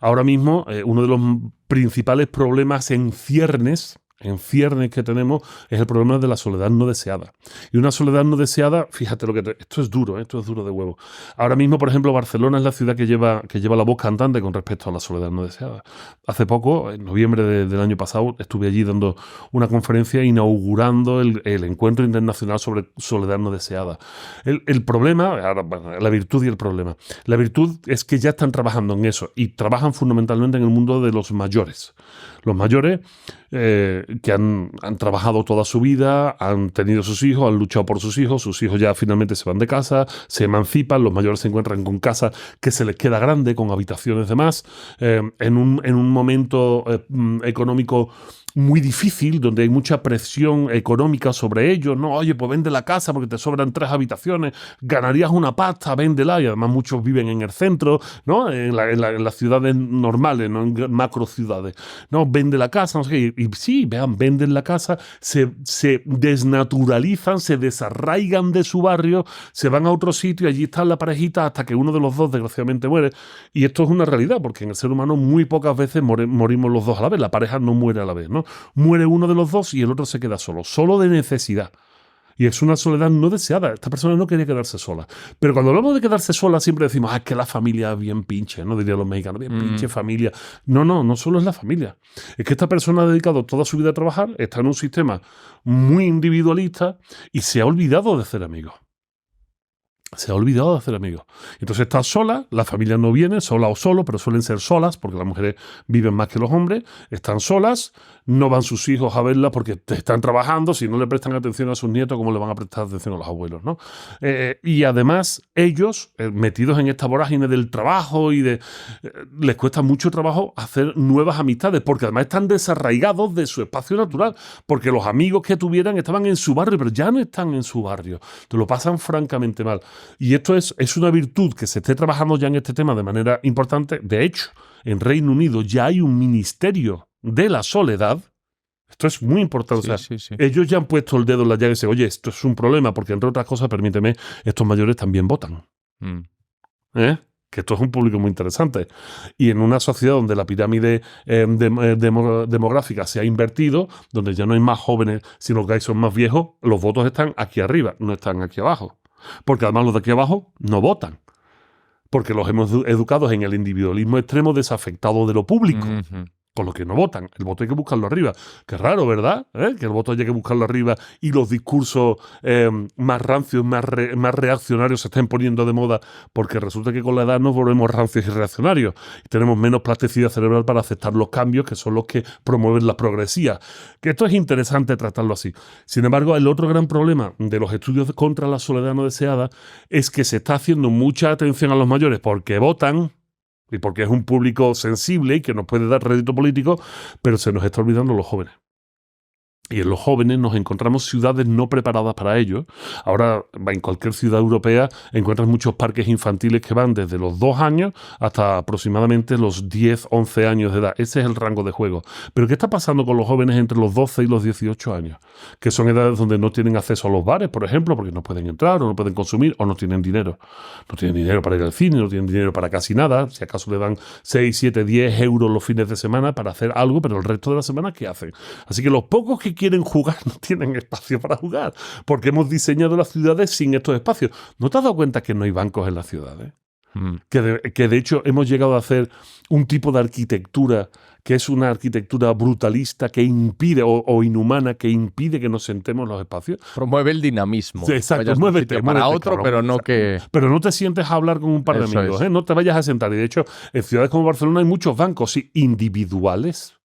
Ahora mismo, uno de los principales problemas en ciernes que tenemos es el problema de la soledad no deseada. Y una soledad no deseada, fíjate esto es duro, esto es duro de huevo. Ahora mismo, por ejemplo, Barcelona es la ciudad que lleva la voz cantante con respecto a la soledad no deseada. Hace poco, en noviembre del año pasado, estuve allí dando una conferencia inaugurando el Encuentro Internacional sobre Soledad no deseada. El problema, la virtud y el problema. La virtud es que ya están trabajando en eso y trabajan fundamentalmente en el mundo de los mayores. Los mayores que han trabajado toda su vida, han tenido sus hijos, han luchado por sus hijos ya finalmente se van de casa, se emancipan, los mayores se encuentran con casa que se les queda grande, con habitaciones de más, en un momento económico muy difícil, donde hay mucha presión económica sobre ellos, ¿no? Oye, pues vende la casa porque te sobran 3 habitaciones, ganarías una pasta, véndela, y además muchos viven en el centro, ¿no? En las ciudades normales, no en macro ciudades, ¿no? Vende la casa, no sé qué, y sí, vean, venden la casa, se desnaturalizan, se desarraigan de su barrio, se van a otro sitio y allí está la parejita hasta que uno de los dos desgraciadamente muere, y esto es una realidad, porque en el ser humano muy pocas veces morimos los dos a la vez, la pareja no muere a la vez, ¿no? Muere uno de los dos y el otro se queda solo de necesidad. Y es una soledad no deseada. Esta persona no quería quedarse sola. Pero cuando hablamos de quedarse sola siempre decimos, es que la familia es bien pinche, ¿no? Dirían los mexicanos, bien pinche familia. No solo es la familia. Es que esta persona ha dedicado toda su vida a trabajar, está en un sistema muy individualista y se ha olvidado de ser amigo. Se ha olvidado de hacer amigos. Entonces está sola, la familia no viene, sola o solo, pero suelen ser solas, porque las mujeres viven más que los hombres, están solas, no van sus hijos a verla porque están trabajando, si no le prestan atención a sus nietos, ¿cómo le van a prestar atención a los abuelos, ¿no? Y además, ellos, metidos en esta vorágine del trabajo les cuesta mucho trabajo hacer nuevas amistades, porque además están desarraigados de su espacio natural, porque los amigos que tuvieran estaban en su barrio, pero ya no están en su barrio. Te lo pasan francamente mal. Y esto es una virtud que se esté trabajando ya en este tema de manera importante. De hecho, en Reino Unido ya hay un ministerio de la soledad. Esto es muy importante. Sí. Ellos ya han puesto el dedo en la llaga y dicen, oye, esto es un problema, porque entre otras cosas, permíteme, estos mayores también votan. Que esto es un público muy interesante. Y en una sociedad donde la pirámide demográfica se ha invertido, donde ya no hay más jóvenes, sino que hay son más viejos, los votos están aquí arriba, no están aquí abajo. Porque además los de aquí abajo no votan. Porque los hemos educado en el individualismo extremo desafectado de lo público. Con lo que no votan. El voto hay que buscarlo arriba. Qué raro, ¿verdad? Que el voto haya que buscarlo arriba y los discursos más rancios, más reaccionarios se estén poniendo de moda, porque resulta que con la edad nos volvemos rancios y reaccionarios. Y tenemos menos plasticidad cerebral para aceptar los cambios, que son los que promueven la progresía. Que esto es interesante tratarlo así. Sin embargo, el otro gran problema de los estudios contra la soledad no deseada es que se está haciendo mucha atención a los mayores porque votan, y porque es un público sensible y que nos puede dar rédito político, pero se nos está olvidando los jóvenes. Y en los jóvenes nos encontramos ciudades no preparadas para ello. Ahora, en cualquier ciudad europea encuentras muchos parques infantiles que van desde los 2 años hasta aproximadamente los 10, 11 años de edad. Ese es el rango de juego. Pero ¿qué está pasando con los jóvenes entre los 12 y los 18 años? Que son edades donde no tienen acceso a los bares, por ejemplo, porque no pueden entrar o no pueden consumir o no tienen dinero. No tienen dinero para ir al cine, no tienen dinero para casi nada. Si acaso le dan 6, 7, 10 euros los fines de semana para hacer algo, pero el resto de la semana, ¿qué hacen? Así que los pocos que quieren jugar no tienen espacio para jugar, porque hemos diseñado las ciudades sin estos espacios. ¿No te has dado cuenta que no hay bancos en las ciudades? Que de hecho hemos llegado a hacer un tipo de arquitectura que es una arquitectura brutalista que impide, o inhumana, que impide que nos sentemos en los espacios. Promueve el dinamismo. Sí, exacto, muévete para otro, cabrón, pero no exacto. que... Pero no te sientes a hablar con un par de Eso amigos, es. no te vayas a sentar. Y de hecho, en ciudades como Barcelona hay muchos bancos, sí, individuales.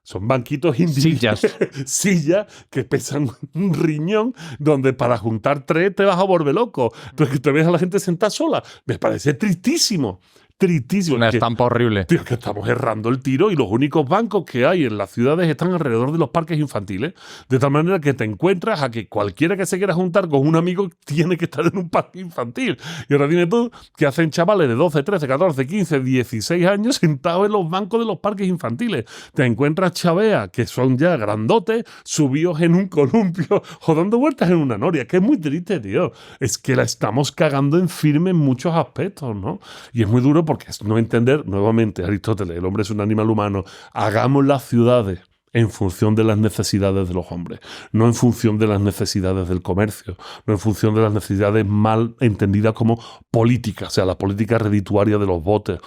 Son banquitos Sillas. Sillas que pesan un riñón, donde para juntar 3 te vas a volver loco. Entonces, que te ves a la gente sentada sola. Me parece tristísimo. Tristísimo. Una estampa horrible. Tío, que estamos errando el tiro y los únicos bancos que hay en las ciudades están alrededor de los parques infantiles. De tal manera que te encuentras a que cualquiera que se quiera juntar con un amigo tiene que estar en un parque infantil. Y ahora dime tú, ¿qué hacen chavales de 12, 13, 14, 15, 16 años sentados en los bancos de los parques infantiles? Te encuentras chaveas que son ya grandotes, subidos en un columpio o dando vueltas en una noria, que es muy triste, tío. Es que la estamos cagando en firme en muchos aspectos, ¿no? Y es muy duro porque es no entender, nuevamente, Aristóteles, el hombre es un animal humano. Hagamos las ciudades en función de las necesidades de los hombres, no en función de las necesidades del comercio, no en función de las necesidades mal entendidas como política, o sea, la política redituaria de los votos,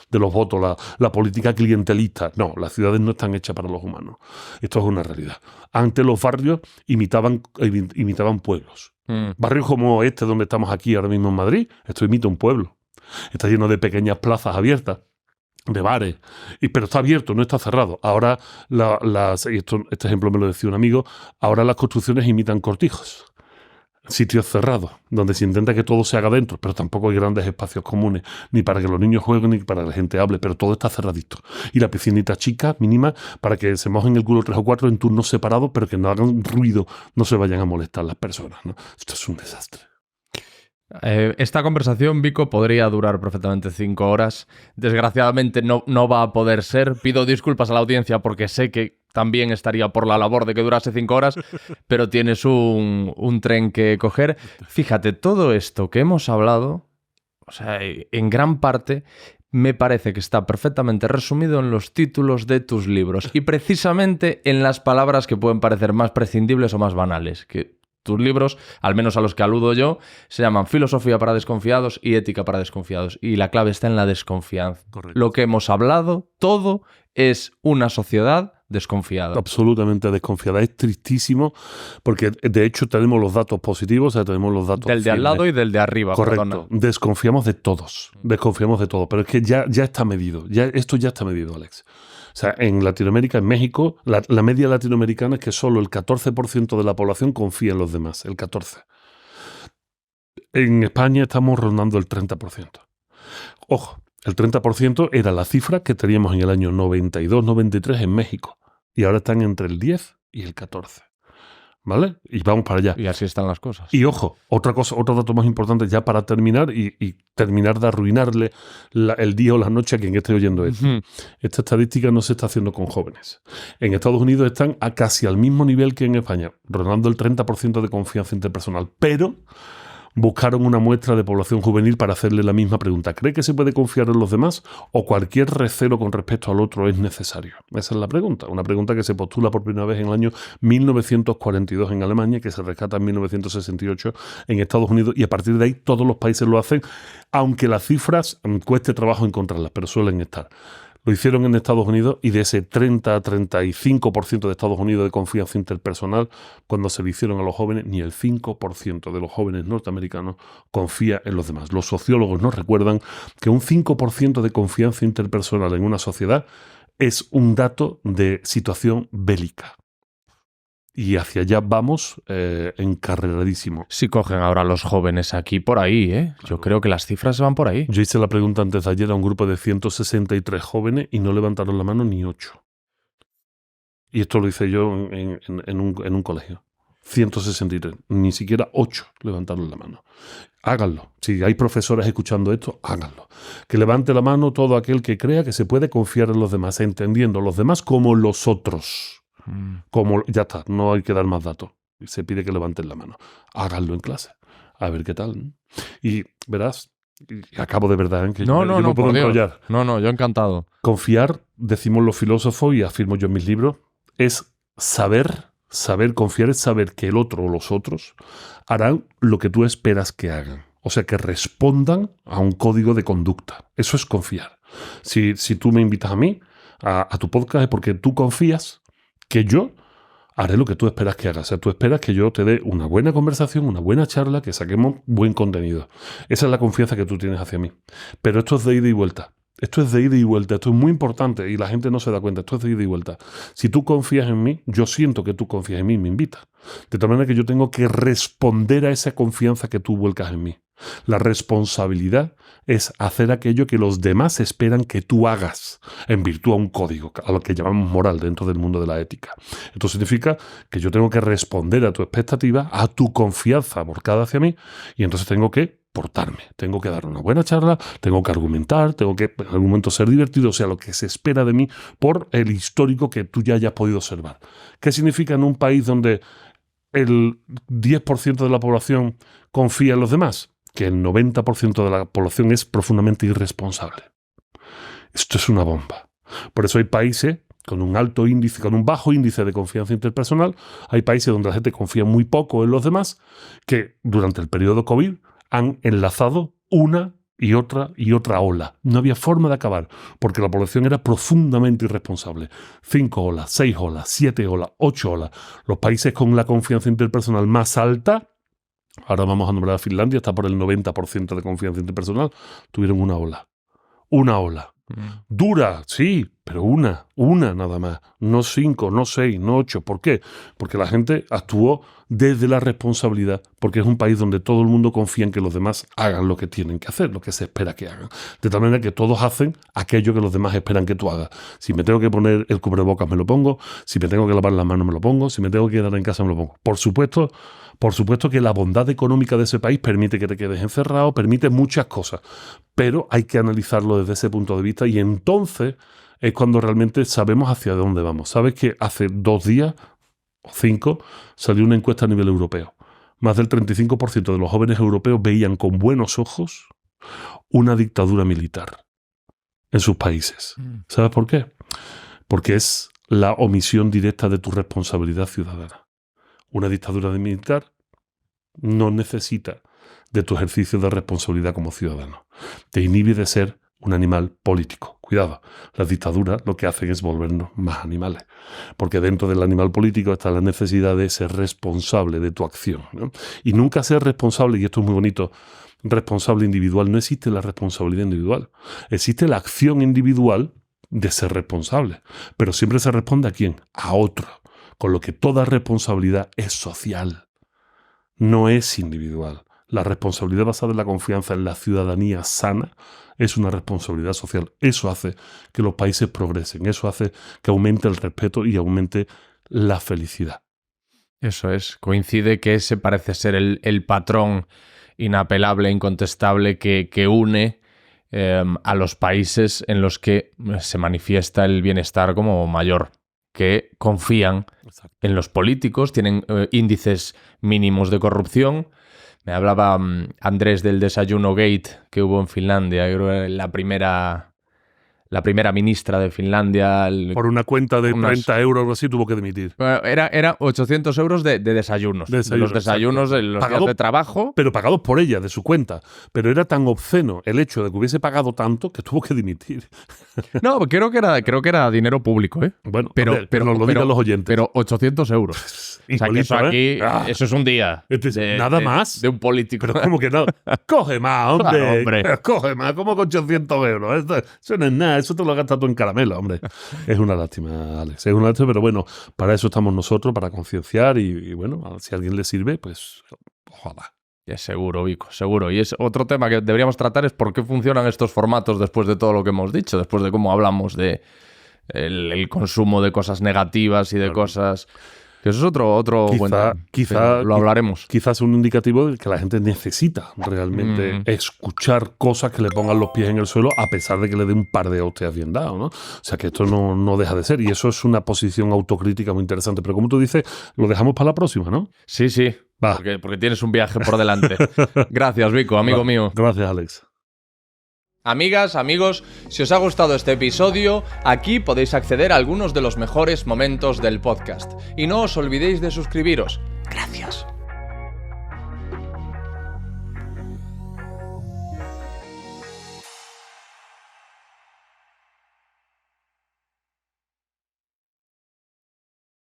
la política clientelista. No, las ciudades no están hechas para los humanos. Esto es una realidad. Antes los barrios imitaban pueblos. Barrios como este donde estamos aquí ahora mismo en Madrid, esto imita un pueblo. Está lleno de pequeñas plazas abiertas, de bares, pero está abierto, no está cerrado. Ahora, este ejemplo me lo decía un amigo, ahora las construcciones imitan cortijos, sitios cerrados, donde se intenta que todo se haga dentro, pero tampoco hay grandes espacios comunes, ni para que los niños jueguen, ni para que la gente hable, pero todo está cerradito. Y la piscinita chica, mínima, para que se mojen el culo 3 o 4 en turnos separados, pero que no hagan ruido, no se vayan a molestar las personas, ¿no? Esto es un desastre. Esta conversación, Vico, podría durar perfectamente 5 horas. Desgraciadamente no va a poder ser. Pido disculpas a la audiencia porque sé que también estaría por la labor de que durase 5 horas, pero tienes un tren que coger. Fíjate, todo esto que hemos hablado, o sea, en gran parte, me parece que está perfectamente resumido en los títulos de tus libros y precisamente en las palabras que pueden parecer más prescindibles o más banales, que tus libros, al menos a los que aludo yo, se llaman Filosofía para desconfiados y Ética para desconfiados. Y la clave está en la desconfianza. Correcto. Lo que hemos hablado, todo es una sociedad Desconfiada. Absolutamente desconfiada. Es tristísimo porque, de hecho, tenemos los datos positivos, o sea, tenemos los datos del de al lado y del de arriba. Correcto. Perdona. Desconfiamos de todos. Desconfiamos de todo. Pero es que ya está medido. Esto ya está medido, Alex. O sea, en Latinoamérica, en México, la media latinoamericana es que solo el 14% de la población confía en los demás. El 14%. En España estamos rondando el 30%. Ojo, el 30% era la cifra que teníamos en el año 92-93 en México. Y ahora están entre el 10 y el 14. ¿Vale? Y vamos para allá. Y así están las cosas. Y ojo, otro dato más importante ya para terminar y terminar de arruinarle el día o la noche a quien esté oyendo esto. Esta estadística no se está haciendo con jóvenes. En Estados Unidos están a casi al mismo nivel que en España, rondando el 30% de confianza interpersonal. Pero buscaron una muestra de población juvenil para hacerle la misma pregunta. ¿Cree que se puede confiar en los demás o cualquier recelo con respecto al otro es necesario? Esa es la pregunta. Una pregunta que se postula por primera vez en el año 1942 en Alemania, que se rescata en 1968 en Estados Unidos, y a partir de ahí todos los países lo hacen, aunque las cifras cueste trabajo encontrarlas, pero suelen estar. Lo hicieron en Estados Unidos y de ese 30 a 35% de Estados Unidos de confianza interpersonal, cuando se lo hicieron a los jóvenes, ni el 5% de los jóvenes norteamericanos confía en los demás. Los sociólogos nos recuerdan que un 5% de confianza interpersonal en una sociedad es un dato de situación bélica. Y hacia allá vamos encarreradísimo. Si cogen ahora los jóvenes aquí por ahí, ¿eh? Yo creo que las cifras van por ahí. Yo hice la pregunta antes de ayer a un grupo de 163 jóvenes y no levantaron la mano ni 8. Y esto lo hice yo en un colegio. 163. Ni siquiera 8 levantaron la mano. Háganlo. Si hay profesores escuchando esto, háganlo. Que levante la mano todo aquel que crea que se puede confiar en los demás, entendiendo a los demás como los otros. Ya está, no hay que dar más datos. Se pide que levanten la mano. Háganlo en clase. A ver qué tal. Y verás, y acabo de verdad, que no, yo me puedo enrollar. No, yo encantado. Confiar, decimos los filósofos y afirmo yo en mis libros, es saber, confiar es saber que el otro o los otros harán lo que tú esperas que hagan. O sea, que respondan a un código de conducta. Eso es confiar. Si tú me invitas a mí, a tu podcast, es porque tú confías que yo haré lo que tú esperas que haga. O sea, tú esperas que yo te dé una buena conversación, una buena charla, que saquemos buen contenido. Esa es la confianza que tú tienes hacia mí. Pero esto es de ida y vuelta. Esto es de ida y vuelta. Esto es muy importante y la gente no se da cuenta. Esto es de ida y vuelta. Si tú confías en mí, yo siento que tú confías en mí y me invitas. De tal manera que yo tengo que responder a esa confianza que tú vuelcas en mí. La responsabilidad es hacer aquello que los demás esperan que tú hagas en virtud a un código, a lo que llamamos moral dentro del mundo de la ética. Esto significa que yo tengo que responder a tu expectativa, a tu confianza volcada hacia mí, y entonces tengo que portarme, tengo que dar una buena charla, tengo que argumentar, tengo que en algún momento ser divertido, o sea, lo que se espera de mí por el histórico que tú ya hayas podido observar. ¿Qué significa en un país donde el 10% de la población confía en los demás? Que el 90% de la población es profundamente irresponsable. Esto es una bomba. Por eso hay países con un alto índice, con un bajo índice de confianza interpersonal. Hay países donde la gente confía muy poco en los demás, que durante el periodo COVID han enlazado una y otra ola. No había forma de acabar, porque la población era profundamente irresponsable. 5 olas, 6 olas, 7 olas, 8 olas. Los países con la confianza interpersonal más alta, ahora vamos a nombrar a Finlandia, está por el 90% de confianza interpersonal, tuvieron una ola. Una ola. Dura, sí, pero una nada más. No 5, no 6, no 8. ¿Por qué? Porque la gente actuó desde la responsabilidad, porque es un país donde todo el mundo confía en que los demás hagan lo que tienen que hacer, lo que se espera que hagan. De tal manera que todos hacen aquello que los demás esperan que tú hagas. Si me tengo que poner el cubrebocas, me lo pongo. Si me tengo que lavar las manos, me lo pongo. Si me tengo que quedar en casa, me lo pongo. Por supuesto que la bondad económica de ese país permite que te quedes encerrado, permite muchas cosas, pero hay que analizarlo desde ese punto de vista y entonces es cuando realmente sabemos hacia dónde vamos. ¿Sabes que hace 2 días o 5 salió una encuesta a nivel europeo? Más del 35% de los jóvenes europeos veían con buenos ojos una dictadura militar en sus países. ¿Sabes por qué? Porque es la omisión directa de tu responsabilidad ciudadana. Una dictadura militar no necesita de tu ejercicio de responsabilidad como ciudadano. Te inhibe de ser un animal político. Cuidado, las dictaduras lo que hacen es volvernos más animales, porque dentro del animal político está la necesidad de ser responsable de tu acción, ¿no? Y nunca ser responsable, y esto es muy bonito, responsable individual. No existe la responsabilidad individual. Existe la acción individual de ser responsable, pero siempre se responde ¿a quién? A otro, con lo que toda responsabilidad es social, no es individual. La responsabilidad basada en la confianza en la ciudadanía sana es una responsabilidad social. Eso hace que los países progresen, eso hace que aumente el respeto y aumente la felicidad. Eso es, coincide que ese parece ser el patrón inapelable, incontestable que une a los países en los que se manifiesta el bienestar como mayor, que confían en los políticos, tienen índices mínimos de corrupción. Me hablaba Andrés del desayuno gate que hubo en Finlandia, yo creo que la primera ministra de Finlandia... Por una cuenta de 30 euros o algo así tuvo que dimitir. Era 800 euros de desayunos. Los desayunos en los días de trabajo. Pero pagados por ella, de su cuenta. Pero era tan obsceno el hecho de que hubiese pagado tanto que tuvo que dimitir. No, creo que era dinero público, ¿eh? Bueno, pero nos lo digan los oyentes. Pero 800 euros. O sea, que eso aquí, eso es un día. Nada más. De un político. Pero como que no. Coge más, hombre. Claro, hombre. Coge más, como con 800 euros. Eso no es nada, eso te lo gastas tú en caramelo, hombre. Es una lástima, Alex. Es una lástima, pero bueno, para eso estamos nosotros, para concienciar y bueno, si a alguien le sirve, pues ojalá. Ya, seguro, Vico, seguro. Y es otro tema que deberíamos tratar, es por qué funcionan estos formatos después de todo lo que hemos dicho, después de cómo hablamos de el consumo de cosas negativas y de cosas... Que eso es otro quizá lo hablaremos. Quizás un indicativo de que la gente necesita realmente escuchar cosas que le pongan los pies en el suelo a pesar de que le dé un par de hostias bien dado, ¿no? O sea que esto no deja de ser y eso es una posición autocrítica muy interesante. Pero como tú dices, lo dejamos para la próxima, ¿no? Sí. Porque tienes un viaje por delante. Gracias, Vico, amigo mío. Gracias, Alex. Amigas, amigos, si os ha gustado este episodio, aquí podéis acceder a algunos de los mejores momentos del podcast. Y no os olvidéis de suscribiros. Gracias.